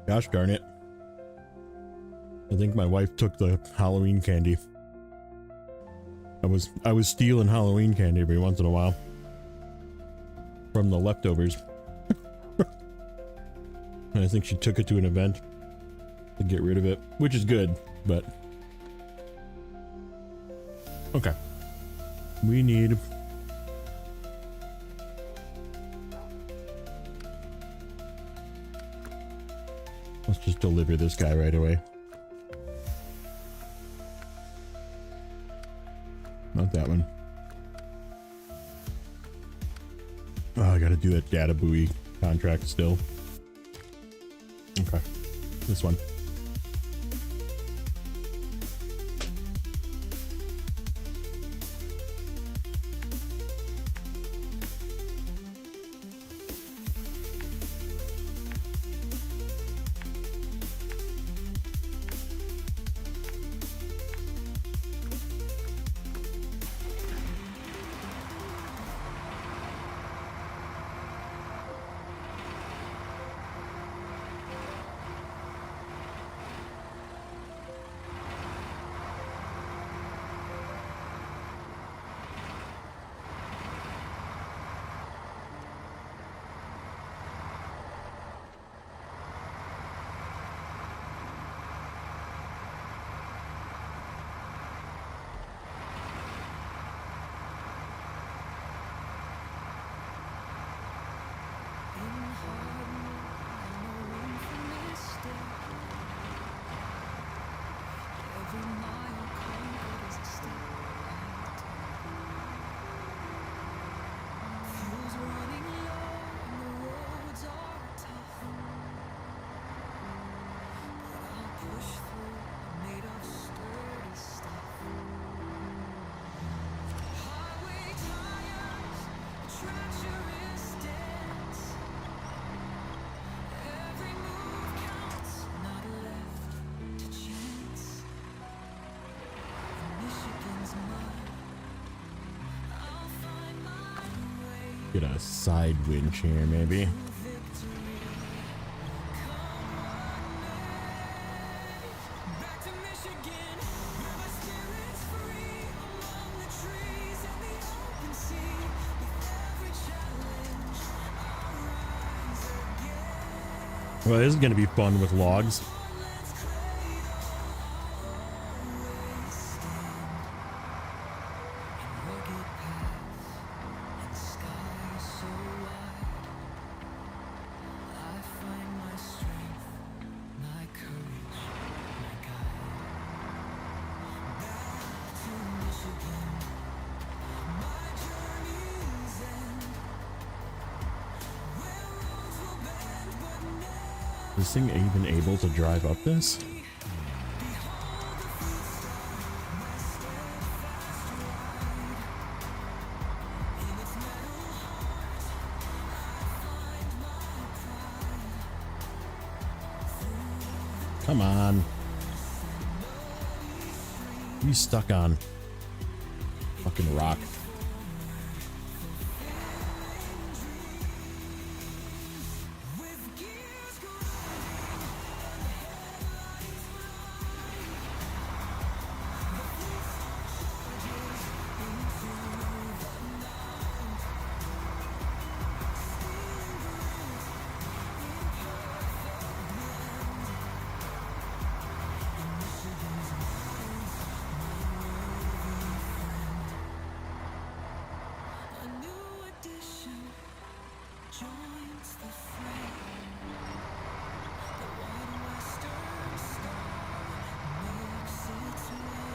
[SPEAKER 1] Gosh darn it. I think my wife took the Halloween candy. I was stealing Halloween candy every once in a while from the leftovers. And I think she took it to an event to get rid of it, which is good, but okay. We need let's just deliver this guy right away. Not that one. Oh, I gotta do that data buoy contract still. Okay. This one. Get a side winch here, maybe. Well, this is going to be fun with logs. Is this thing even able to drive up this? Come on. What are you stuck on? Fucking rock.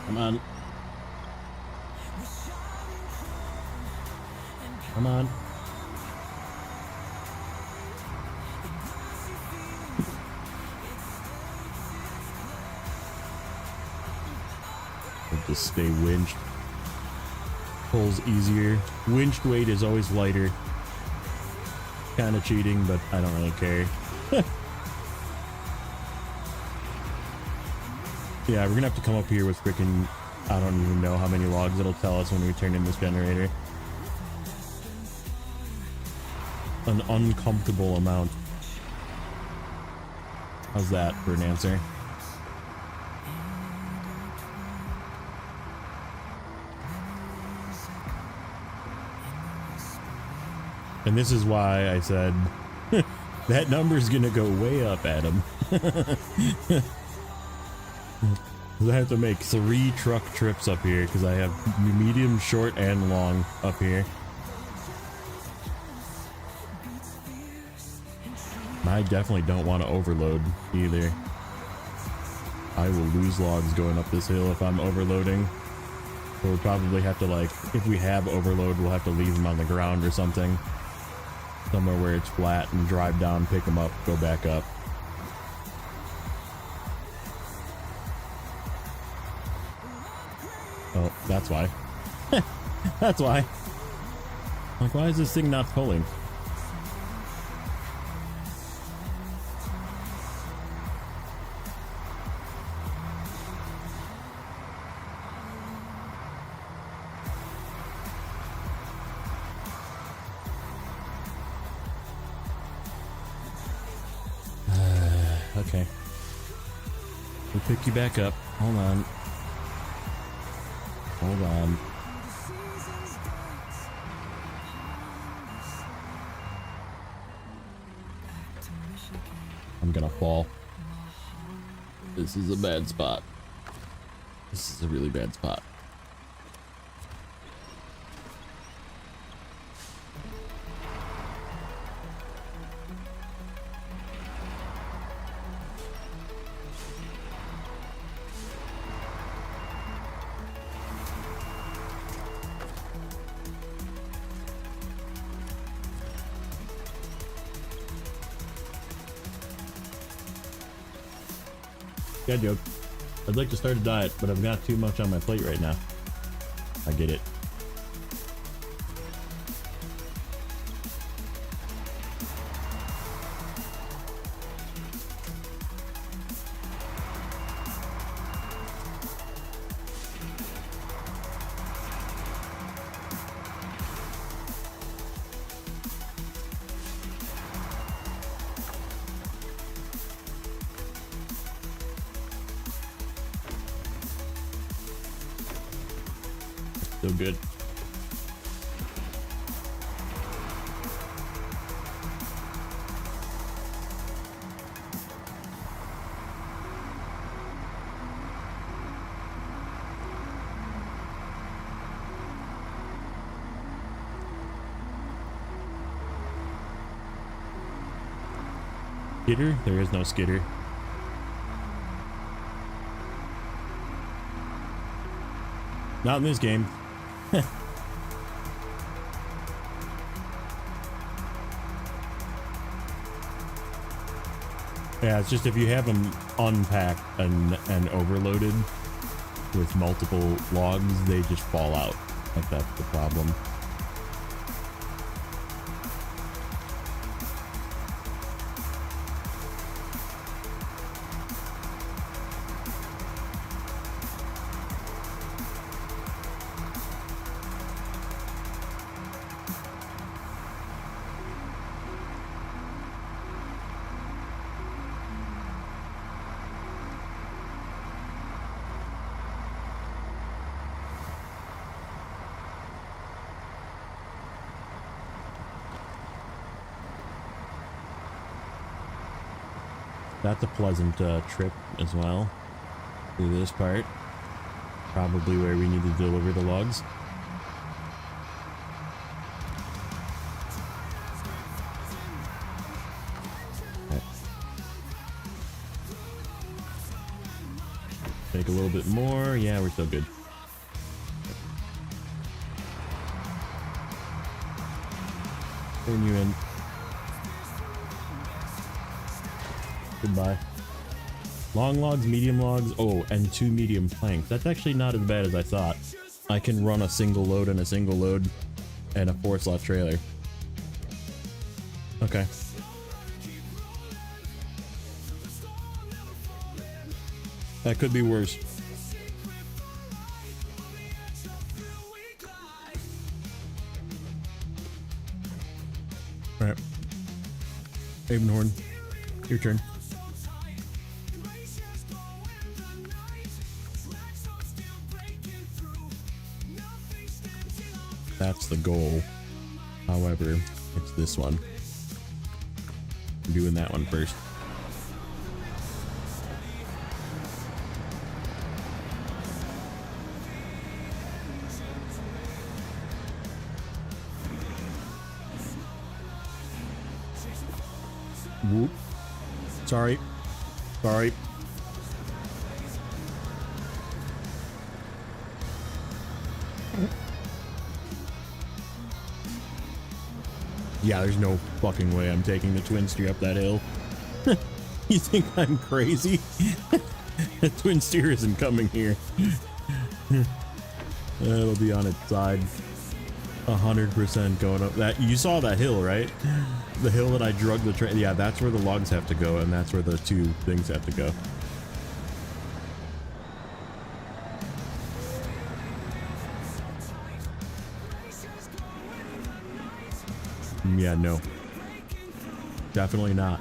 [SPEAKER 1] Come on. Come on. We'll just stay winched. Pulls easier. Winched weight is always lighter. Kind of cheating, but I don't really care. Yeah, we're gonna have to come up here with freaking, I don't even know how many logs it'll tell us when we turn in this generator. An uncomfortable amount. How's that for an answer? And this is why I said that number's gonna go way up, Adam. I have to make 3 truck trips up here because I have medium, short, and long up here. I definitely don't want to overload either. I will lose logs going up this hill if I'm overloading. We'll probably have to, like, if we have overload, we'll have to leave them on the ground or something. Somewhere where it's flat and drive down, pick them up, go back up. Oh, that's why. That's why. Like, why is this thing not pulling? Okay. We'll pick you back up. Hold on. Hold on. I'm gonna fall. This is a bad spot. This is a really bad spot. Yeah, joke. I'd like to start a diet, but I've got too much on my plate right now. I get it. So good. Skitter? There is no skitter. Not in this game. Yeah, it's just if you have them unpacked and overloaded with multiple logs, they just fall out. Like, that's the problem. That's a pleasant trip as well through this part. Probably where we need to deliver the logs. Okay. Take a little bit more. Yeah, we're still good. Turn you in. Goodbye. Long logs, medium logs, oh, and 2 medium planks. That's actually not as bad as I thought. I can run a single load and a 4-slot trailer. Okay. That could be worse. Alright. Ravenhorn, your turn. That's the goal. However, it's this one. I'm doing that one first. Whoop. Sorry. Sorry. Yeah, there's no fucking way I'm taking the twin steer up that hill. You think I'm crazy? The twin steer isn't coming here. It'll be on its side. 100% going up that. You saw that hill, right? The hill that I drug the train. Yeah, that's where the logs have to go, and that's where the 2 things have to go. Yeah, no. Definitely not.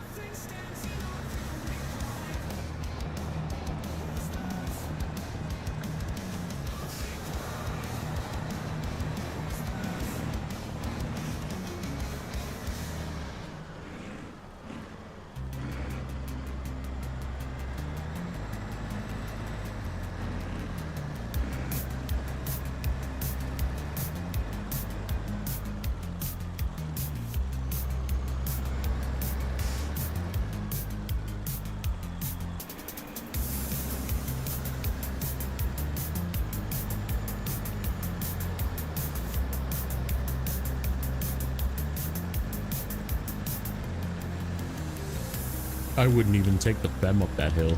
[SPEAKER 1] I wouldn't even take the FEM up that hill.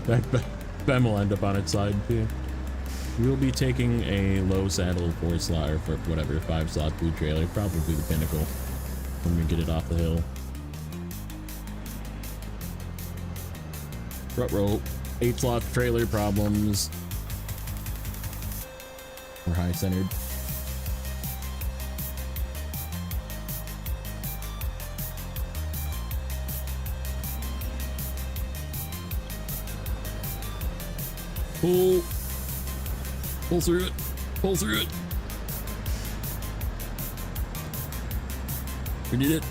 [SPEAKER 1] That FEM will end up on its side too. We'll be taking a low saddle 4-slot or for whatever 5-slot food trailer, probably the Pinnacle, when we get it off the hill. Ruh-roh. 8-slot trailer problems. We're high centered. Pull through it. Pull through it. We did it.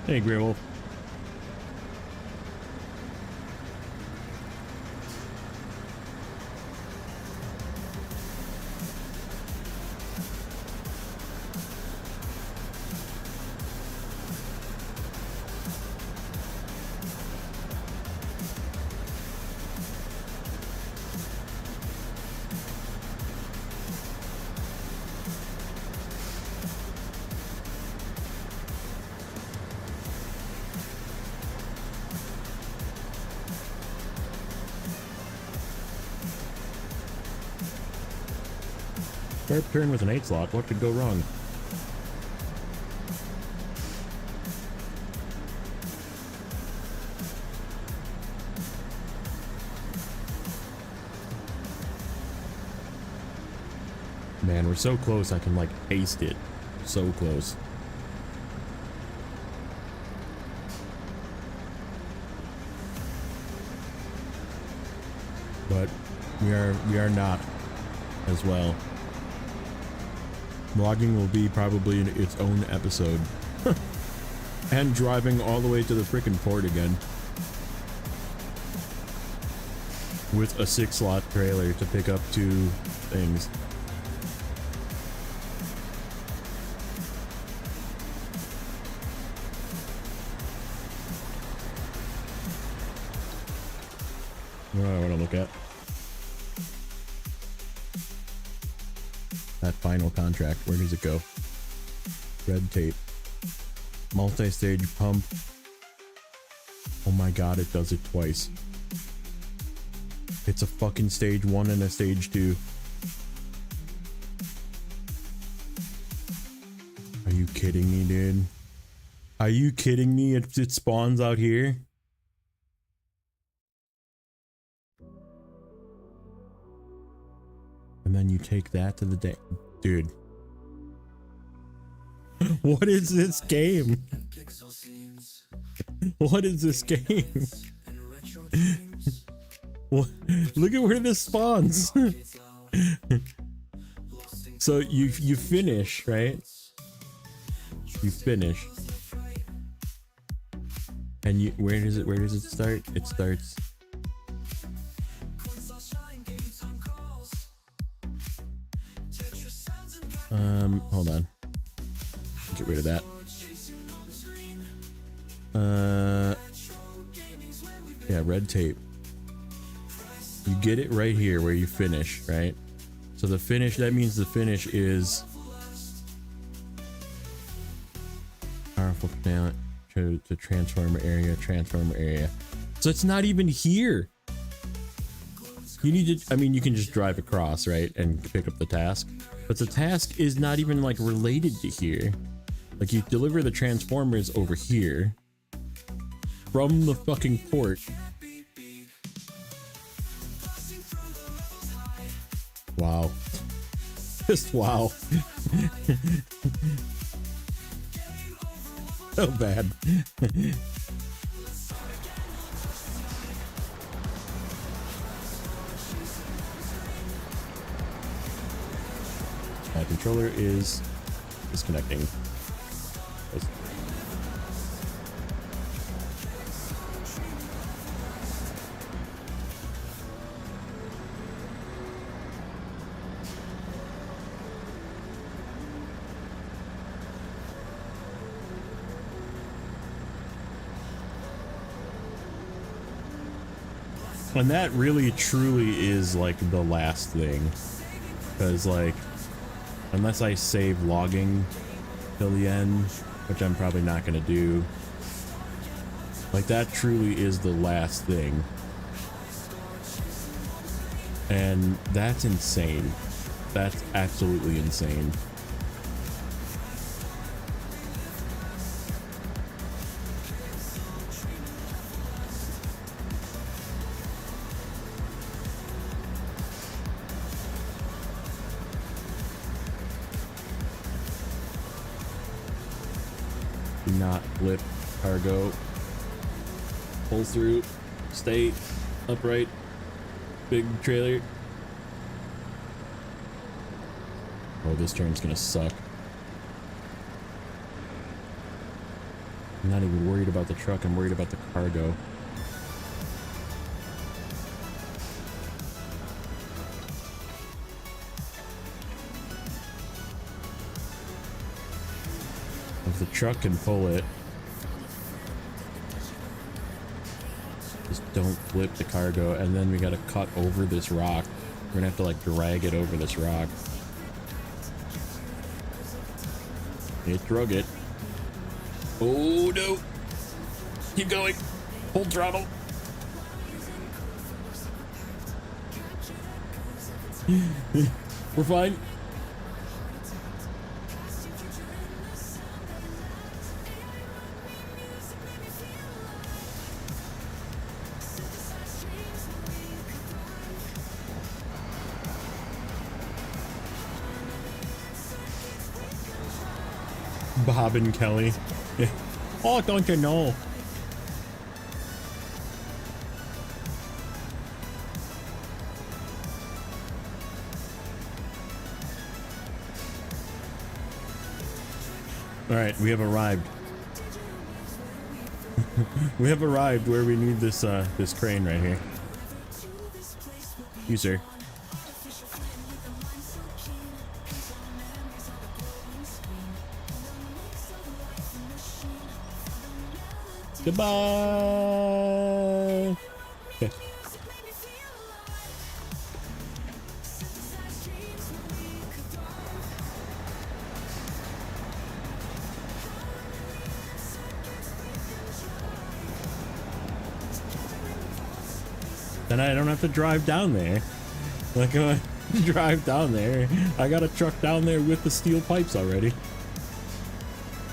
[SPEAKER 1] Hey, Grey Wolf. Sharp turn with an 8 slot. What could go wrong? Man, we're so close I can like ace it. So close. But we are not as well. Vlogging will be probably in its own episode. And driving all the way to the frickin' port again. With a 6 slot trailer to pick up 2 things. What do I want to look at? That final contract, where does it go? Red tape. Multi-stage pump. Oh my god, it does it twice. It's a fucking stage 1 and a stage 2. Are you kidding me, dude? Are you kidding me? It spawns out here? And then you take that to the day. Dude. What is this game? What is this game? What? Look at where this spawns. So you finish, right? You finish. And you where does it start? It starts hold on. Get rid of that. Yeah, red tape. You get it right here where you finish, right? So the finish, that means the finish is powerful talent to transformer area. So it's not even here. You need to, I mean, you can just drive across, right? And pick up the task. But the task is not even like related to here. Like you deliver the transformers over here from the fucking port. Wow. Just wow. So bad. My controller is disconnecting. And that really truly is like the last thing, because like unless I save logging till the end, which I'm probably not gonna do, like that truly is the last thing. And that's insane. That's absolutely insane. Do not flip cargo. Pull through. Stay upright. Big trailer. Oh, this turn's gonna suck. I'm not even worried about the truck, I'm worried about the cargo. If the truck can pull it, just don't flip the cargo, and then we gotta cut over this rock. We're gonna have to like drag it over this rock. It drug it. Oh no! Keep going. Full throttle. We're fine. Bob and Kelly. Oh, don't you know? All right, we have arrived. We have arrived where we need this this crane right here. You, sir. Goodbye. Okay. Then I don't have to drive down there. Like, drive down there. I got a truck down there with the steel pipes already.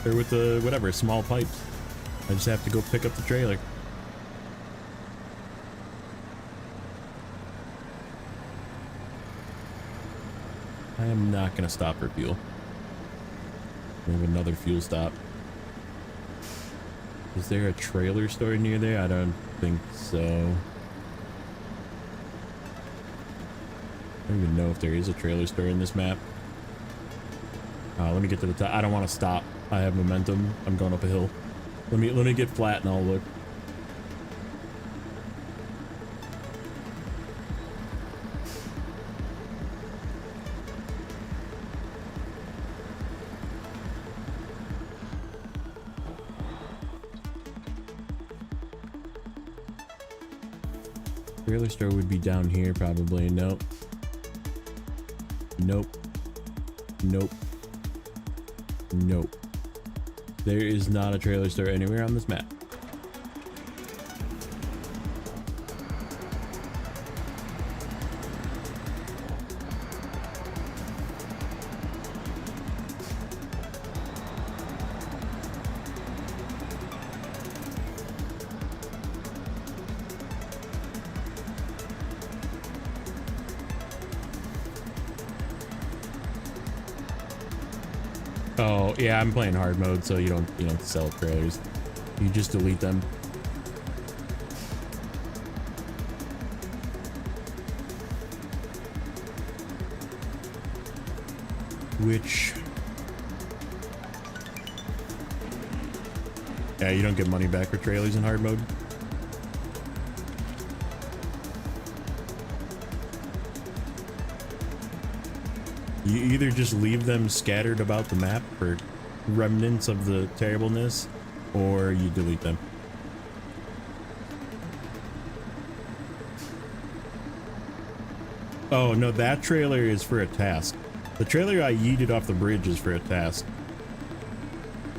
[SPEAKER 1] Or with the, whatever, small pipes. I just have to go pick up the trailer. I am not gonna stop for fuel. We have another fuel stop. Is there a trailer store near there? I don't think so. I don't even know if there is a trailer store in this map. Let me get to the top. I don't want to stop. I have momentum. I'm going up a hill. Let me get flat and I'll look. Trailer store would be down here probably. Nope. Nope. Nope. Nope. There is not a trailer store anywhere on this map. Oh, yeah, I'm playing hard mode, so you don't sell trailers. You just delete them. Which... yeah, you don't get money back for trailers in hard mode. You either just leave them scattered about the map for remnants of the terribleness, or you delete them. Oh, no, that trailer is for a task. The trailer I yeeted off the bridge is for a task.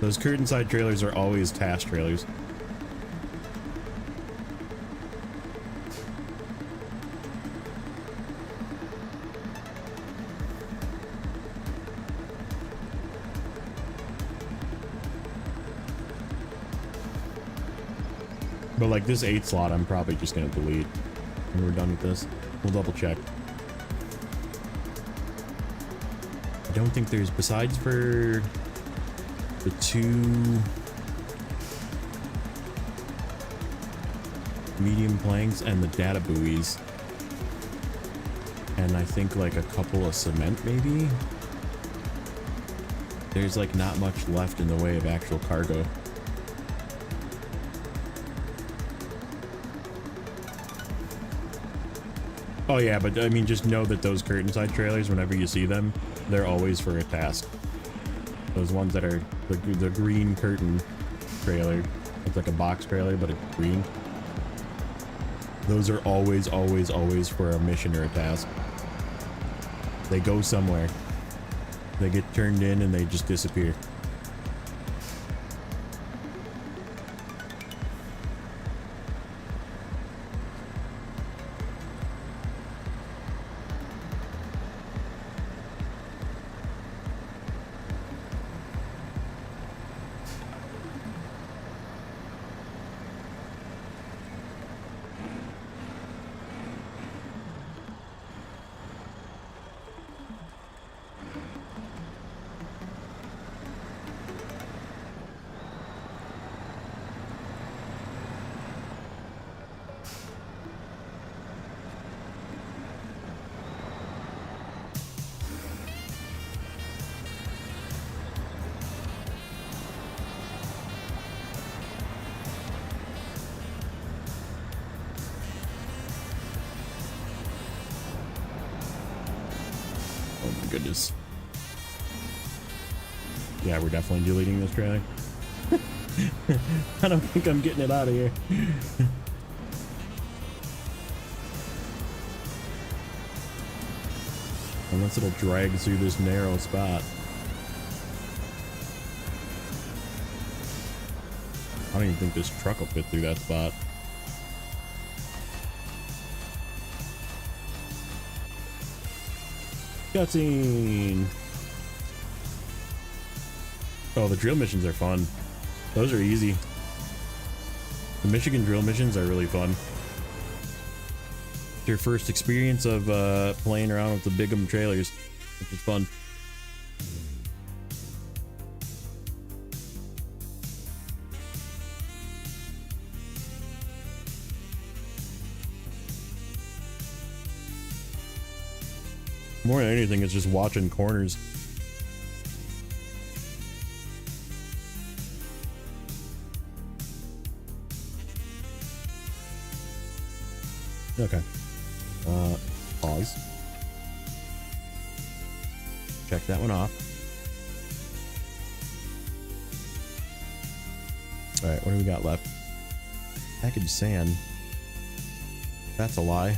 [SPEAKER 1] Those curtain side trailers are always task trailers. But like this 8 slot, I'm probably just gonna delete when we're done with this. We'll double check. I don't think there's, besides for the 2 medium planks and the data buoys, and I think like a couple of cement maybe, there's like not much left in the way of actual cargo. Oh yeah, but I mean, just know that those curtain side trailers, whenever you see them, they're always for a task. Those ones that are the green curtain trailer. It's like a box trailer, but it's green. Those are always for a mission or a task. They go somewhere. They get turned in and they just disappear. Oh my goodness. Yeah, we're definitely deleting this trailer. I don't think I'm getting it out of here. Unless it'll drag through this narrow spot. I don't even think this truck will fit through that spot. Cutscene. Oh, the drill missions are fun. Those are easy. The Michigan drill missions are really fun. It's your first experience of playing around with the Big'em trailers, which is fun. More than anything, it's just watching corners. Okay. Pause. Check that one off. All right, what do we got left? Packaged sand. That's a lie.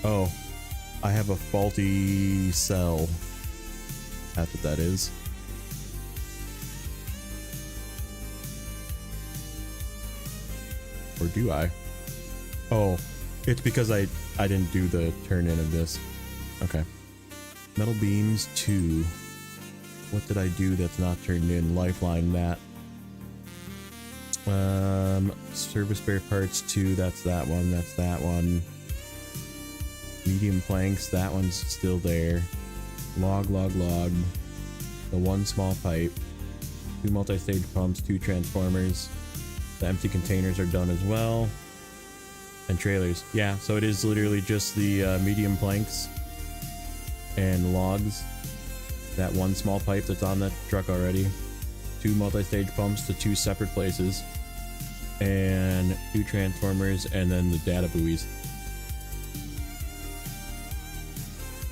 [SPEAKER 1] Oh, I have a faulty cell. That's what that is. Or do I? Oh, it's because I didn't do the turn in of this. Okay. Metal beams 2. What did I do that's not turned in? Lifeline that. Service spare parts 2. That's that one. That's that one. Medium planks. That one's still there. Log. The one small pipe. 2 multi-stage pumps. 2 transformers. The empty containers are done as well. And trailers. Yeah, so it is literally just the medium planks and logs. That one small pipe that's on that truck already. 2 multi-stage pumps to 2 separate places. And 2 transformers and then the data buoys.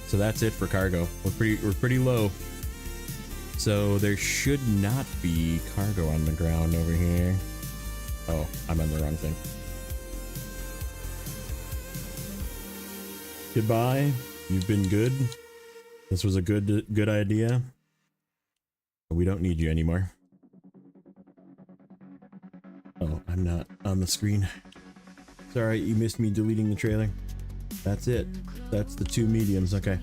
[SPEAKER 1] So that's it for cargo. We're pretty low. So there should not be cargo on the ground over here. Oh, I'm on the wrong thing. Goodbye. You've been good. This was a good idea. But we don't need you anymore. Oh, I'm not on the screen. Sorry, you missed me deleting the trailer. That's it. That's the 2 mediums. Okay.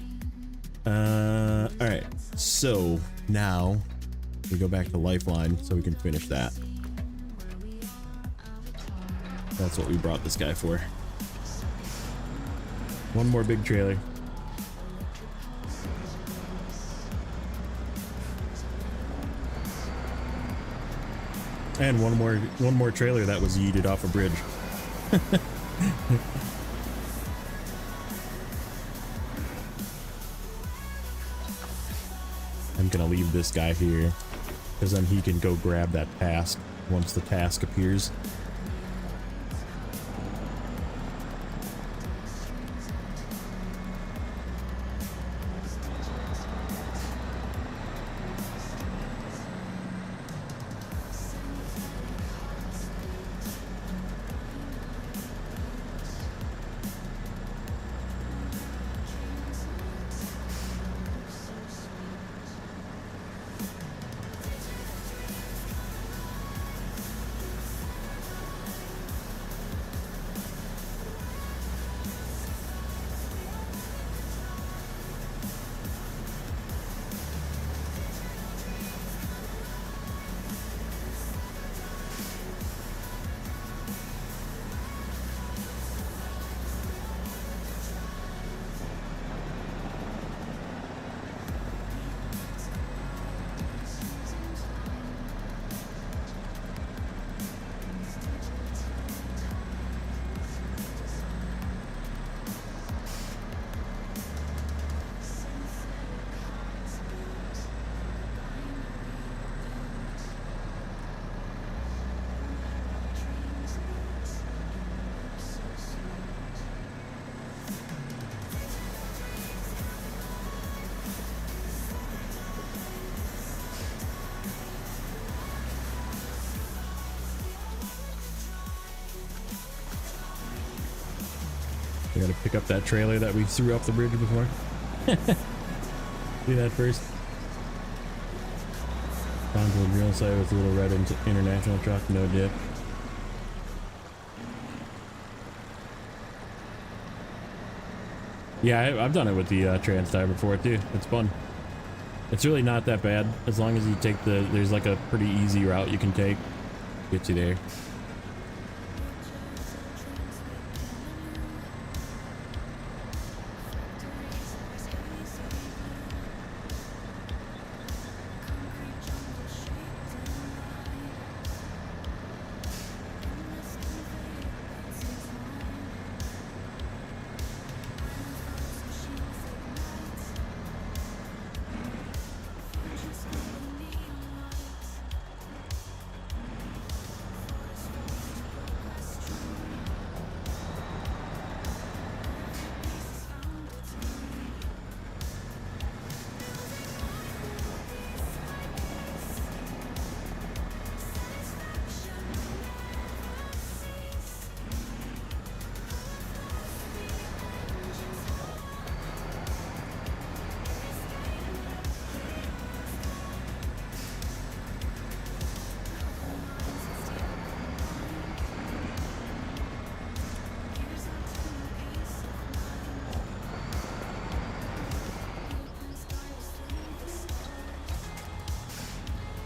[SPEAKER 1] Alright. So now we go back to Lifeline so we can finish that. That's what we brought this guy for. One more big trailer. And one more trailer that was yeeted off a bridge. I'm gonna leave this guy here because then he can go grab that task once the task appears. We gotta pick up that trailer that we threw up the bridge before. Do that first. Down to the drill site with a little red international truck, no dip. Yeah, I've done it with the trans tire before too. It's fun. It's really not that bad as long as you take there's like a pretty easy route you can take. Gets you there.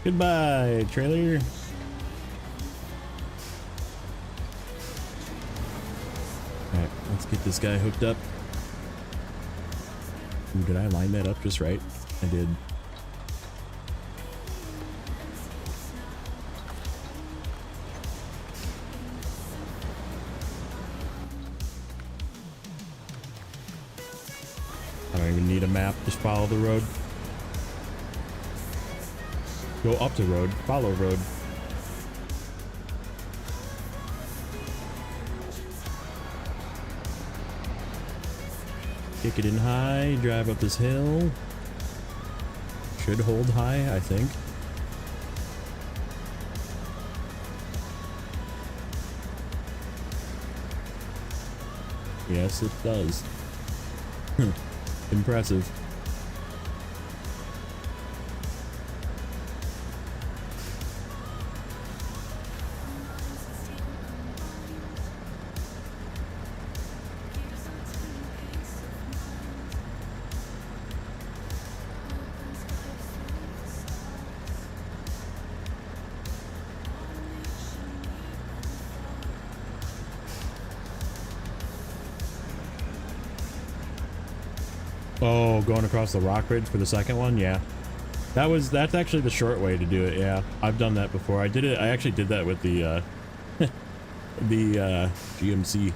[SPEAKER 1] Goodbye, trailer. Alright, let's get this guy hooked up. Ooh, did I line that up just right? I did. I don't even need a map, just follow the road. Go up the road, follow road. Kick it in high, drive up this hill. Should hold high, I think. Yes, it does. Impressive. Oh, going across the rock bridge for the second one? Yeah. That's actually the short way to do it, yeah. I've done that before. I actually did that with the the GMC.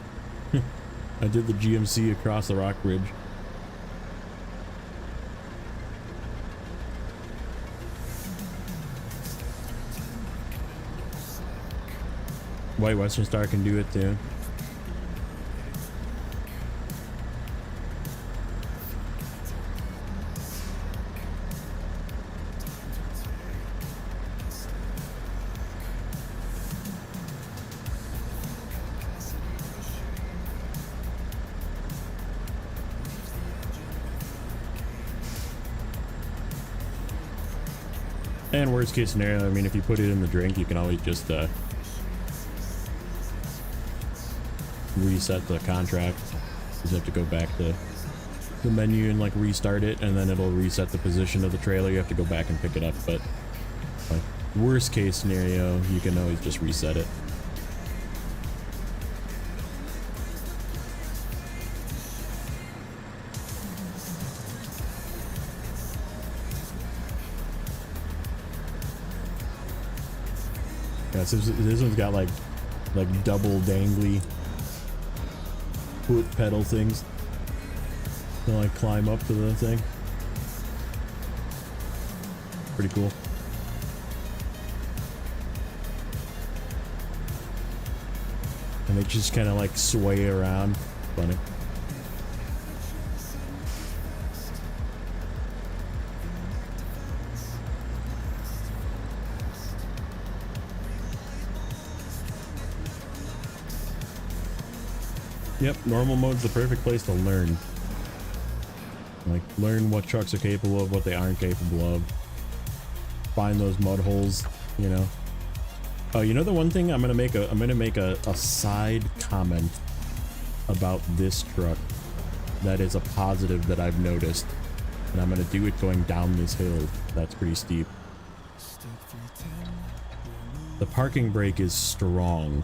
[SPEAKER 1] I did the GMC across the rock bridge. White Western Star can do it too. And worst case scenario, I mean, if you put it in the drink, you can always just reset the contract. You just have to go back to the menu and like restart it, and then it'll reset the position of the trailer. You have to go back and pick it up, but like worst case scenario, you can always just reset it. Yeah, so this one's got like double dangly foot pedal things to like climb up to the thing. Pretty cool. And they just kind of like sway around. Funny. Yep, normal mode's the perfect place to learn. Like, learn what trucks are capable of, what they aren't capable of. Find those mud holes, you know. Oh, you know the one thing I'm gonna make a side comment about this truck that is a positive that I've noticed, and I'm gonna do it going down this hill. That's pretty steep. The parking brake is strong.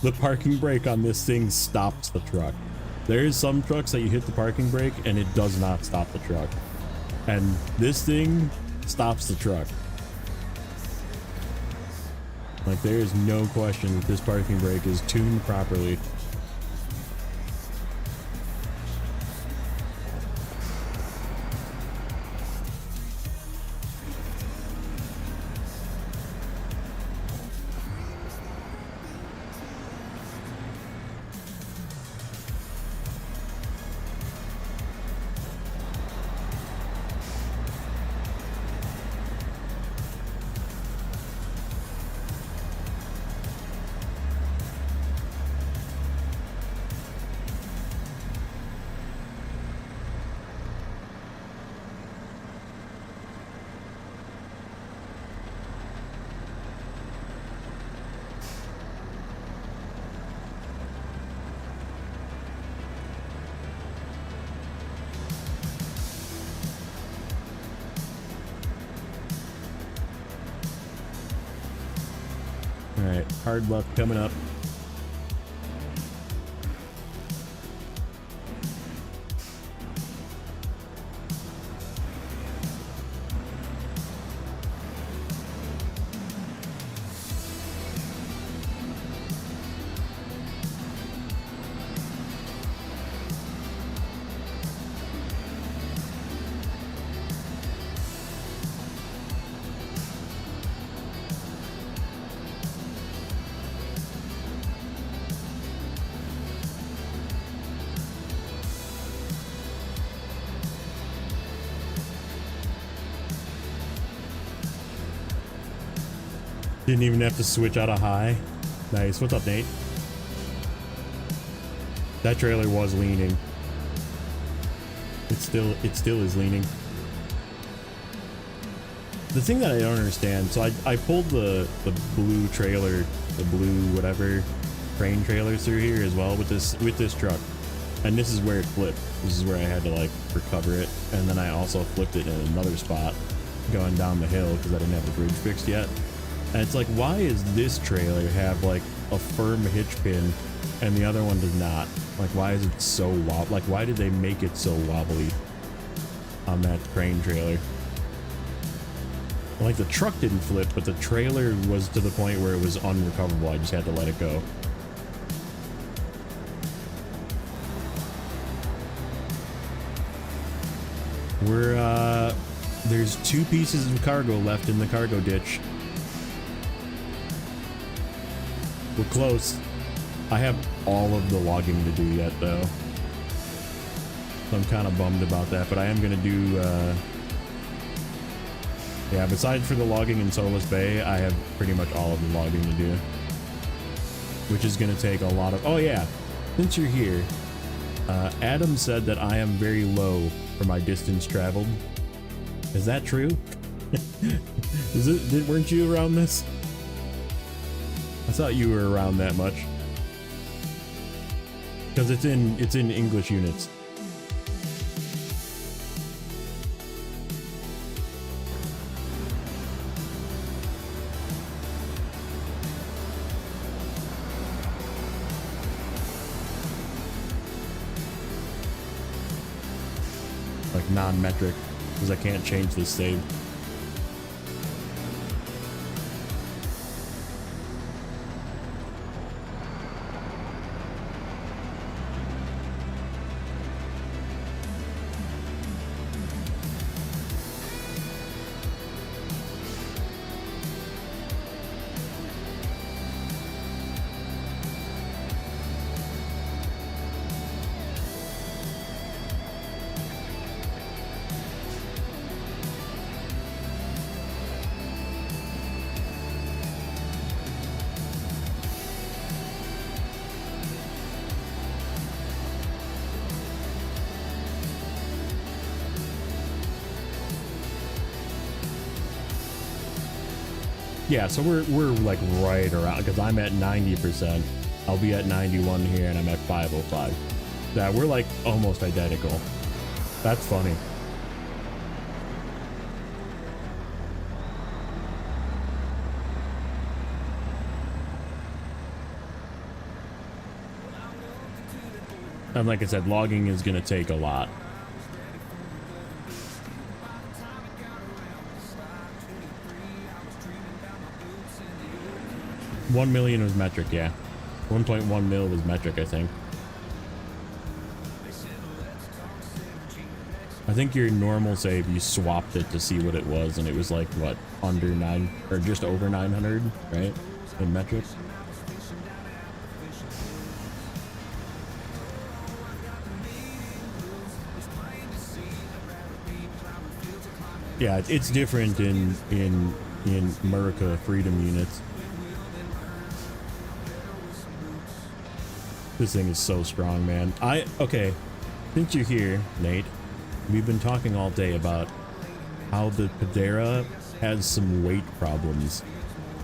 [SPEAKER 1] The parking brake on this thing stops the truck. There's some trucks that you hit the parking brake and it does not stop the truck. And this thing stops the truck. Like, there is no question that this parking brake is tuned properly. Alright, hard luck coming up. Didn't even have to switch out a high. Nice. What's up, Nate? That trailer was leaning. It still is leaning. The thing that I don't understand, so I pulled the blue trailer, the blue whatever crane trailer through here as well with this truck. And this is where it flipped. This is where I had to like recover it. And then I also flipped it in another spot going down the hill because I didn't have the bridge fixed yet. And it's like, why is this trailer have like a firm hitch pin and the other one does not? Like, why is it so wobbly? Like, why did they make it so wobbly on that crane trailer? Like, the truck didn't flip, but the trailer was to the point where it was unrecoverable. I just had to let it go. There's 2 pieces of cargo left in the cargo ditch. We're close. I have all of the logging to do yet, though. So I'm kind of bummed about that, but I am going to do, yeah, besides for the logging in Solus Bay, I have pretty much all of the logging to do. Which is going to take a lot of... Oh, yeah. Since you're here, Adam said that I am very low for my distance traveled. Is that true? Weren't you around this? I thought you were around that much. Because it's in English units. Like non-metric, because I can't change this save. Yeah, so we're like right around, because I'm at 90%. I'll be at 91 here, and I'm at 505. Yeah, we're like almost identical. That's funny. And like I said, logging is going to take a lot. $1 million was metric, yeah. 1.1 mil was metric, I think. I think your normal save, you swapped it to see what it was, and it was like, what, under 9, or just over 900, right? In metric. Yeah, it's different in America Freedom units. This thing is so strong, man. Okay, since you're here, Nate, we've been talking all day about how the Padera has some weight problems,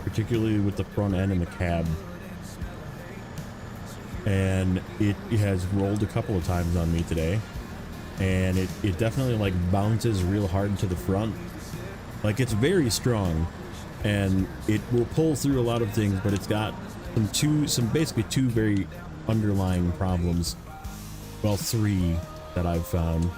[SPEAKER 1] particularly with the front end and the cab. And it has rolled a couple of times on me today. And it definitely like bounces real hard to the front. Like, it's very strong, and it will pull through a lot of things, but it's got basically two very underlying problems. Well, 3 that I've found.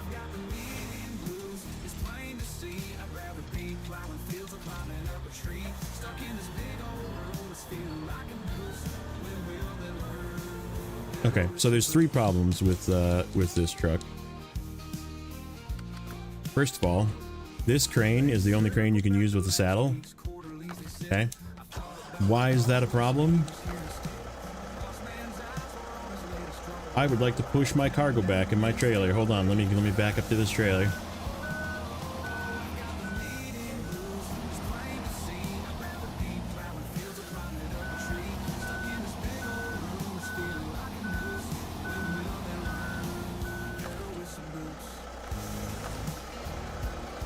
[SPEAKER 1] Okay, so there's 3 problems with this truck. First of all, this crane is the only crane you can use with the saddle. Okay. Why is that a problem? I would like to push my cargo back in my trailer. Hold on, let me back up to this trailer.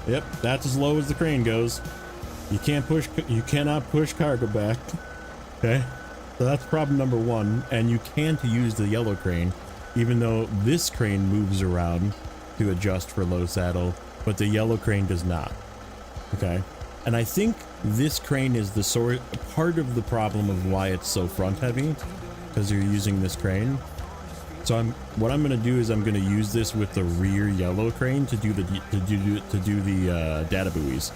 [SPEAKER 1] Yep, that's as low as the crane goes. You cannot push cargo back. Okay, so that's problem number 1. And you can't use the yellow crane, even though this crane moves around to adjust for low saddle, but the yellow crane does not. Okay, and I think this crane is the part of the problem of why it's so front heavy, because you're using this crane. So what I'm gonna do is I'm gonna use this with the rear yellow crane to do the data buoys.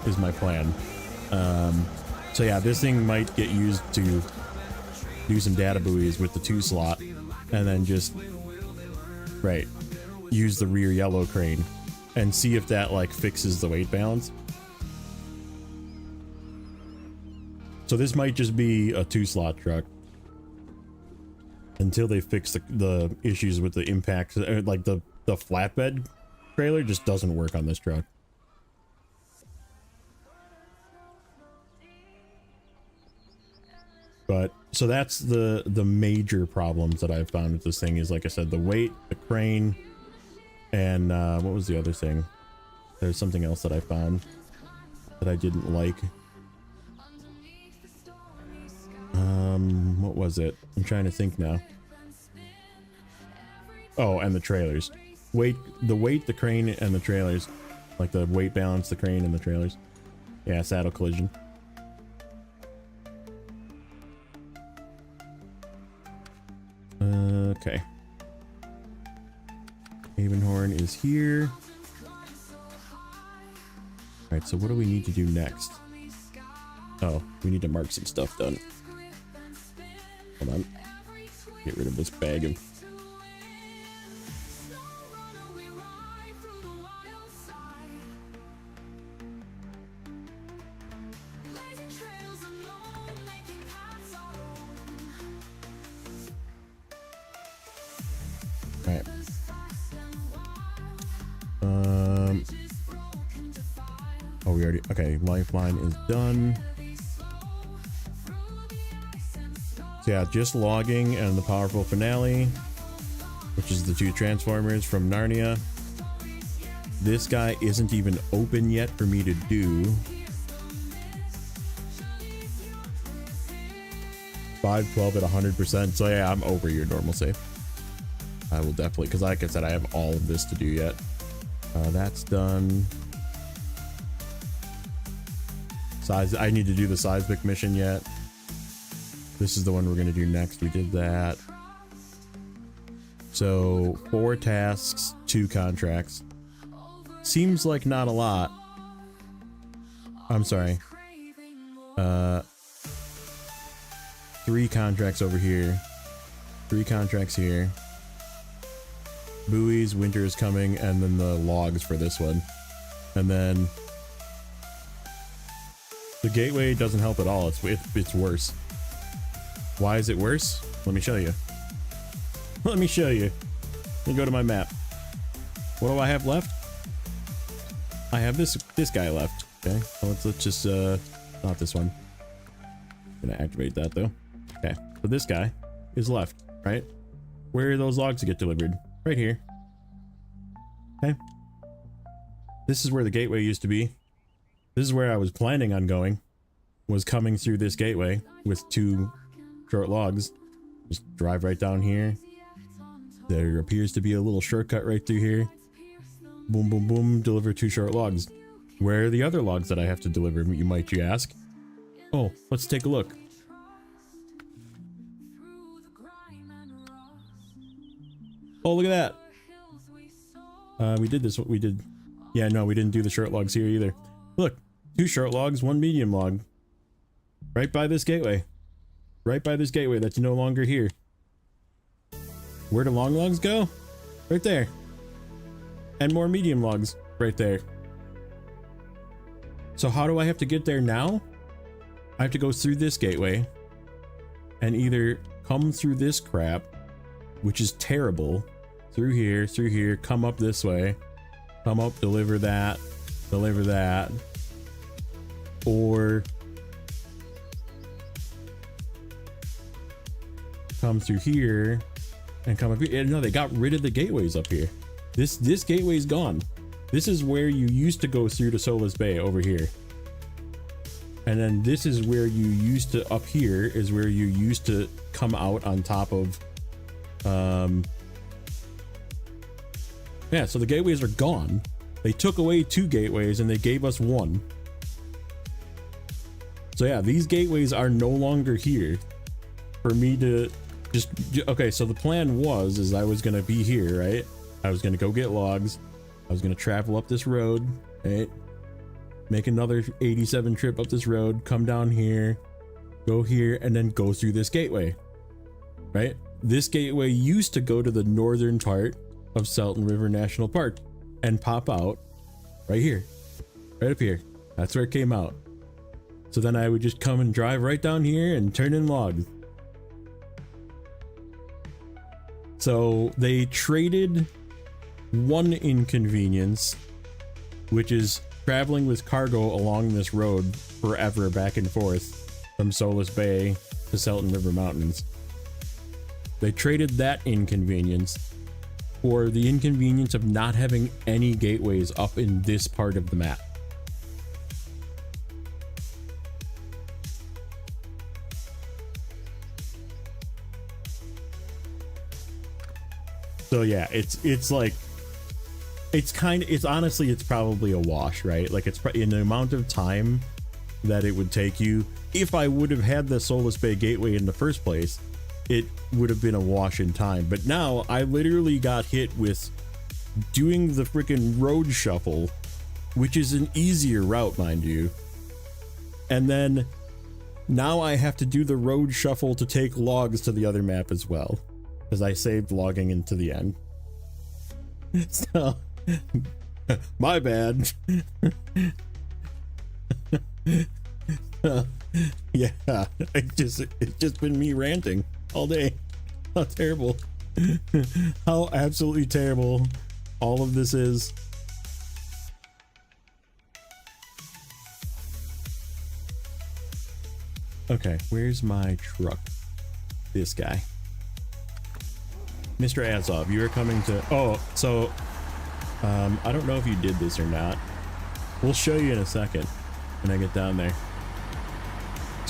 [SPEAKER 1] Is my plan. So yeah, this thing might get used to do some data buoys with the 2 slot, and then just use the rear yellow crane and see if that like fixes the weight balance. So this might just be a 2 slot truck until they fix the issues with the impact. Like the flatbed trailer just doesn't work on this truck. But so that's the major problems that I've found with this thing is, like I said, the weight, the crane, and what was the other thing? There's something else that I found that I didn't like. What was it? I'm trying to think now. Oh, and the trailers. The weight, the crane, and the trailers. Like the weight balance, the crane, and the trailers. Yeah, saddle collision. Okay. Havenhorn is here. Alright, so what do we need to do next? Oh, we need to mark some stuff done. Hold on. Get rid of this bag of... Alright. Oh, we already... Okay, lifeline is done. So yeah, just logging and the powerful finale, which is the 2 transformers from Narnia. This guy isn't even open yet for me to do. 512 at 100%. So yeah, I'm over your normal save. I will definitely, because like I said, I have all of this to do yet. That's done. I need to do the seismic mission yet. This is the one we're going to do next. We did that. So 4 tasks, 2 contracts. Seems like not a lot. I'm sorry. 3 contracts over here. 3 contracts here. Buoys, winter is coming, and then the logs for this one. And then the gateway doesn't help at all. It's worse. Why is it worse? Let me show you. Let me show you. Let me go to my map. What do I have left? I have this guy left. Okay, well, let's just not this one. I'm gonna activate that though. Okay, so this guy is left, right? Where are those logs to get delivered? Right here. Okay. This is where the gateway used to be. This is where I was planning on going. Was coming through this gateway with 2 short logs. Just drive right down here. There appears to be a little shortcut right through here. Boom, boom, boom. Deliver 2 short logs. Where are the other logs that I have to deliver, you ask? Oh, let's take a look. Oh, look at that. We did this. We did. Yeah, no, we didn't do the short logs here either. Look, 2 short logs, 1 medium log. Right by this gateway. Right by this gateway that's no longer here. Where do long logs go? Right there. And more medium logs right there. So how do I have to get there now? I have to go through this gateway and either come through this crap, which is terrible, through here, come up this way, come up, deliver that, or come through here and come up here. No, they got rid of the gateways up here. This gateway's gone. This is where you used to go through to Solus Bay over here. And then this is where you used to, up here is where you used to come out on top of, yeah, so the gateways are gone. They took away 2 gateways and they gave us 1. So yeah, these gateways are no longer here for me to just, okay, so the plan is I was going to be here, right? I was going to go get logs. I was going to travel up this road, right? Make another 87 trip up this road, come down here, go here, and then go through this gateway, right? This gateway used to go to the northern part of Salton River National Park and pop out right here, right up here. That's where it came out. So then I would just come and drive right down here and turn in logs. So they traded one inconvenience, which is traveling with cargo along this road forever back and forth from Solus Bay to Salton River Mountains. They traded that inconvenience for the inconvenience of not having any gateways up in this part of the map. So yeah, it's like, it's honestly, it's probably a wash, right? Like, it's in the amount of time that it would take you. If I would have had the Solus Bay Gateway in the first place, it would have been a wash in time. But now I literally got hit with doing the freaking road shuffle, which is an easier route, mind you. And then now I have to do the road shuffle to take logs to the other map as well, because I saved logging into the end. So, my bad. Yeah, it's just been me ranting all day. How terrible. How absolutely terrible all of this is. Okay, where's my truck? This guy. Mr. Azov, you are coming to... Oh, so... I don't know if you did this or not. We'll show you in a second when I get down there.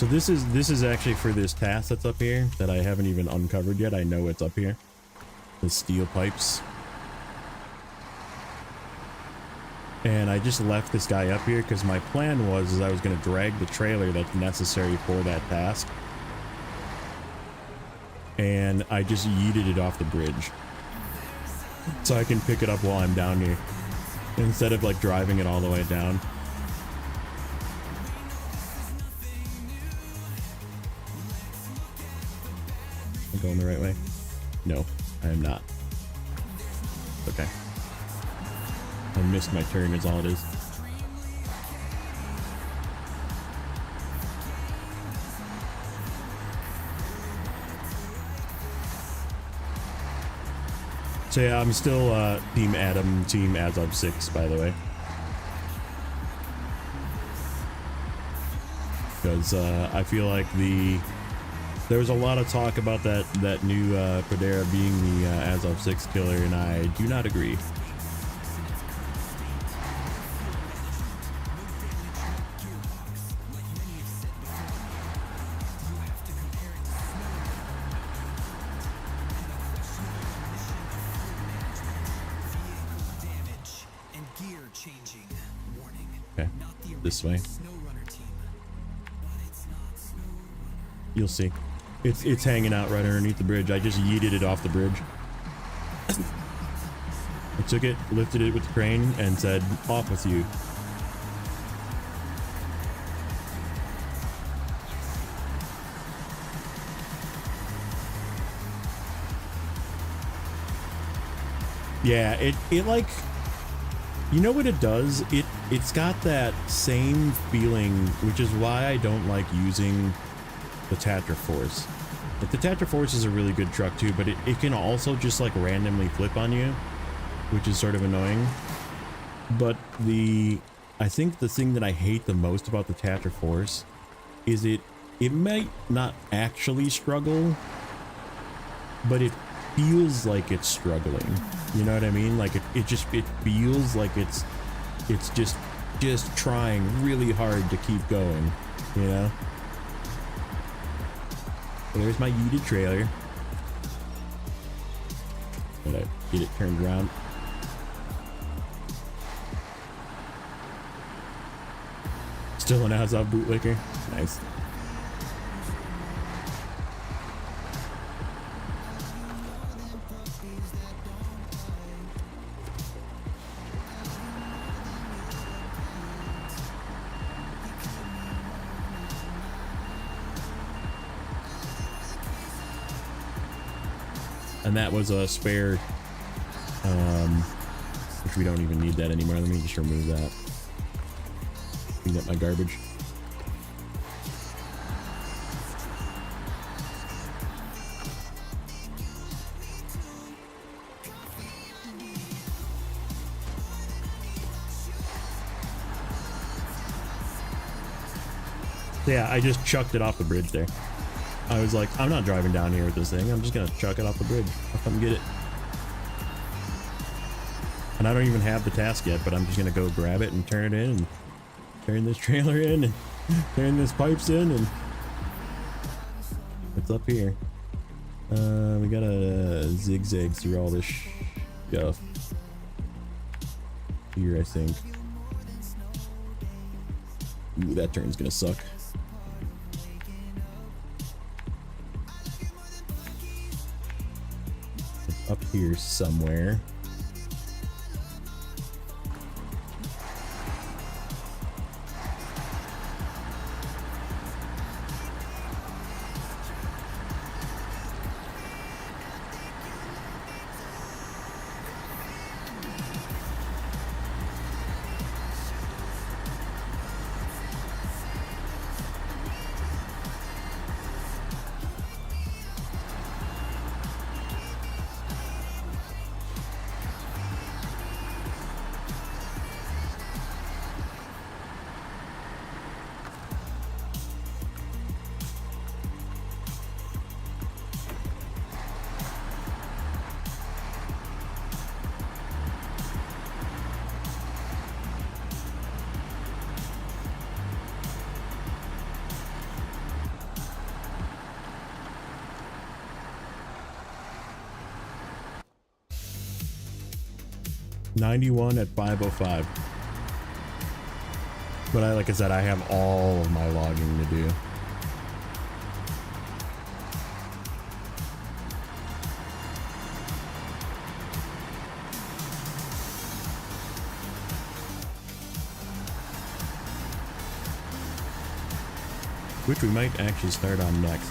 [SPEAKER 1] So this is actually for this task that's up here that I haven't even uncovered yet. I know it's up here. The steel pipes. And I just left this guy up here because my plan was I was going to drag the trailer that's necessary for that task. And I just yeeted it off the bridge. So I can pick it up while I'm down here. Instead of like driving it all the way down. Am I going the right way? No, I am not. Okay. I missed my turn is all it is. So yeah, I'm still Team Adam, Team as of 6, by the way. Because I feel like there was a lot of talk about that new Pradera being the as of 6 killer, and I do not agree. Okay, this way. You'll see. It's hanging out right underneath the bridge. I just yeeted it off the bridge. I took it, lifted it with the crane, and said, "Off with you." Yeah, it like, you know what it does? It's got that same feeling, which is why I don't like using the Tatra Force. Like, the Tatra Force is a really good truck too, but it can also just like randomly flip on you, which is sort of annoying. But I think the thing that I hate the most about the Tatra Force is it might not actually struggle, but it feels like it's struggling. You know what I mean? Like it feels like it's just trying really hard to keep going, you know? So there's my yeeted trailer. Gotta get it turned around. Still an Azov bootlicker. Nice. And that was a spare, which we don't even need that anymore. Let me just remove that. Clean up my garbage. So yeah, I just chucked it off the bridge there. I was like, I'm not driving down here with this thing. I'm just gonna chuck it off the bridge. I'll come get it. And I don't even have the task yet, but I'm just gonna go grab it and turn it in, and turn this trailer in, and turn this pipes in, and it's up here. We gotta zigzag through all this stuff here, I think. Ooh, that turn's gonna suck. Up here somewhere. 91 at 5:05. But like I said, I have all of my logging to do. Which we might actually start on next.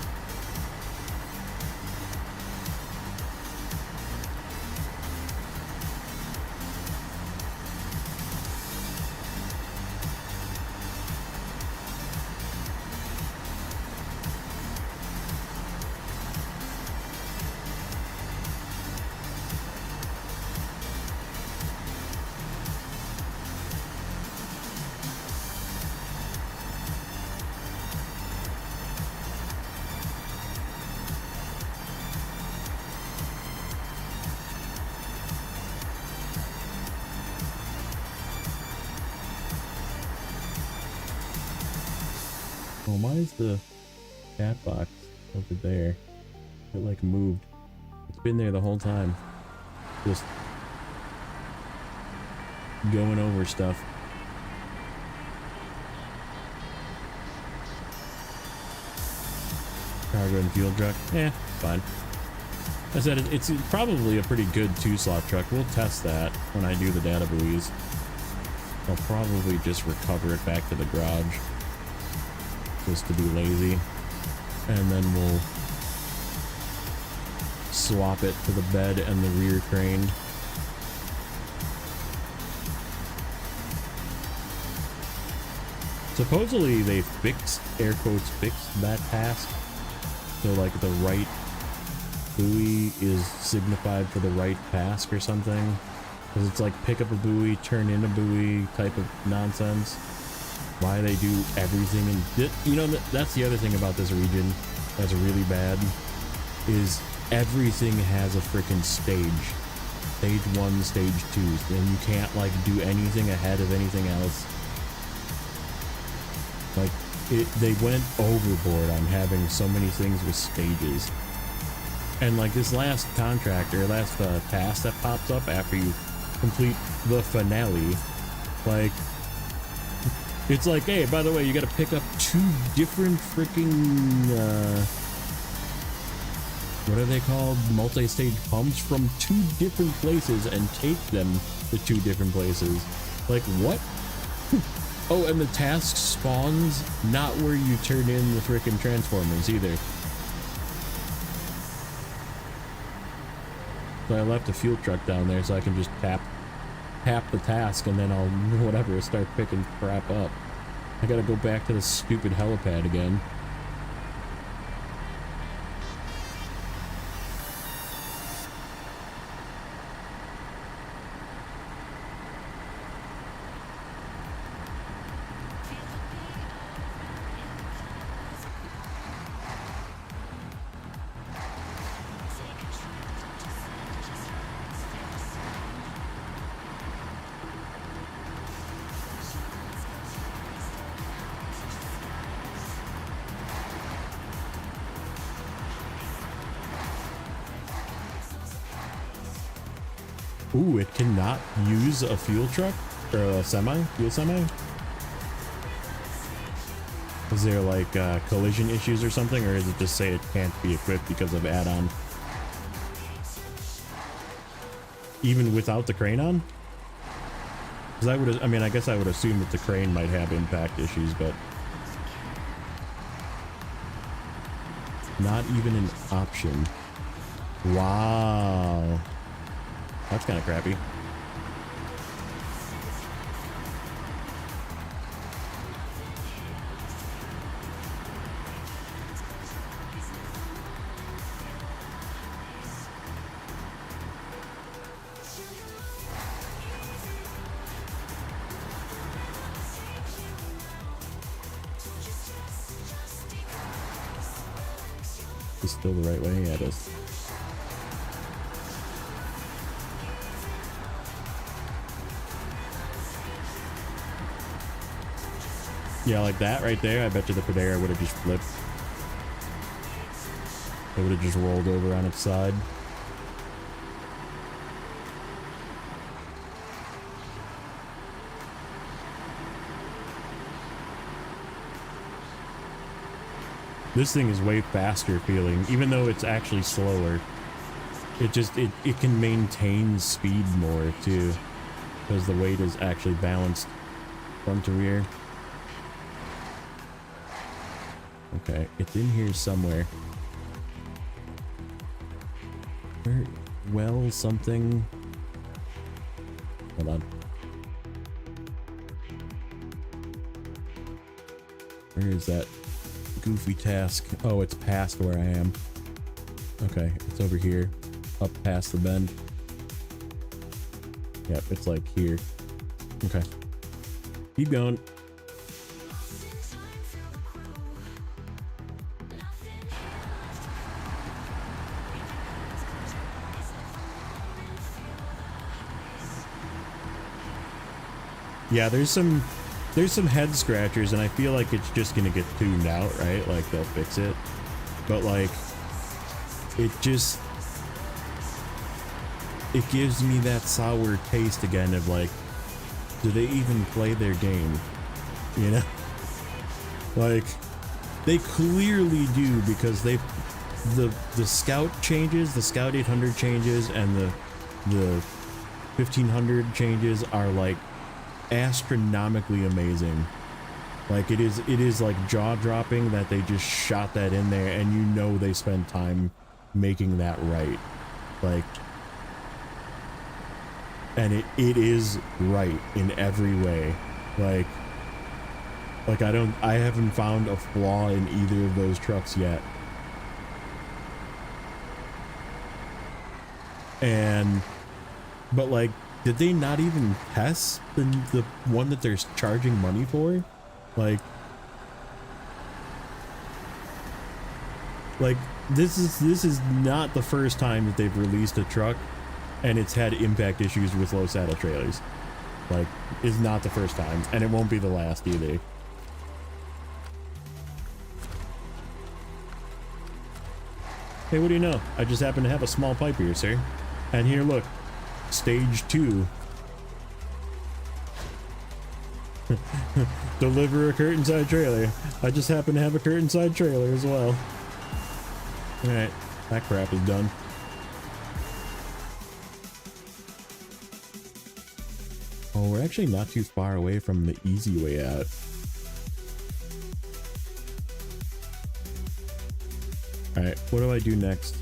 [SPEAKER 1] Oh, why is the chat box over there? It like moved. It's been there the whole time. Just going over stuff. Cargo and fuel truck. Eh, fine. I said it's probably a pretty good 2-slot truck. We'll test that when I do the data buoys. I'll probably just recover it back to the garage. Just to be lazy, and then we'll swap it to the bed and the rear crane. Supposedly they fixed, air quotes, fixed that task, so like the right buoy is signified for the right task or something, because it's like pick up a buoy, turn in a buoy type of nonsense. Why they do everything, and you know, that's the other thing about this region that's really bad, is everything has a freaking stage. Stage 1, stage 2, and you can't like do anything ahead of anything else. Like they went overboard on having so many things with stages. And like this last contract or last task that pops up after you complete the finale, like it's like, hey, by the way, you got to pick up 2 different freaking, what are they called? Multi-stage pumps from 2 different places and take them to 2 different places. Like, what? Oh, and the task spawns not where you turn in the freaking transformers either. So I left a fuel truck down there so I can just tap the task, and then I'll, whatever, start picking crap up. I gotta go back to the stupid helipad again. Ooh, it cannot use a fuel truck or a fuel semi. Is there like collision issues or something, or does it just say it can't be equipped because of add-on? Even without the crane on? Because I mean, I guess I would assume that the crane might have impact issues, but not even an option. Wow. That's kind of crappy. Is still the right way? Yeah, it is. Yeah, like that right there, I bet you the Prodera would have just flipped. It would have just rolled over on its side. This thing is way faster feeling, even though it's actually slower. It can maintain speed more too, because the weight is actually balanced front to rear. Okay, it's in here somewhere. Where? Well, something. Hold on. Where is that goofy task? Oh, it's past where I am. Okay, it's over here. Up past the bend. Yep, it's like here. Okay. Keep going. Yeah, there's some head scratchers, and I feel like it's just gonna get tuned out, right? Like they'll fix it, but like it gives me that sour taste again of like, do they even play their game? You know, like they clearly do, because the Scout changes, the Scout 800 changes, and the 1500 changes are like astronomically amazing. Like it is like jaw-dropping that they just shot that in there, and you know they spent time making that right. Like, and it is right in every way. Like I haven't found a flaw in either of those trucks yet. But like, did they not even test the one that they're charging money for? Like this is not the first time that they've released a truck and it's had impact issues with low saddle trailers. Like, it's not the first time, and it won't be the last either. Hey, what do you know? I just happen to have a small pipe here, sir. And here, look. Stage 2. Deliver a curtain side trailer. I just happen to have a curtain side trailer as well. Alright, that crap is done. Oh, we're actually not too far away from the easy way out. Alright, what do I do next?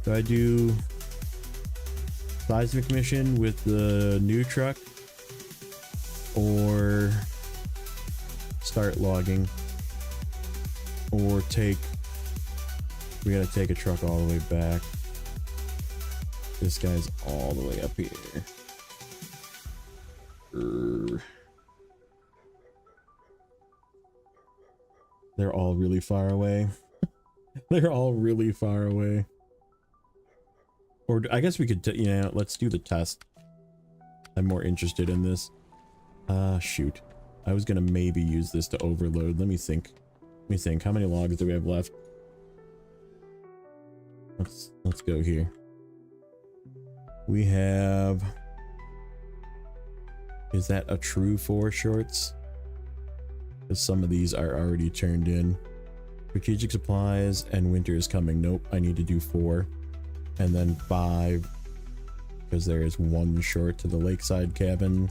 [SPEAKER 1] Do I do seismic mission with the new truck, or start logging, or we gotta take a truck all the way back? This guy's all the way up here. They're all really far away. They're all really far away. Or I guess we could, yeah, let's do the test. I'm more interested in this. Shoot. I was gonna maybe use this to overload. Let me think. How many logs do we have left? Let's go here. We have... Is that a true 4 shorts? Because some of these are already turned in. Strategic supplies and winter is coming. Nope, I need to do 4. And then 5, because there is 1 short to the lakeside cabin.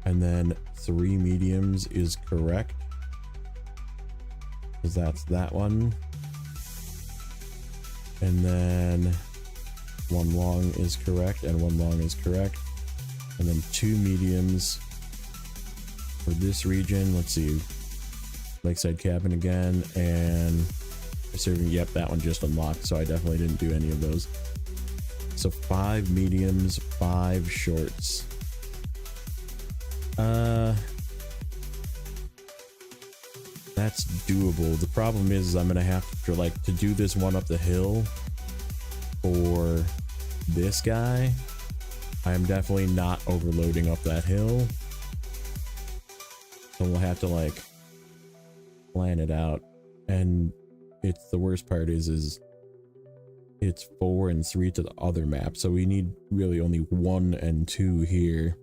[SPEAKER 1] And then 3 mediums is correct, because that's that one. And then 1 long is correct, and 1 long is correct. And then 2 mediums for this region. Let's see. Lakeside cabin again, and serving. Yep, that one just unlocked, so I definitely didn't do any of those. So 5 mediums, 5 shorts. That's doable. The problem is I'm gonna have to do this one up the hill for this guy. I am definitely not overloading up that hill, so we'll have to like plan it out. And it's the worst part is it's 4 and 3 to the other map, so we need really only 1 and 2 here.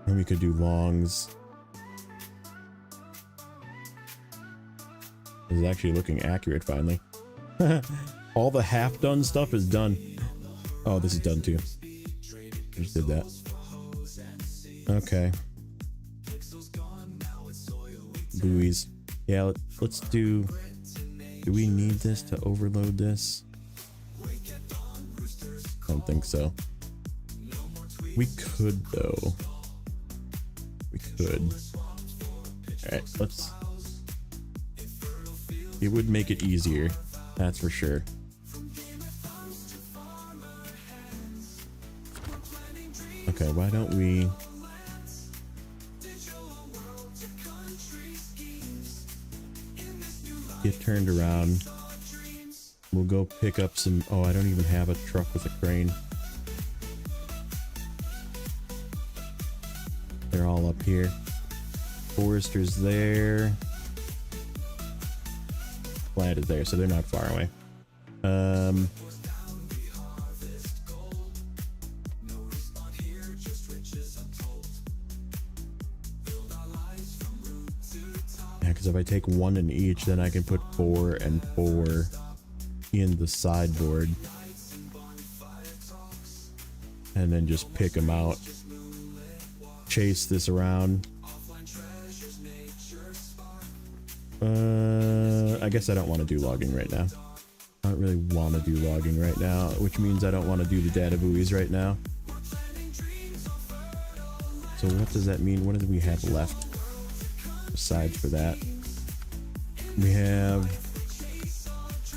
[SPEAKER 1] Maybe we could do longs. This is actually looking accurate finally. All the half done stuff is done. Oh, this is done too. Just did that. Okay. Buoys. Yeah, let's do we need this to overload this? I don't think so. We could though. We could. Alright, let's. It would make it easier, that's for sure. Okay, why don't we get turned around? We'll go pick up some. Oh, I don't even have a truck with a crane. They're all up here. Forester's there. Flat is there, so they're not far away. Yeah, because if I take one in each, then I can put 4 and 4 in the sideboard. And then just pick them out. Chase this around. I guess I don't want to do logging right now. I don't really want to do logging right now, which means I don't want to do the data buoys right now. So what does that mean? What do we have left besides for that? We have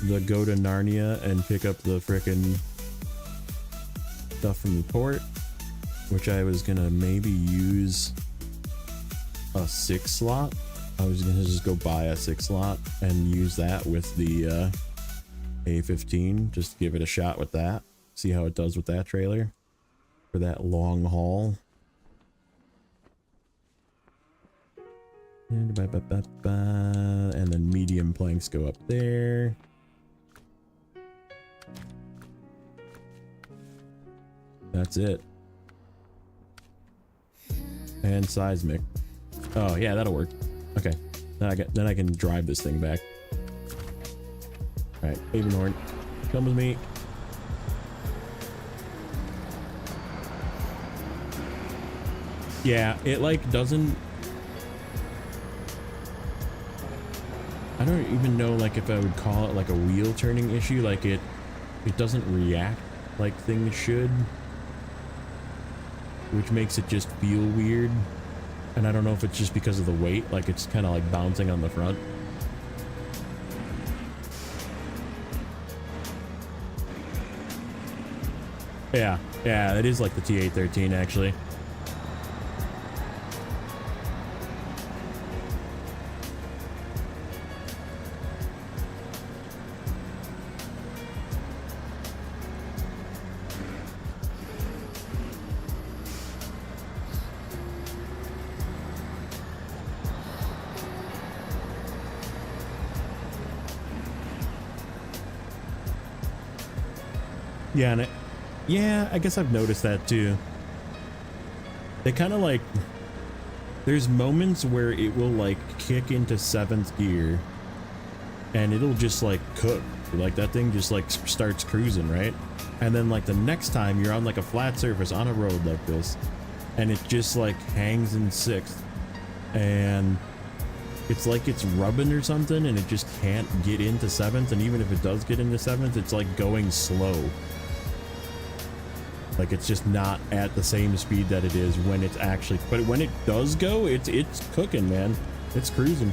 [SPEAKER 1] the go to Narnia and pick up the frickin' stuff from the port, which I was gonna maybe use a 6 slot. I was gonna just go buy a 6 slot and use that with the A15, just to give it a shot with that. See how it does with that trailer for that long haul. And then medium planks go up there. That's it. And seismic. Oh yeah, that'll work. Okay, then I can drive this thing back. All right, Baby Norn, come with me. Yeah, it like doesn't. I don't even know like if I would call it like a wheel turning issue. Like it doesn't react like things should, which makes it just feel weird. And I don't know if it's just because of the weight, like it's kind of like bouncing on the front. Yeah, it is like the T813 actually. Yeah, and yeah, I guess I've noticed that too. They kind of like, there's moments where it will like kick into 7th gear and it'll just like cook. Like that thing just like starts cruising, right? And then like the next time you're on like a flat surface on a road like this and it just like hangs in 6th and it's like it's rubbing or something and it just can't get into 7th. And even if it does get into 7th, it's like going slow. Like it's just not at the same speed that it is when it's actually, but when it does go, it's cooking, man. It's cruising.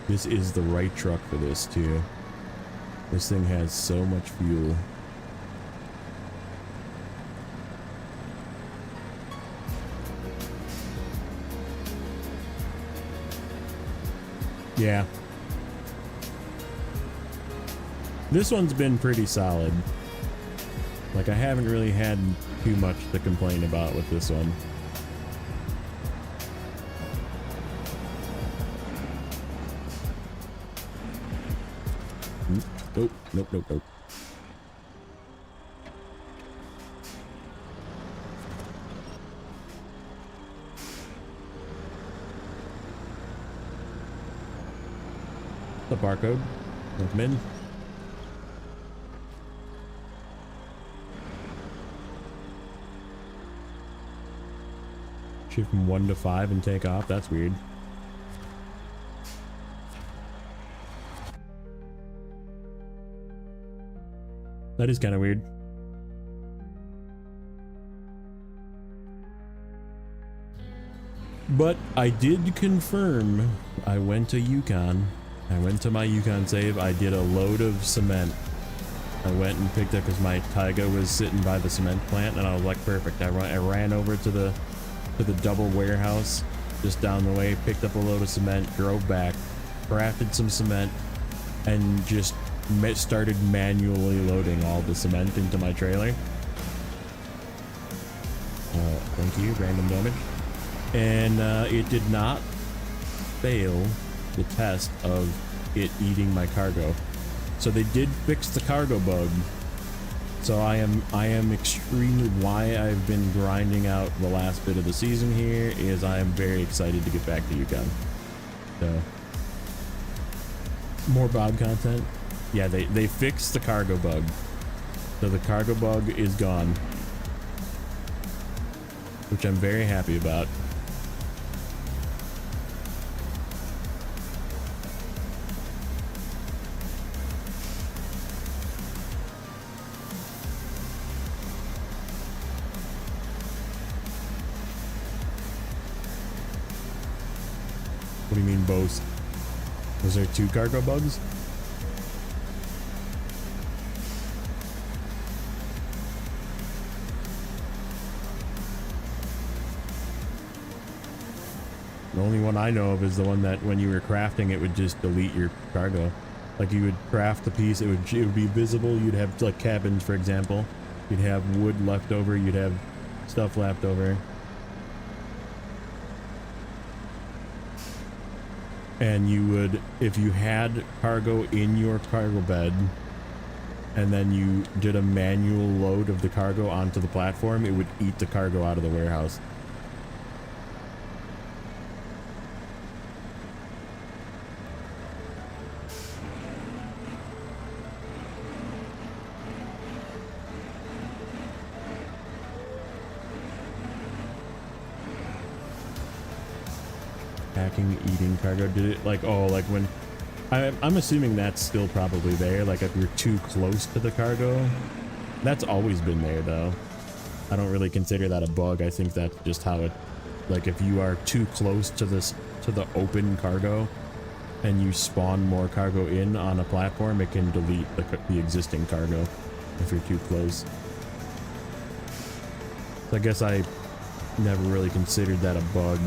[SPEAKER 1] This is the right truck for this too. This thing has so much fuel. Yeah. This one's been pretty solid. Like I haven't really had too much to complain about with this one. Nope, nope, nope, nope. The barcode. Welcome in. Shoot from 1 to 5 and take off. That's weird. That is kind of weird. But I did confirm I went to Yukon. I went to my Yukon save. I did a load of cement. I went and picked up because my Taiga was sitting by the cement plant, and I was like, perfect. I ran over to the double warehouse just down the way, picked up a load of cement, drove back, crafted some cement, and just started manually loading all the cement into my trailer. Thank you, random damage. And it did not fail the test of it eating my cargo. So they did fix the cargo bug. So I am extremely, why I've been grinding out the last bit of the season here is I am very excited to get back to Yukon. So more Bob content. Yeah, they fixed the cargo bug. So the cargo bug is gone, which I'm very happy about. What do you mean both? Was there 2 cargo bugs? The only one I know of is the one that when you were crafting it would just delete your cargo. Like you would craft the piece, it would be visible. You'd have like cabins, for example. You'd have wood left over, you'd have stuff left over. And you would, if you had cargo in your cargo bed and then you did a manual load of the cargo onto the platform, it would eat the cargo out of the warehouse. Hacking, eating cargo, did it like, oh, like when I'm assuming that's still probably there, like if you're too close to the cargo. That's always been there though. I don't really consider that a bug. I think that's just how it, like if you are too close to the open cargo and you spawn more cargo in on a platform, it can delete the existing cargo if you're too close. So I guess I never really considered that a bug.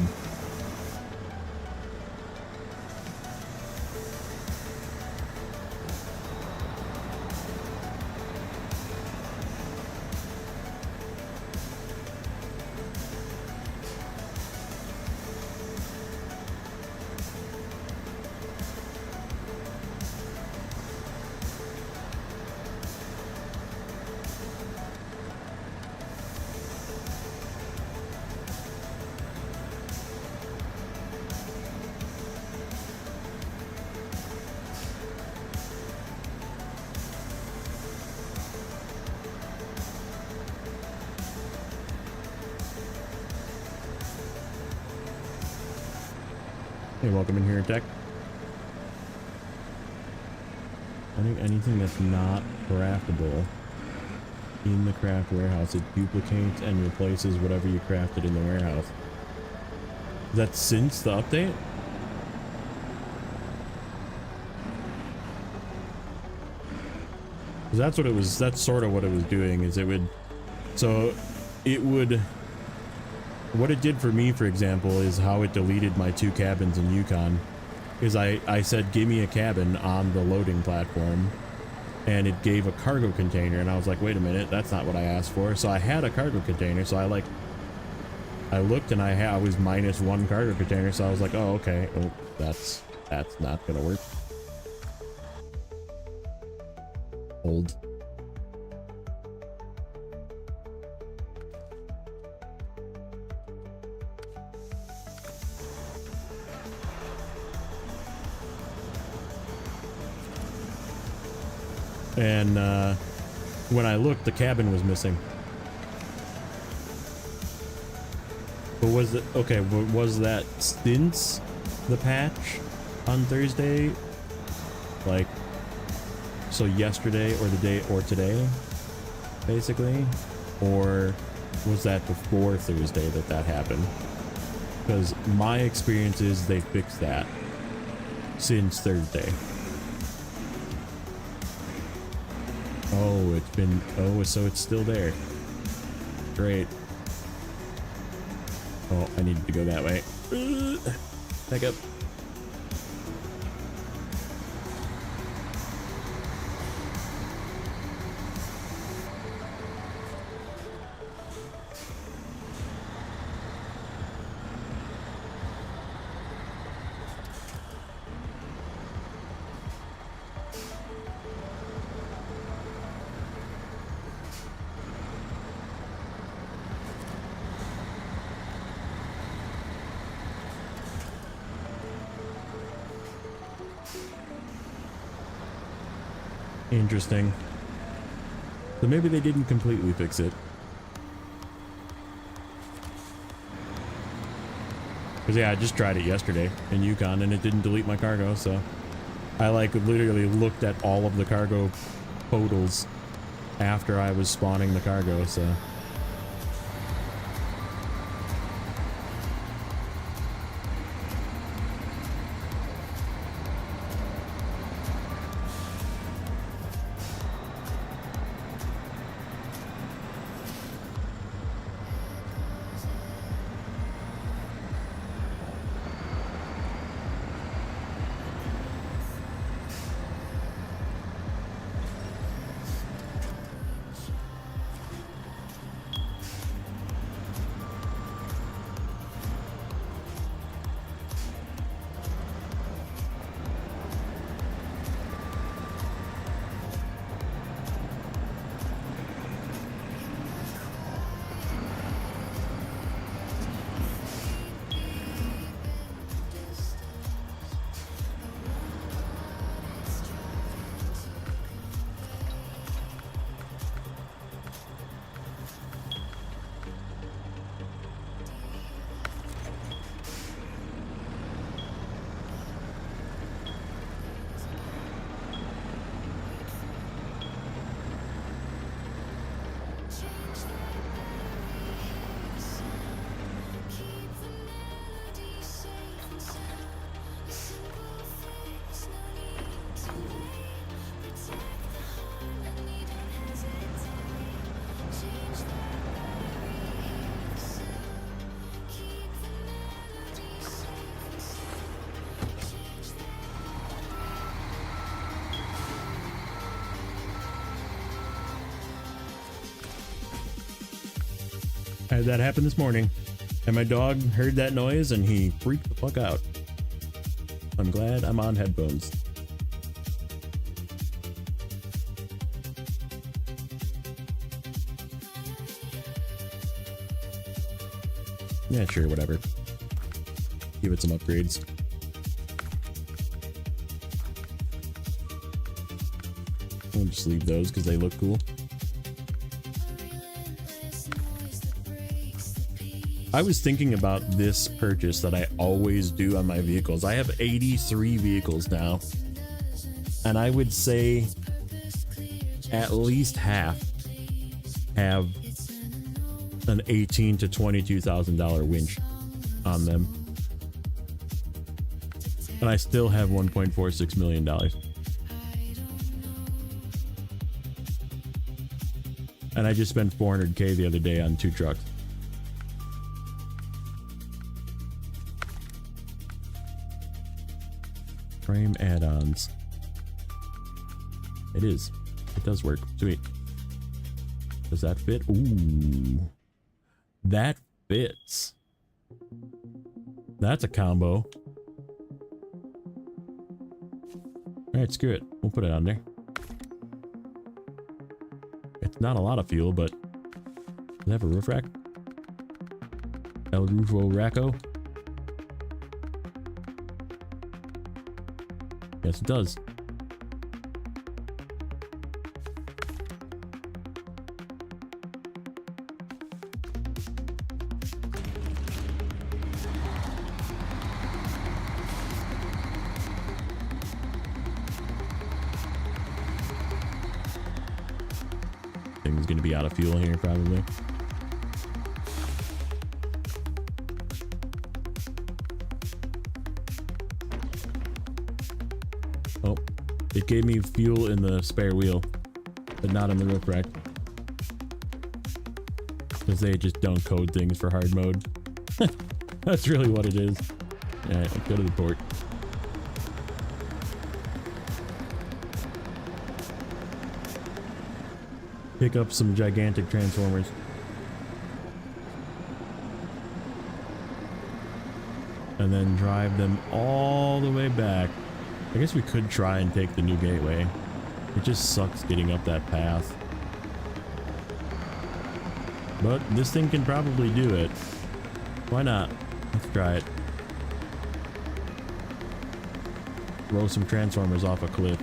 [SPEAKER 1] Hey, welcome in here, Tech. I think anything that's not craftable in the craft warehouse, it duplicates and replaces whatever you crafted in the warehouse. Is that since the update? Because that's what it was, that's sort of what it was doing, is it would, so it would, what it did for me, for example, is how it deleted my 2 cabins in Yukon. Is I said, give me a cabin on the loading platform, and it gave a cargo container, and I was like, wait a minute, that's not what I asked for. So I had a cargo container, so I looked and I was -1 cargo container, so I was like, oh, okay, oh, that's not gonna work. old. And when I looked, the cabin was missing. But was it okay? Was that since the patch on Thursday? Like, so yesterday or the day or today, basically? Or was that before Thursday that happened? Because my experience is they fixed that since Thursday. Oh, it's been, oh, so it's still there. Great. Oh, I needed to go that way. Back up. Interesting. So maybe they didn't completely fix it. Because yeah, I just tried it yesterday in Yukon and it didn't delete my cargo, so I like literally looked at all of the cargo totals after I was spawning the cargo, so. I had that happen this morning, and my dog heard that noise and he freaked the fuck out. I'm glad I'm on headphones. Yeah, sure, whatever. Give it some upgrades. I'll just leave those because they look cool. I was thinking about this purchase that I always do on my vehicles. I have 83 vehicles now, and I would say at least half have an $18,000 to $22,000 winch on them, and I still have $1.46 million. And I just spent $400K the other day on 2 trucks. Frame add-ons. It is. It does work. Sweet. Does that fit? Ooh. That fits. That's a combo. Alright, screw it. We'll put it on there. Not a lot of fuel, but does it have a roof rack? El Rufo Racco? Yes, it does. Thing's gonna be out of fuel here, probably. Oh, it gave me fuel in the spare wheel, but not in the roof rack. Because they just don't code things for hard mode. That's really what it is. Alright, let's go to the port. Pick up some gigantic transformers. And then drive them all the way back. I guess we could try and take the new gateway. It just sucks getting up that path. But this thing can probably do it. Why not? Let's try it. Throw some transformers off a cliff.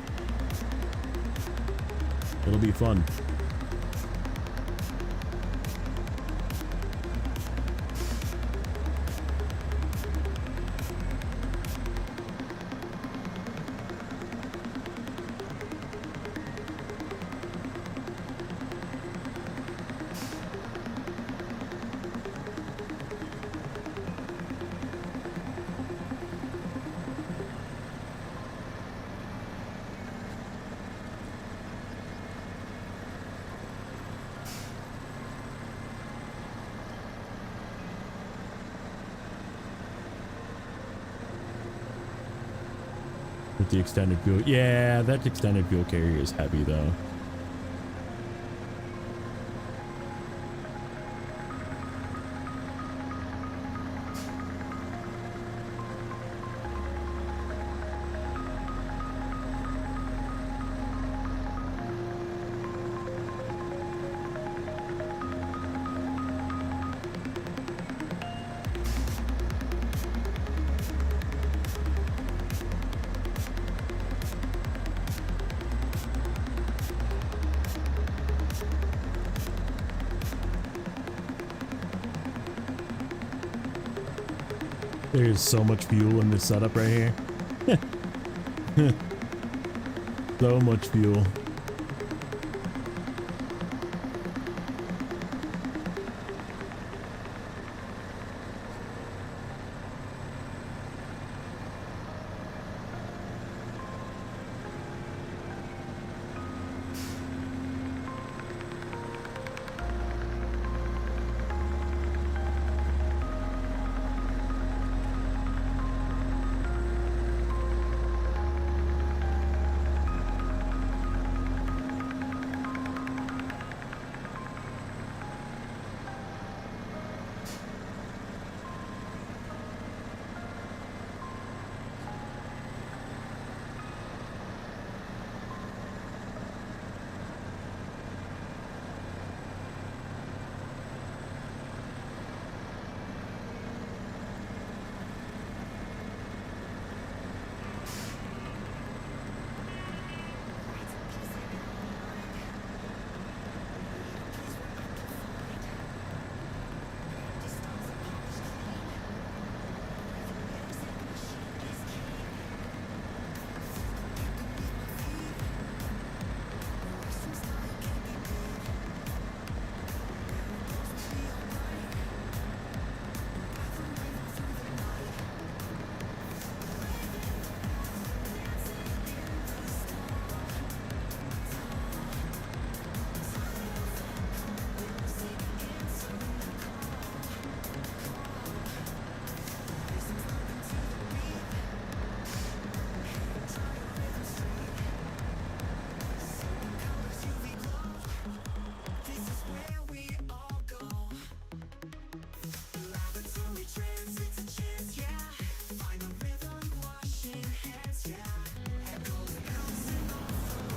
[SPEAKER 1] It'll be fun. With the extended fuel. Yeah, that extended fuel carrier is heavy though. There's so much fuel in this setup right here. So much fuel.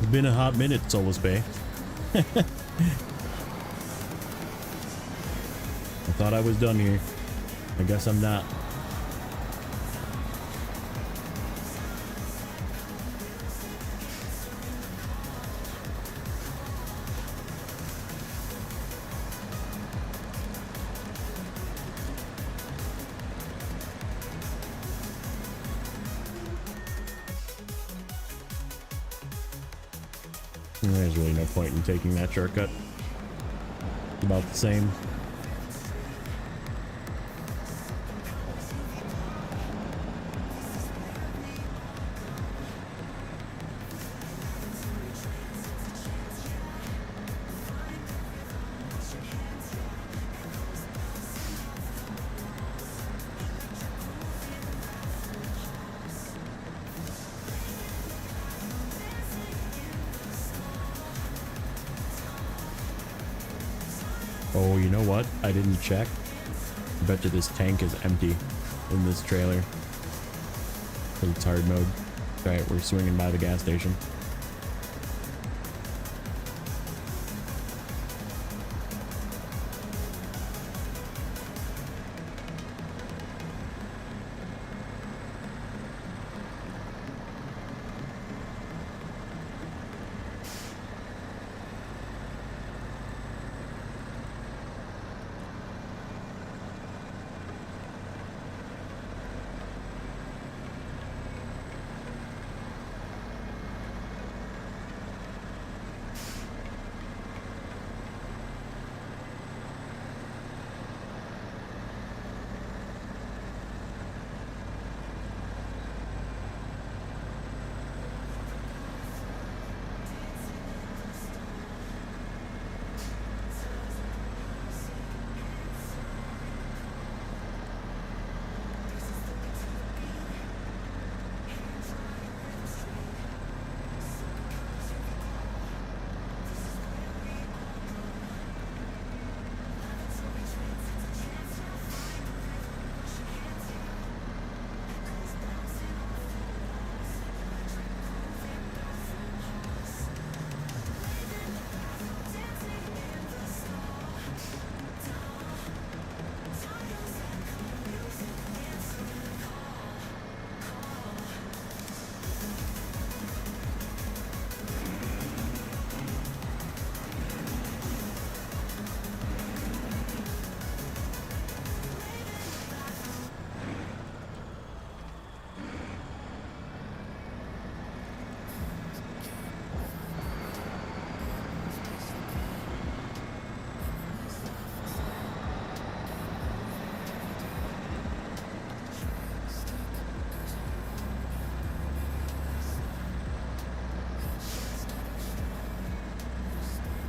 [SPEAKER 1] It's been a hot minute, Solus Bay. I thought I was done here. I guess I'm not. There's really no point in taking that shortcut. It's about the same. Oh, you know what? I didn't check. I bet you this tank is empty in this trailer. Because it's hard mode. Alright, we're swinging by the gas station.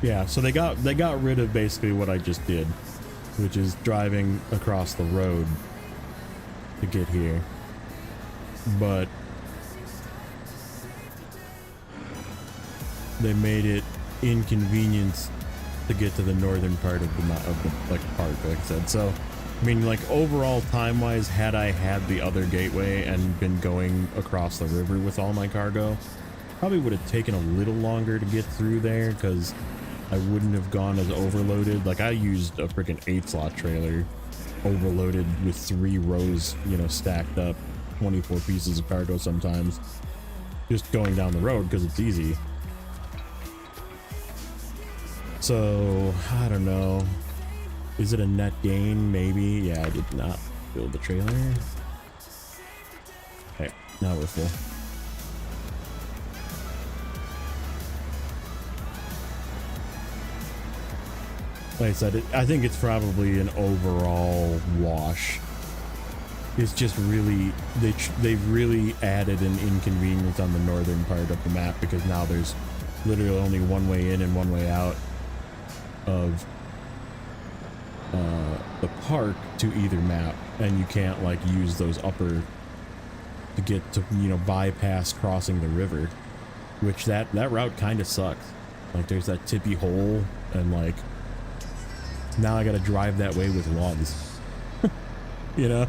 [SPEAKER 1] Yeah, so they got rid of basically what I just did, which is driving across the road to get here. But they made it inconvenient to get to the northern part of the like park, like I said. So I mean, like, overall time wise, had I had the other gateway and been going across the river with all my cargo, probably would have taken a little longer to get through there, because I wouldn't have gone as overloaded. Like, I used a freaking 8-slot trailer overloaded with 3 rows, you know, stacked up, 24 pieces of cargo sometimes, just going down the road because it's easy. So I don't know, is it a net gain? Maybe. Yeah, I did not build the trailer. Okay, now we're full. Like I said, I think it's probably an overall wash. It's just really, they've really added an inconvenience on the northern part of the map, because now there's literally only one way in and one way out of the park to either map, and you can't like use those upper to get to, you know, bypass crossing the river, which that route kind of sucks. Like, there's that tippy hole, and like now I gotta drive that way with logs. You know?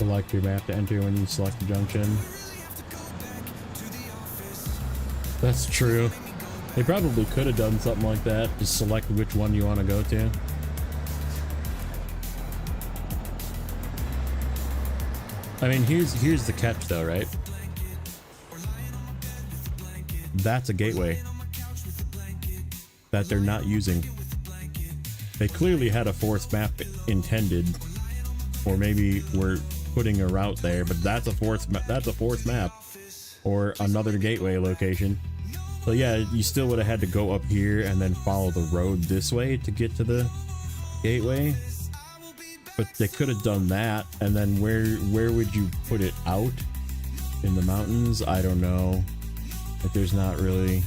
[SPEAKER 1] Select your map to enter when you select the junction. That's true. They probably could have done something like that. Just select which one you want to go to. I mean, here's the catch though, right? That's a gateway that they're not using. They clearly had a fourth map intended, or maybe we're putting a route there, but that's a fourth map or another gateway location. But yeah, you still would have had to go up here and then follow the road this way to get to the gateway. But they could have done that, and then where would you put it out? In the mountains? I don't know. Like, there's not really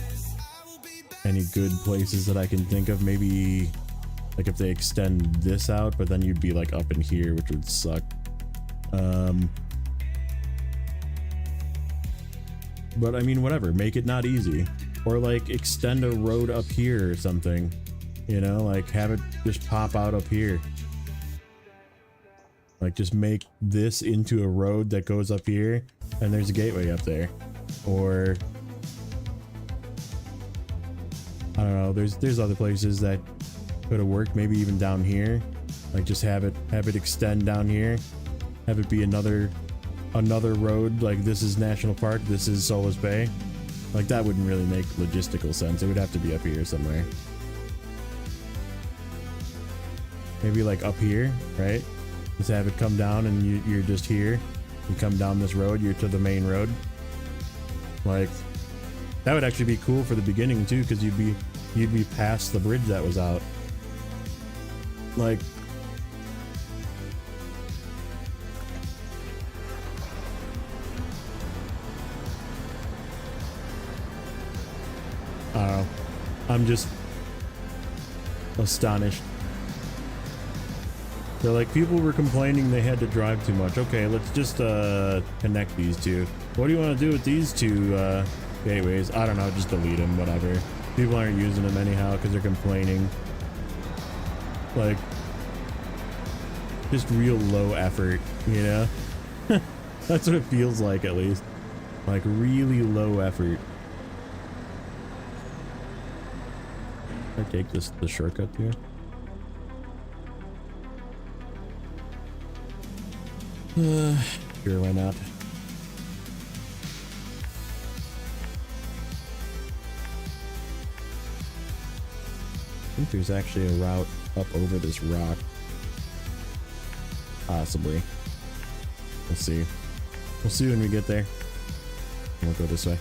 [SPEAKER 1] any good places that I can think of. Maybe like if they extend this out, but then you'd be like up in here, which would suck. But I mean, whatever, make it not easy, or like extend a road up here or something, you know, like have it just pop out up here. Like just make this into a road that goes up here and there's a gateway up there. Or I don't know, there's other places that could have worked, maybe even down here. Like just have it extend down here. Have it be another road, like this is National Park, this is Solis Bay. Like that wouldn't really make logistical sense. It would have to be up here somewhere. Maybe like up here, right? Just have it come down and you're just here. You come down this road, you're to the main road. Like that would actually be cool for the beginning too, because you'd be past the bridge that was out. Like I don't know. I'm just astonished. They're like, people were complaining they had to drive too much. Okay, let's just connect these two. What do you want to do with these two gateways? I don't know, just delete them, whatever. People aren't using them anyhow because they're complaining. Like, just real low effort, you know? That's what it feels like, at least. Like, really low effort. I take the shortcut here. Sure, why not? I think there's actually a route up over this rock. Possibly. We'll see. We'll see when we get there. We'll go this way.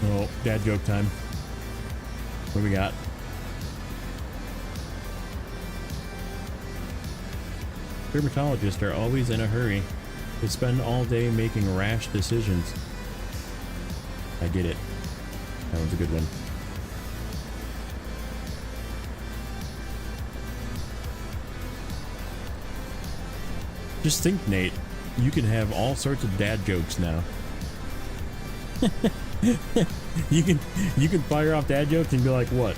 [SPEAKER 1] Oh, dad joke time. What do we got? Dermatologists are always in a hurry. They spend all day making rash decisions. I get it. That one's a good one. Just think, Nate. You can have all sorts of dad jokes now. you can fire off dad jokes and be like, what?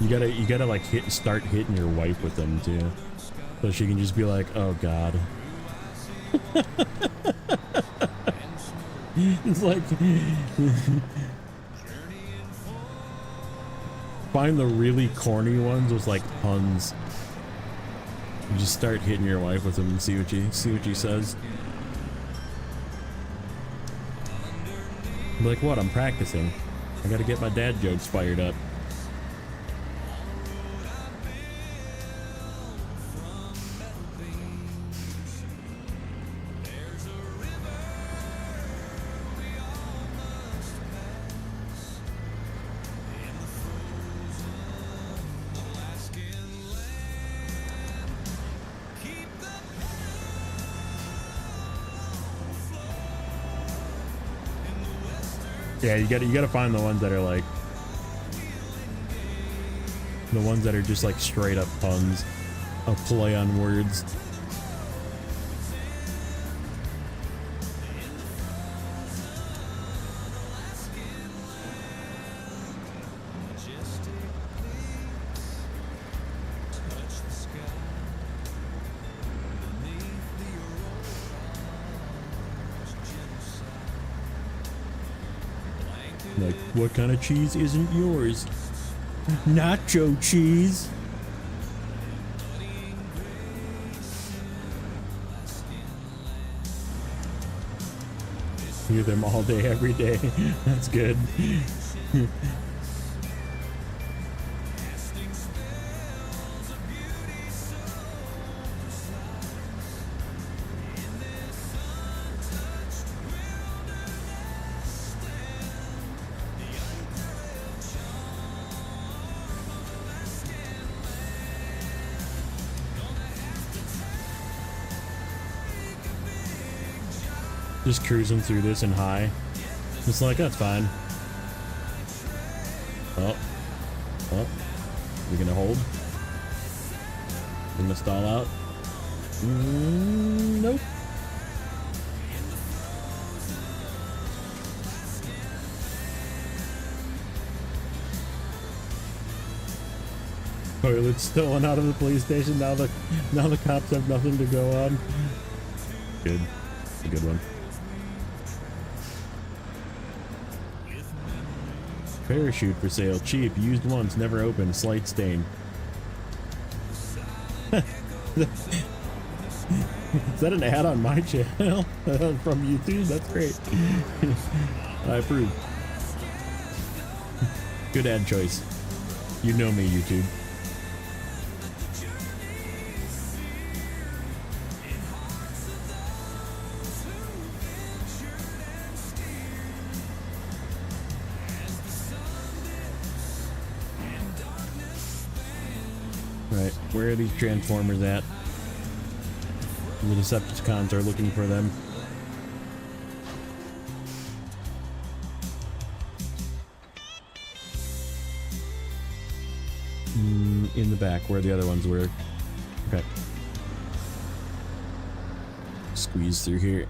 [SPEAKER 1] You gotta like start hitting your wife with them too, so she can just be like, oh god. It's like find the really corny ones with like puns. You just start hitting your wife with them and see what she says. Be like, what? I'm practicing. I gotta get my dad jokes fired up. Yeah, you gotta find the ones that are like the ones that are just like straight up puns, a play on words. Like, what kind of cheese isn't yours? Nacho cheese. Hear them all day, every day. That's good. Just cruising through this in high. It's like, that's fine. Oh. Oh. We're gonna hold. Gonna stall out. Nope. Toilet's stolen out of the police station. Now the cops have nothing to go on. Good. It's a good one. Parachute for sale, cheap, used once, never opened, slight stain. Is that an ad on my channel from YouTube? That's great. I approve. Good ad choice. You know me, YouTube. Right, where are these Transformers at? The Decepticons are looking for them. In the back, where the other ones were. Okay. Squeeze through here.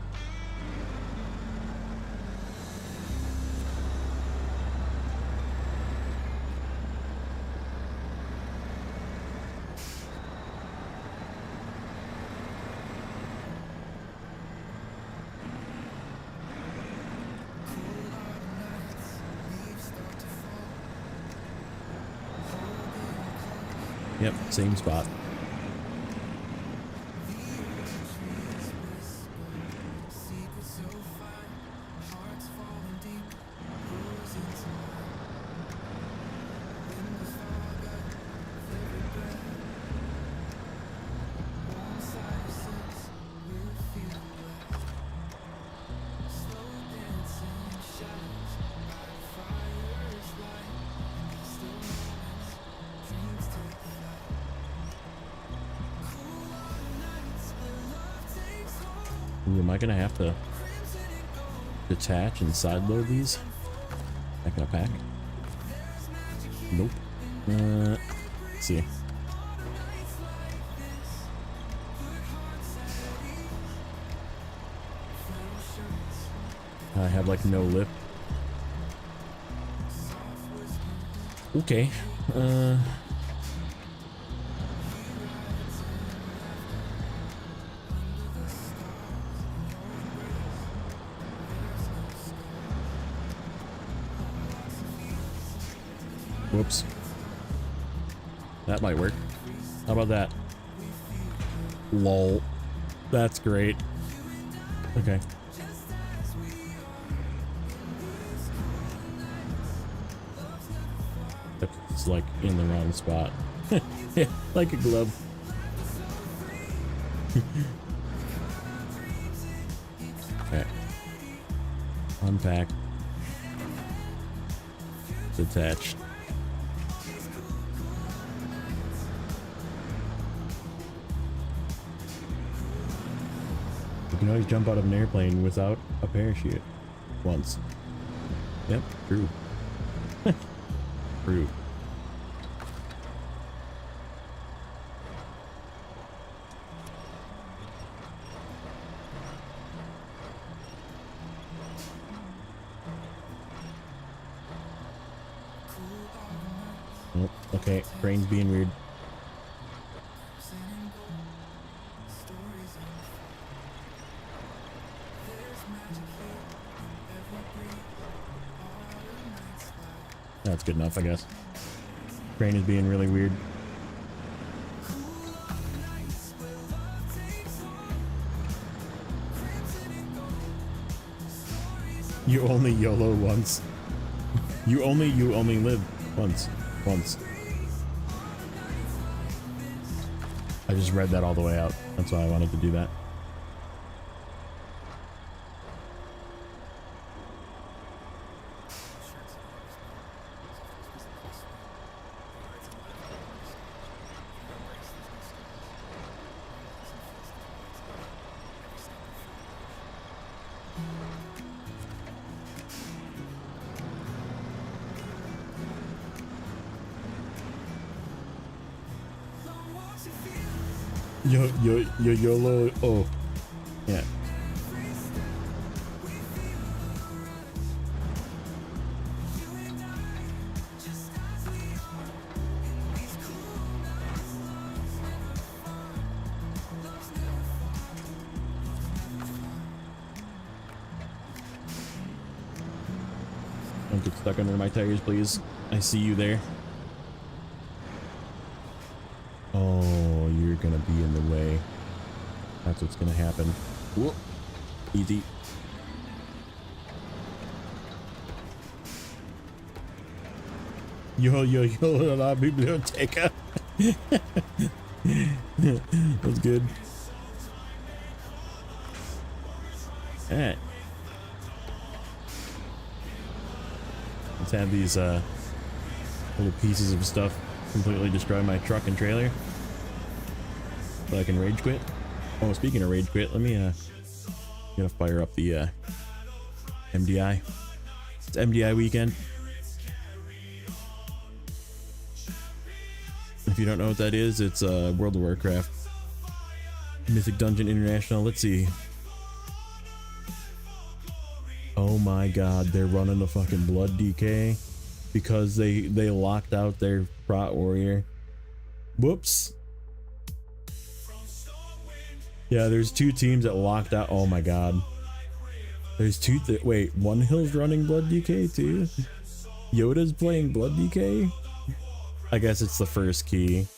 [SPEAKER 1] Yep, same spot. Ooh, am I gonna have to detach and side load these? Back in a pack? Nope. Let's see. I have like no lip. Okay. Whoops. That might work. How about that? Lol. That's great. Okay. It's like in the wrong spot. Yeah, like a glove. Okay. Unpack. Detached. You can always jump out of an airplane without a parachute. Once. Yep, true. True. Oh, okay, brain's being weird. That's good enough, I guess. Brain is being really weird. You only YOLO once. You only live once. I just read that all the way out. That's why I wanted to do that. YOLO. Oh, yeah. Don't get stuck under my tires, please. I see you there. Oh, you're gonna be in the way. That's what's gonna happen. Whoop. Easy. Yo la biblioteca. That's good. Alright. Let's have these little pieces of stuff completely destroy my truck and trailer so I can rage quit. Oh, speaking of rage quit, let me gonna fire up the MDI. It's MDI weekend. If you don't know what that is, it's World of Warcraft Mythic Dungeon International. Let's see. Oh my god, they're running a fucking blood DK because they locked out their prot warrior. Whoops. Yeah, there's two teams that locked out. Oh my god. There's two. Wait, One Hill's running blood DK too? Yoda's playing blood DK? I guess it's the first key.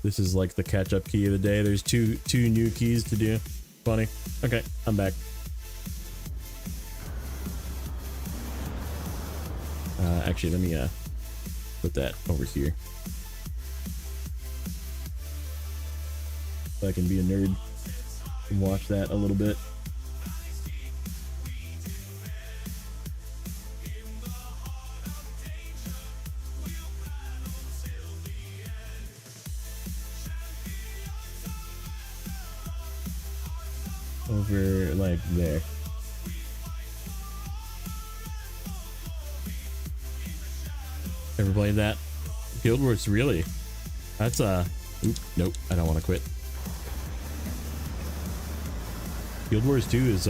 [SPEAKER 1] This is like the catch-up key of the day. There's two new keys to do. Funny. Okay, I'm back. Actually, let me put that over here so I can be a nerd and watch that a little bit. Over like there. Ever played that? Guild Wars, really? That's nope, I don't want to quit. Guild Wars 2 is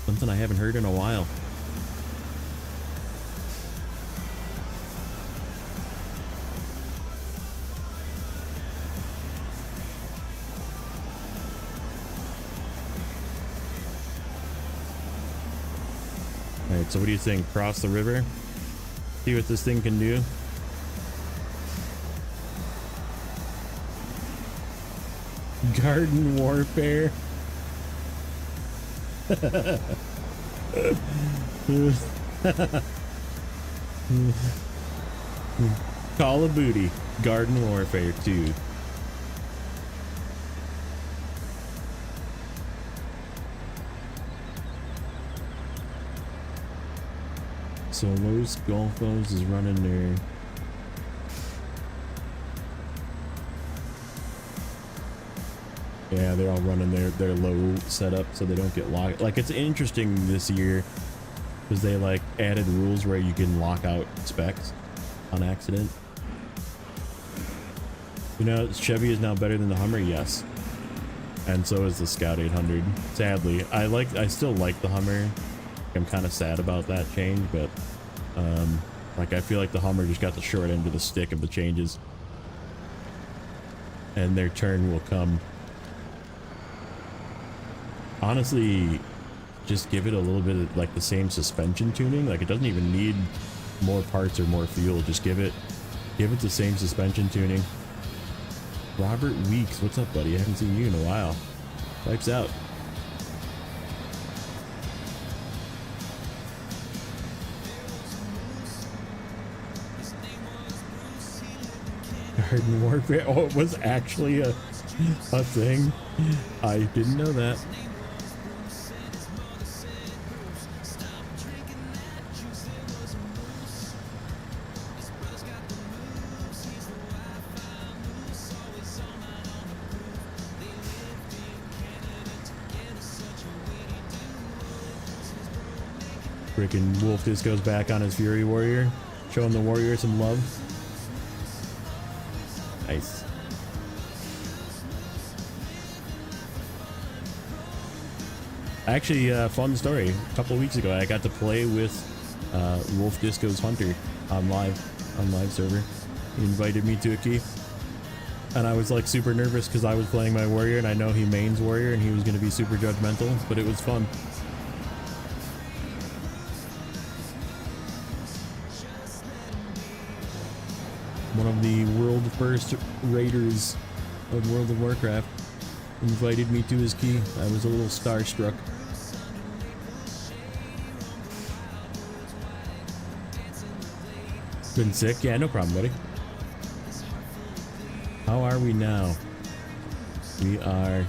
[SPEAKER 1] something I haven't heard in a while. Alright, so what do you think? Cross the river? See what this thing can do? Garden warfare. Call of Duty, Garden Warfare 2. So Los Golfos is running their yeah, they're all running their low setup so they don't get locked. Like, it's interesting this year because they like added rules where you can lock out specs on accident. You know, Chevy is now better than the Hummer, yes, and so is the Scout 800. Sadly, I still like the Hummer. I'm kind of sad about that change, but like, I feel like the Hummer just got the short end of the stick of the changes, and their turn will come. Honestly, just give it a little bit of like the same suspension tuning. Like, it doesn't even need more parts or more fuel. Just give it the same suspension tuning. Robert Weeks, what's up, buddy? I haven't seen you in a while. Wipes out. Garden Warfare. Oh, it was actually a thing. I didn't know that. Freaking Wolf Disco's back on his Fury Warrior, showing the Warrior some love. Nice. Actually, fun story. A couple of weeks ago, I got to play with Wolf Disco's Hunter on live server. He invited me to a key, and I was like super nervous because I was playing my Warrior, and I know he mains Warrior, and he was going to be super judgmental, but it was fun. One of the world first raiders of World of Warcraft invited me to his key. I was a little starstruck. Been sick? Yeah, no problem, buddy. How are we now? We are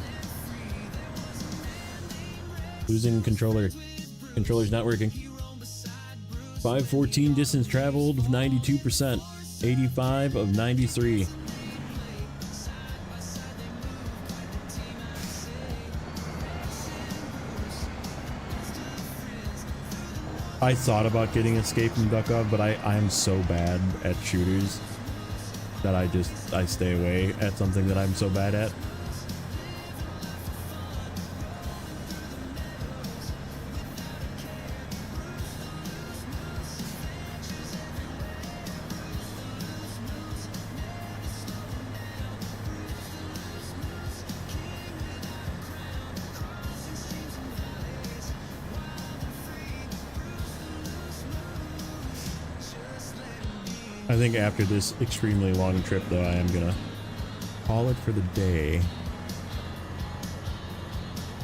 [SPEAKER 1] losing controller. Controller's not working. 514 distance traveled, 92%. 85 of 93. I thought about getting Escape from Duckov, but I am so bad at shooters that I stay away at something that I'm so bad at. I think after this extremely long trip, though, I am gonna call it for the day.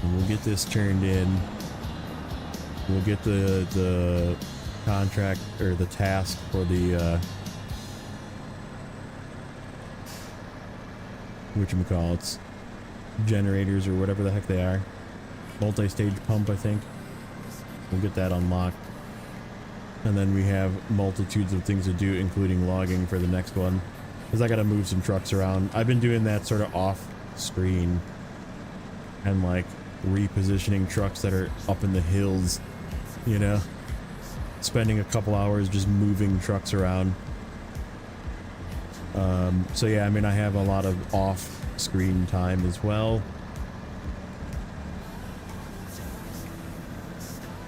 [SPEAKER 1] And we'll get this turned in. We'll get the contract or the task for the whatchamacallits, generators or whatever the heck they are. Multi-stage pump, I think. We'll get that unlocked. And then we have multitudes of things to do, including logging for the next one. Because I gotta move some trucks around. I've been doing that sort of off screen. And like repositioning trucks that are up in the hills, you know? Spending a couple hours just moving trucks around. So yeah, I mean, I have a lot of off screen time as well.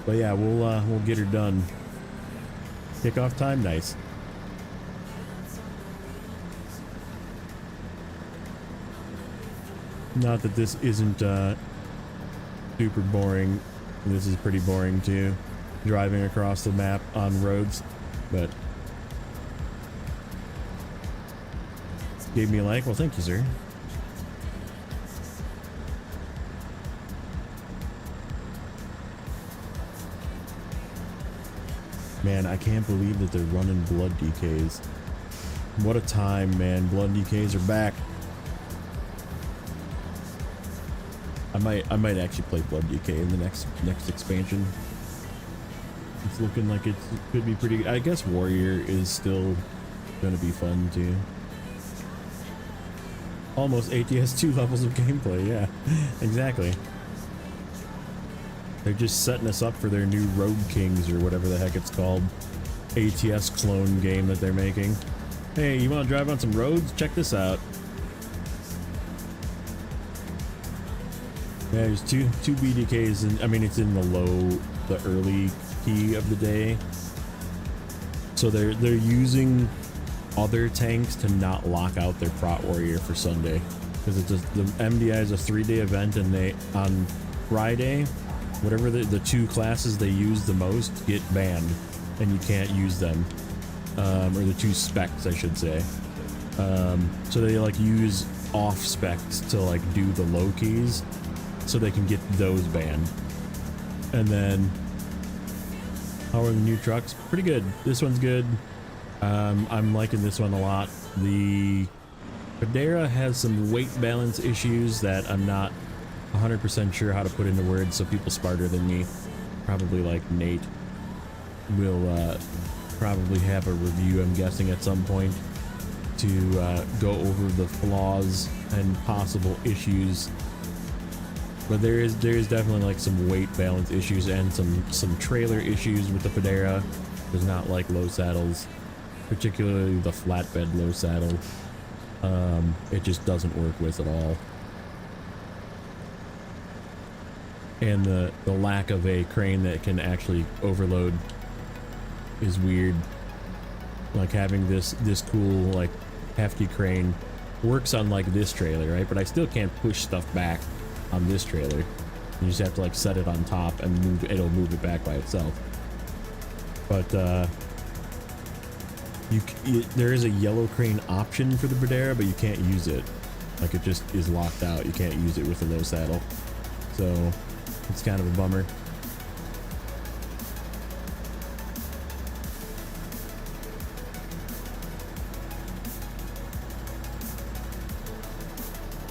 [SPEAKER 1] But yeah, we'll get her done. Kickoff time, nice. Not that this isn't super boring. This is pretty boring too, driving across the map on roads, but gave me a like. Well, thank you, sir. Man, I can't believe that they're running blood DKs. What a time, man. Blood DKs are back. I might actually play Blood DK in the next expansion. It's looking like it could be pretty. I guess Warrior is still gonna be fun too. Almost ATS 2 levels of gameplay, yeah. Exactly. They're just setting us up for their new Road Kings or whatever the heck it's called. ATS clone game that they're making. Hey, you wanna drive on some roads? Check this out. Yeah, there's two BDKs, and I mean it's in the early key of the day. So they're using other tanks to not lock out their Prot Warrior for Sunday, because it's the MDI is a 3-day event, and they on Friday, whatever the two classes they use the most get banned, and you can't use them, or the two specs I should say. So they like use off specs to like do the low keys, so they can get those banned. And then how are the new trucks? Pretty good. This one's good. I'm liking this one a lot. The Federa has some weight balance issues that I'm not 100% sure how to put into words, so people smarter than me, probably like Nate, will probably have a review, I'm guessing, at some point to go over the flaws and possible issues. But there is definitely like some weight balance issues and some trailer issues with the Federa. Does not like low saddles, particularly the flatbed low saddle. It just doesn't work with at all. And the lack of a crane that can actually overload is weird. Like having this cool like hefty crane works on like this trailer, right? But I still can't push stuff back on this trailer. You just have to like set it on top and it'll move it back by itself. But there is a yellow crane option for the Federa, but you can't use it. Like it just is locked out. You can't use it with a low saddle. So it's kind of a bummer.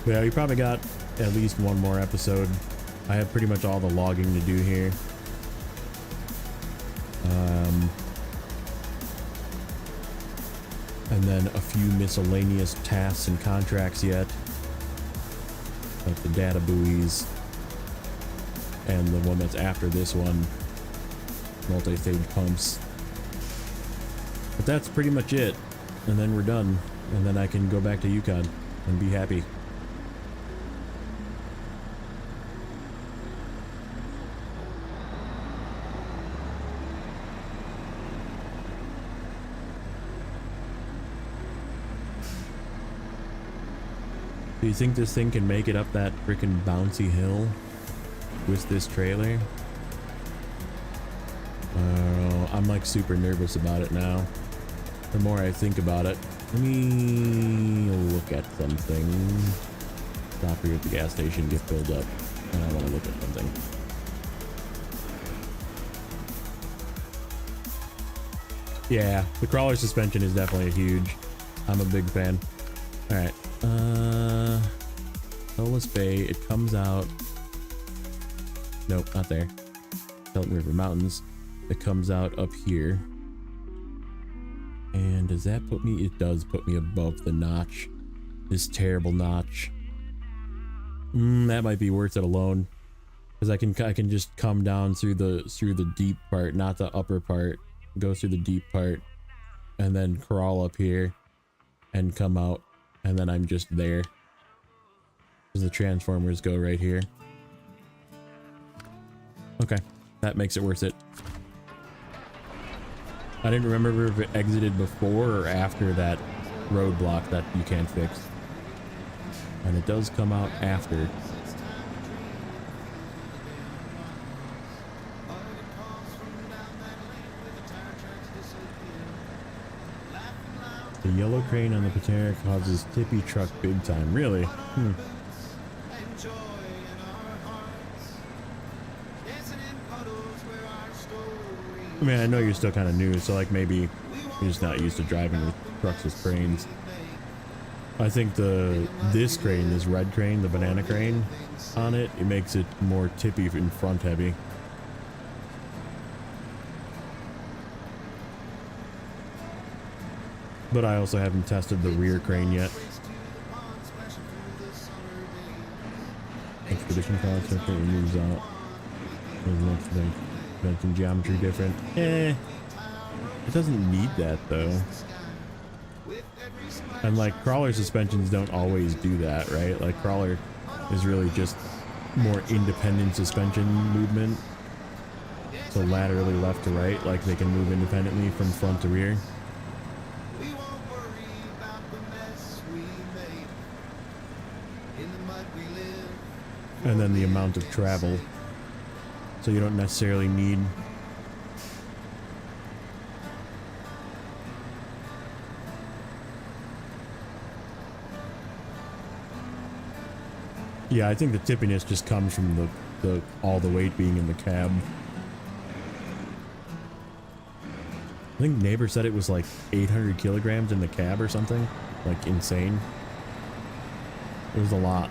[SPEAKER 1] Yeah, we probably got at least one more episode. I have pretty much all the logging to do here. And then a few miscellaneous tasks and contracts yet, like the data buoys and the one that's after this one, multi-stage pumps. But that's pretty much it, and then we're done, and then I can go back to Yukon and be happy. Do you think this thing can make it up that freaking bouncy hill with this trailer? I'm like super nervous about it now. The more I think about it, let me look at something. Stop here at the gas station, get filled up, and I want to look at something. Yeah, the crawler suspension is definitely huge. I'm a big fan. All right. Solus Bay, it comes out. Nope, not there. Pelton River Mountains. It comes out up here. And does that put me? It does put me above the notch. This terrible notch. That might be worth it alone, because I can just come down through the deep part, not the upper part. Go through the deep part, and then crawl up here, and come out. And then I'm just there, because the transformers go right here. Okay, that makes it worth it. I didn't remember if it exited before or after that roadblock that you can't fix. And it does come out after. The yellow crane on the Patera causes tippy truck big time. Really? I mean, I know you're still kind of new, so like maybe you're just not used to driving with trucks with cranes. I think this crane, this red crane, the banana crane on it, it makes it more tippy and front heavy. But I also haven't tested the rear crane yet. Expedition concept moves out. Making geometry different. It doesn't need that though. And like crawler suspensions don't always do that, right? Like crawler is really just more independent suspension movement. So laterally left to right, like they can move independently from front to rear. And then the amount of travel. So you don't necessarily need I think the tippiness just comes from the all the weight being in the cab. I think neighbor said it was like 800 kilograms in the cab or something. Like insane. It was a lot.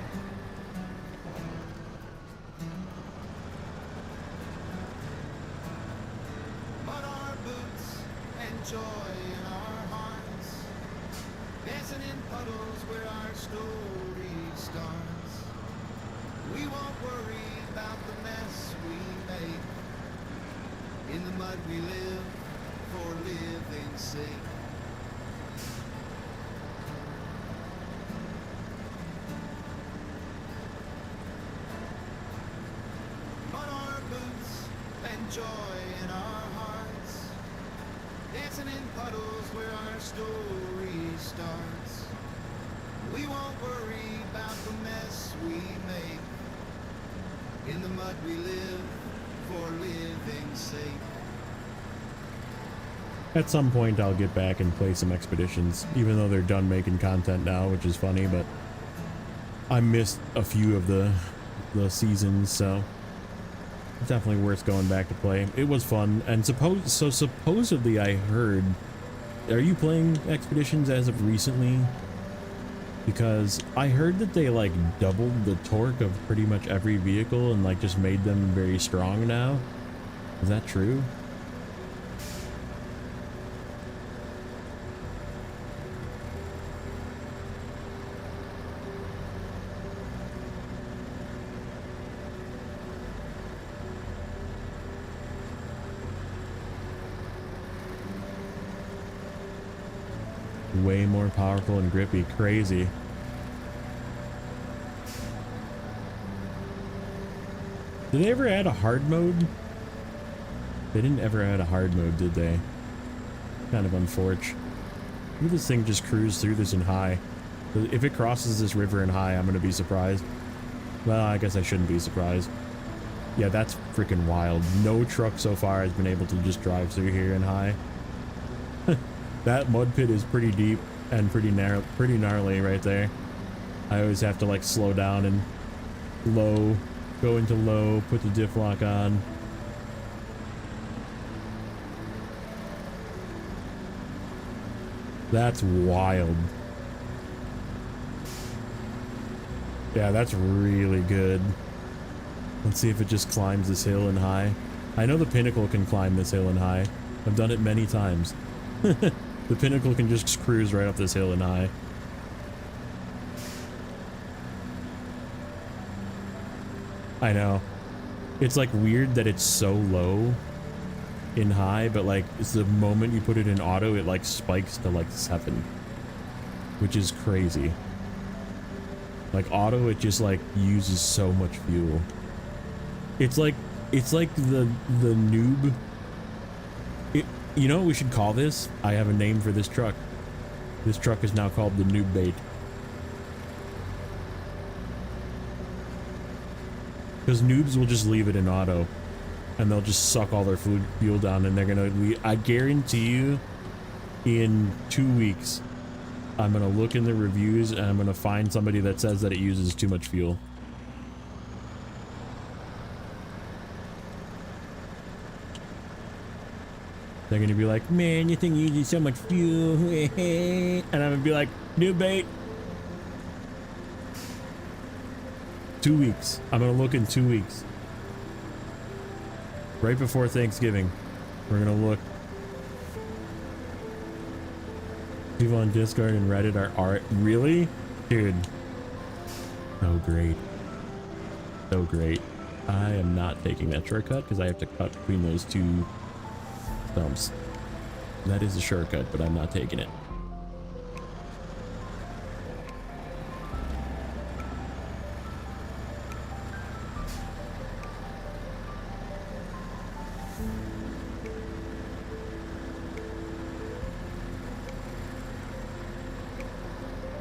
[SPEAKER 1] At some point I'll get back and play some expeditions, even though they're done making content now, which is funny, but I missed a few of the seasons, so it's definitely worth going back to play. It was fun, and supposedly I heard, are you playing expeditions as of recently? Because I heard that they like doubled the torque of pretty much every vehicle and like just made them very strong now. Is that true? Way more powerful and grippy. Crazy. Did they ever add a hard mode? They didn't ever add a hard mode, did they? Kind of unfortunate. Maybe this thing just cruise through this in high. If it crosses this river in high, I'm gonna be surprised. Well, I guess I shouldn't be surprised. Yeah, that's freaking wild. No truck so far has been able to just drive through here in high. That mud pit is pretty deep and pretty gnarly right there. I always have to like slow down and low, go into low, put the diff lock on. That's wild. Yeah, that's really good. Let's see if it just climbs this hill in high. I know the Pinnacle can climb this hill in high. I've done it many times. The Pinnacle can just cruise right up this hill in high. I know. It's like weird that it's so low in high, but like it's the moment you put it in auto, it like spikes to like 7, which is crazy. Like auto, it just like uses so much fuel. It's like the noob. You know what we should call this? I have a name for this truck. This truck is now called the Noob Bait. Because noobs will just leave it in auto. And they'll just suck all their fuel down and they're gonna leave. I guarantee you, in 2 weeks, I'm gonna look in the reviews and I'm gonna find somebody that says that it uses too much fuel. They're gonna be like, man, you think you uses so much fuel, and I'm gonna be like, new bait. 2 weeks. I'm gonna look in 2 weeks. Right before Thanksgiving, we're gonna look. People on Discord and Reddit are really, dude. So great, so great. I am not taking that shortcut because I have to cut between those two stumps. That is a shortcut, but I'm not taking it.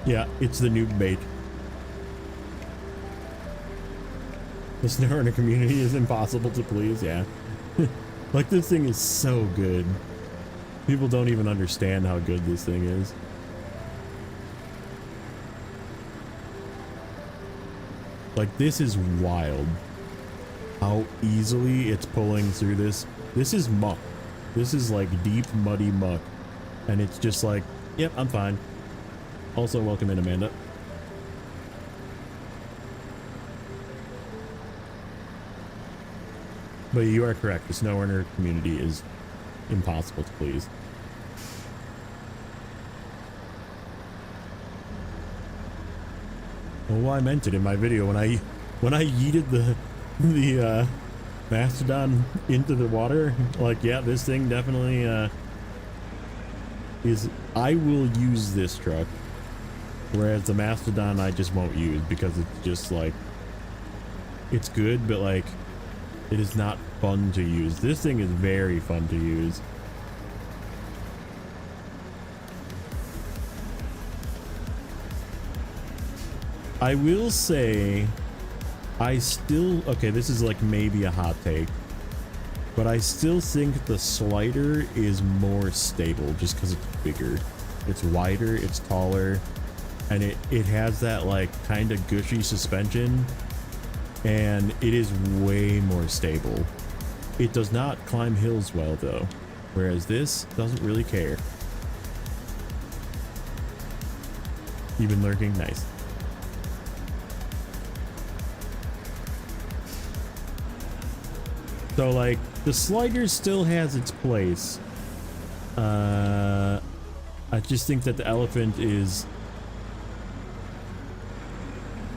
[SPEAKER 1] Yeah, it's the noob bait. The Snowrunner community is impossible to please, yeah. Like, this thing is so good. People don't even understand how good this thing is. Like, this is wild. How easily it's pulling through this. This is muck. This is like deep, muddy muck. And it's just like, yep, I'm fine. Also, welcome in, Amanda. But you are correct. The Snowrunner community is impossible to please. Well, I meant it in my video when I yeeted the mastodon into the water. Like, yeah, this thing definitely is. I will use this truck. Whereas the Mastodon I just won't use because it's just like, it's good, but like, it is not fun to use. This thing is very fun to use. I will say, okay, this is like maybe a hot take, but I still think the slider is more stable just because it's bigger. It's wider, it's taller. And it has that like kind of gushy suspension, and it is way more stable. It does not climb hills well though, whereas this doesn't really care. You've been lurking? Nice. So like the slider still has its place. I just think that the elephant is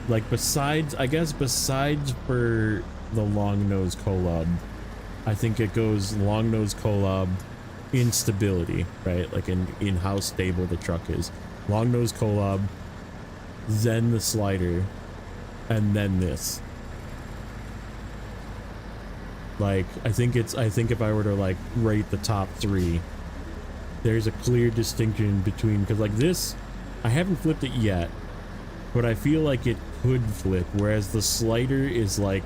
[SPEAKER 1] like, besides for the long nose collab, I think it goes long nose collab in stability, right? Like in how stable the truck is. Long nose collab, then the slider, and then this. Like, I think if I were to like rate the top three, there's a clear distinction between, because like this, I haven't flipped it yet, but I feel like it could flip, whereas the slider is like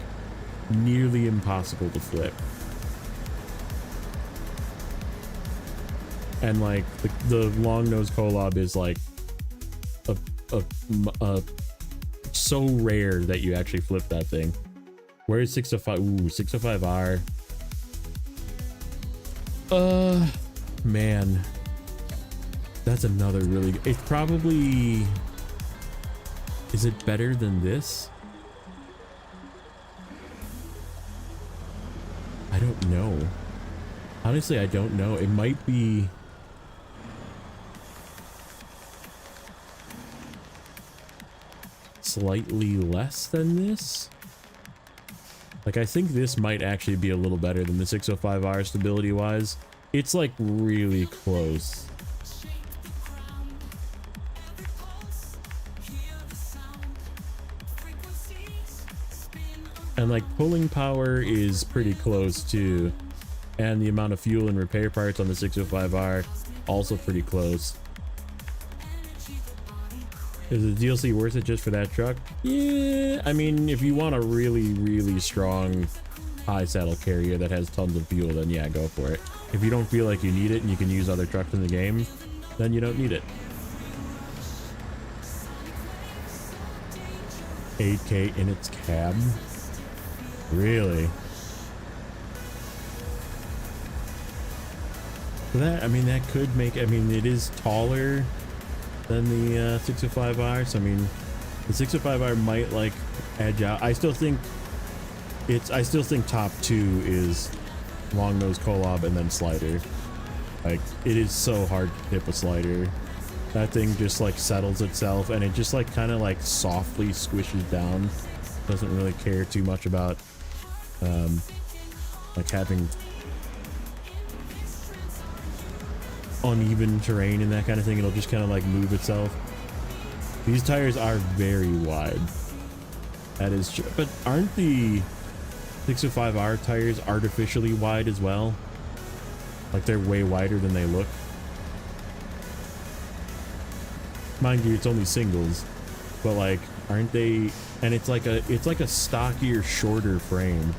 [SPEAKER 1] nearly impossible to flip. And like the long nose collab is like a so rare that you actually flip that thing. Where's 605? Ooh, 605R. Man, that's another really. It's probably. Is it better than this? I don't know. Honestly, I don't know. It might be. Slightly less than this. Like, I think this might actually be a little better than the 605R stability wise. It's like really close. And like pulling power is pretty close too. And the amount of fuel and repair parts on the 605R also pretty close. Is the DLC worth it just for that truck? Yeah, I mean, if you want a really, really strong high saddle carrier that has tons of fuel, then yeah, go for it. If you don't feel like you need it and you can use other trucks in the game, then you don't need it. 8K in its cab? Really? That, I mean, that could make, I mean, it is taller than the 605R, so I mean, the 605R might like edge out. I still think top two is long nose Kolob and then slider. Like, it is so hard to tip a slider. That thing just like settles itself and it just like kind of like softly squishes down. Doesn't really care too much about like having uneven terrain and that kind of thing. It'll just kind of like move itself. These tires are very wide. That is true. But aren't the 605R tires artificially wide as well? Like they're way wider than they look. Mind you, it's only singles, but like, aren't they? And it's like a stockier, shorter frame.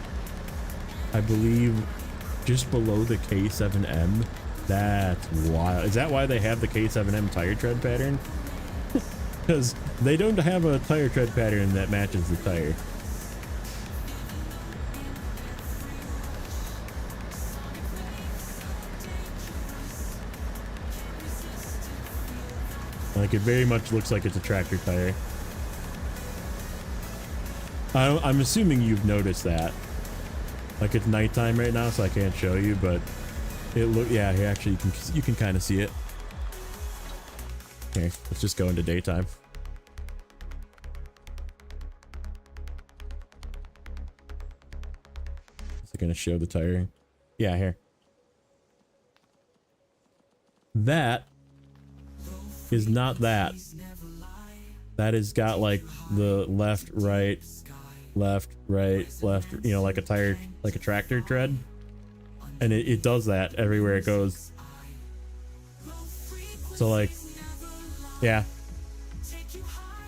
[SPEAKER 1] I believe just below the K7M. That's wild. Is that why they have the K7M tire tread pattern? Because they don't have a tire tread pattern that matches the tire. Like, it very much looks like it's a tractor tire. I'm assuming you've noticed that. Like, it's nighttime right now, so I can't show you, but it look, yeah, here actually you can kind of see it. Okay, let's just go into daytime. Is it gonna show the tire? Yeah, here. That is not that. That has got like the left, right, left, you know, like a tire, like a tractor tread. And it does that everywhere it goes. So like, yeah.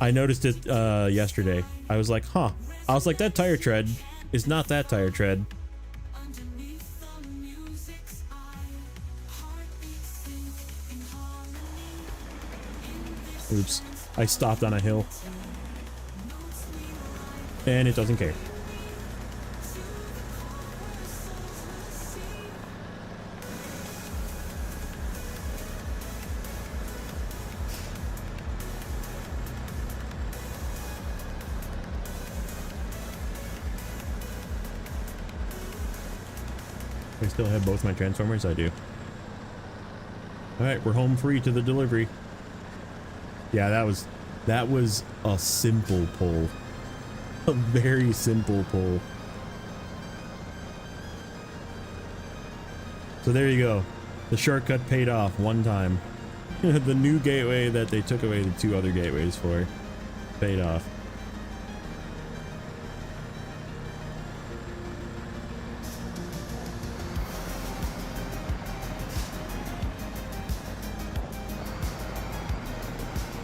[SPEAKER 1] I noticed it yesterday. I was like, huh. I was like, that tire tread is not that tire tread. Oops. I stopped on a hill. And it doesn't care. I still have both my transformers? I do. Alright, we're home free to the delivery. Yeah, that was a simple pull. A very simple pull. So there you go. The shortcut paid off one time. The new gateway that they took away the two other gateways for paid off.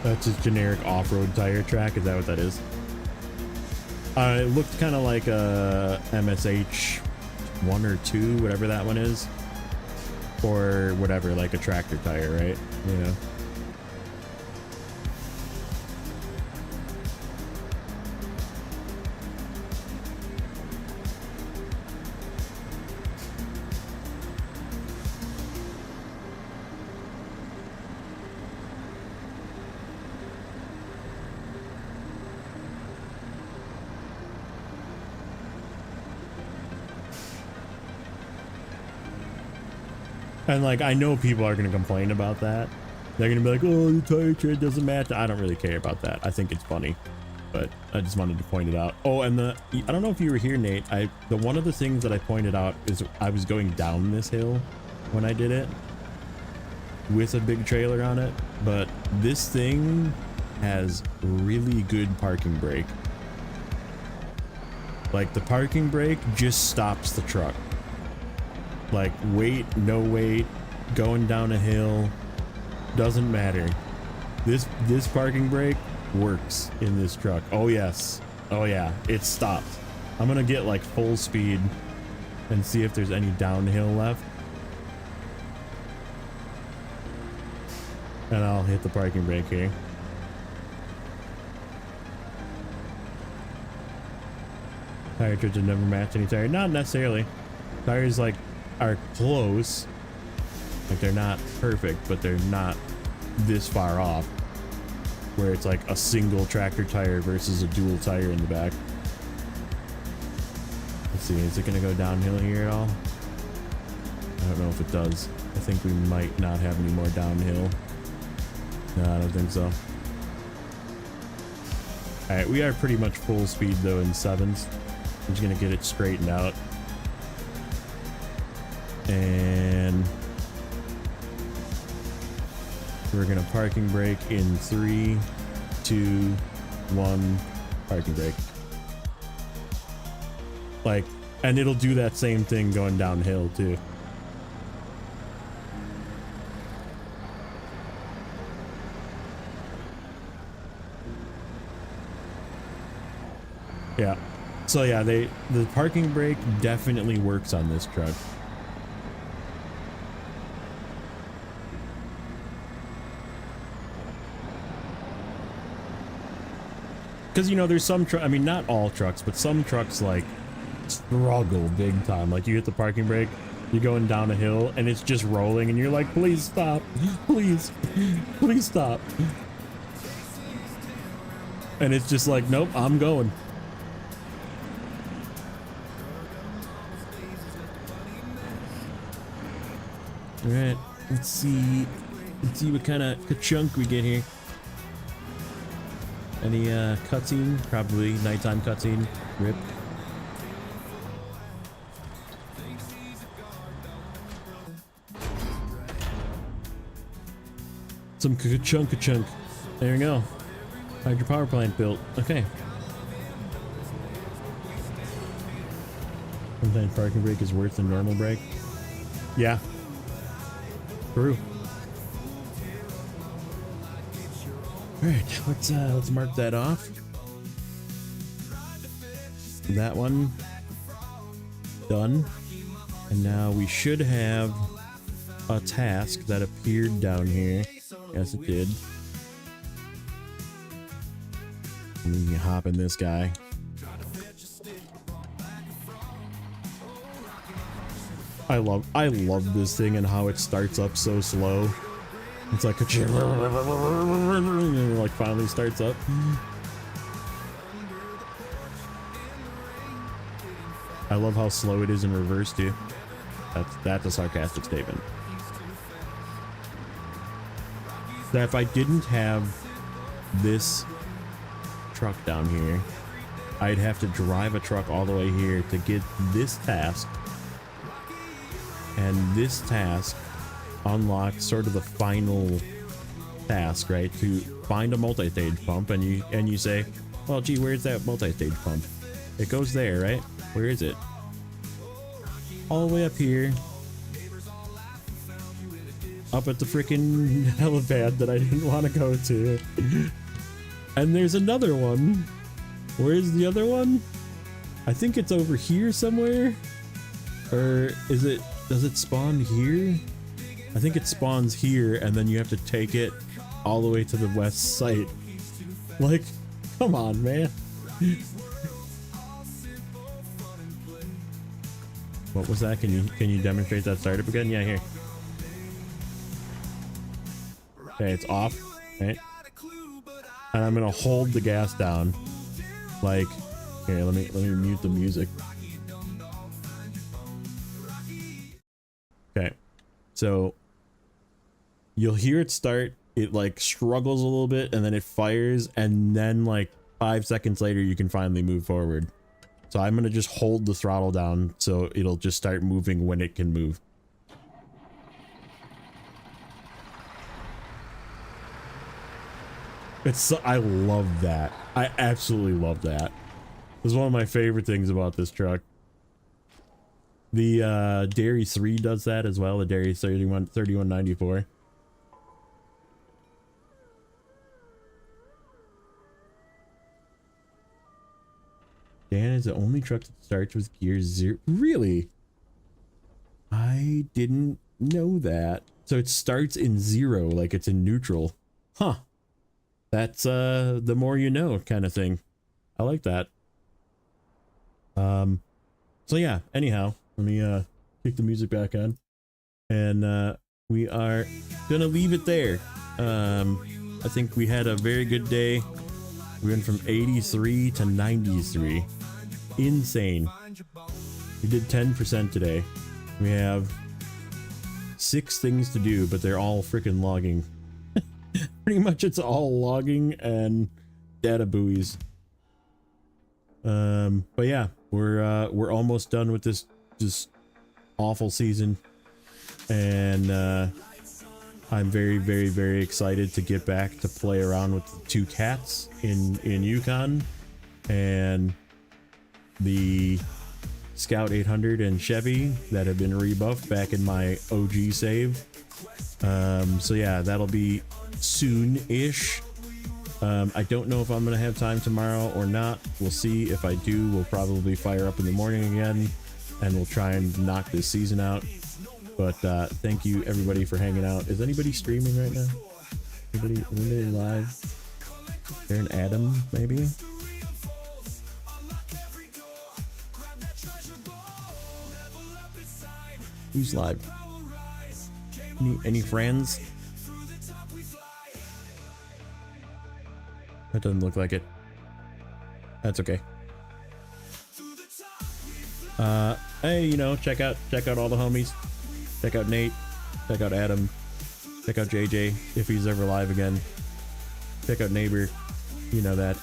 [SPEAKER 1] That's a generic off-road tire track. Is that what that is? It looked kind of like a MSH 1 or 2, whatever that one is, or whatever, like a tractor tire, right? Yeah. And like, I know people are going to complain about that. They're going to be like, oh, the tire tread doesn't match. I don't really care about that. I think it's funny, but I just wanted to point it out. Oh, and I don't know if you were here, Nate. One of the things that I pointed out is I was going down this hill when I did it with a big trailer on it, but this thing has really good parking brake. Like, the parking brake just stops the truck. Like, weight, no weight, going down a hill, doesn't matter. This parking brake works in this truck. Oh yes. Oh yeah, it stopped. I'm gonna get like full speed and see if there's any downhill left. And I'll hit the parking brake here. Tire treads never match any tire. Not necessarily. Tires like are close, Like, they're not perfect, but they're not this far off, where it's like a single tractor tire versus a dual tire in the back. Let's see, is it gonna go downhill here at all? I don't know if it does. I think we might not have any more downhill. No, I don't think so. Alright, we are pretty much full speed though in 7s. I'm just gonna get it straightened out. And we're gonna parking brake in 3, 2, 1, parking brake. Like, and it'll do that same thing going downhill too. Yeah. So yeah, the parking brake definitely works on this truck. Because, you know, there's some I mean, not all trucks, but some trucks like struggle big time. Like, you hit the parking brake, you're going down a hill and it's just rolling and you're like, please stop, please stop. And it's just like, nope, I'm going. All right, let's see what kind of chunk we get here. Any cutscene? Probably nighttime cutscene. Rip. Some chunk. There we go. Hydro power plant built. Okay. Sometimes parking brake is worse than normal brake. Yeah. True. All right, let's mark that off. That one done. And now we should have a task that appeared down here. Yes, it did. Let me hop in this guy. I love this thing and how it starts up so slow. It's like a like finally starts up. I love how slow it is in reverse too. That's a sarcastic statement. That if I didn't have this truck down here, I'd have to drive a truck all the way here to get this task. And this task unlocks sort of the final task, right? To find a multi-stage pump, and you say, well, gee, where's that multi-stage pump? It goes there, right? Where is it? All the way up here. Up at the freaking helipad that I didn't want to go to. And there's another one. Where's the other one? I think it's over here somewhere. Or is it, does it spawn here? I think it spawns here and then you have to take it all the way to the west site. Like, come on, man. What was that? Can you demonstrate that startup again? Yeah, here. Okay, it's off, right? And I'm gonna hold the gas down. Like, here, let me mute the music. Okay, so you'll hear it start. It like struggles a little bit, and then it fires, and then like 5 seconds later, you can finally move forward. So I'm gonna just hold the throttle down so it'll just start moving when it can move. I love that. I absolutely love that. It's one of my favorite things about this truck. The Dairy 3 does that as well, the Dairy 3194. Dan is the only truck that starts with gear 0. Really? I didn't know that. So it starts in 0, like it's in neutral. Huh. That's the more you know kind of thing. I like that. So yeah, anyhow, let me kick the music back on. And we are gonna leave it there. I think we had a very good day. We went from 83 to 93. Insane. We did 10% today. We have 6 things to do, but they're all freaking logging. Pretty much it's all logging and data buoys. But yeah, we're almost done with this awful season, and I'm very, very, very excited to get back to play around with the 2 cats in Yukon and the Scout 800 and Chevy that have been rebuffed back in my OG save. So yeah, that'll be soon-ish. I don't know if I'm gonna have time tomorrow or not. We'll see. If I do, we'll probably fire up in the morning again, and we'll try and knock this season out. But thank you everybody for hanging out. Is anybody streaming right now? Anybody live? Is there an Adam maybe? Who's live? Any friends? That doesn't look like it. That's okay. Hey, you know, check out all the homies. Check out Nate. Check out Adam. Check out JJ if he's ever live again. Check out Neighbor. You know that.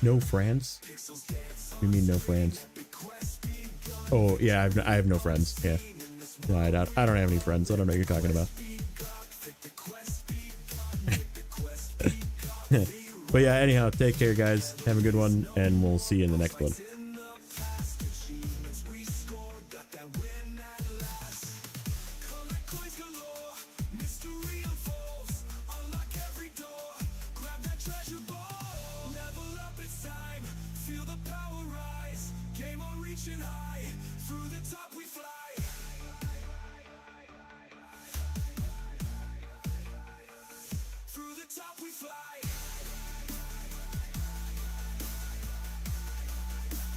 [SPEAKER 1] No friends? What do you mean no friends? Oh yeah, I have no friends. Yeah. No, I don't have any friends. I don't know what you're talking about. But yeah, anyhow, take care guys. Have a good one, and we'll see you in the next one.
[SPEAKER 2] Through the top we fly.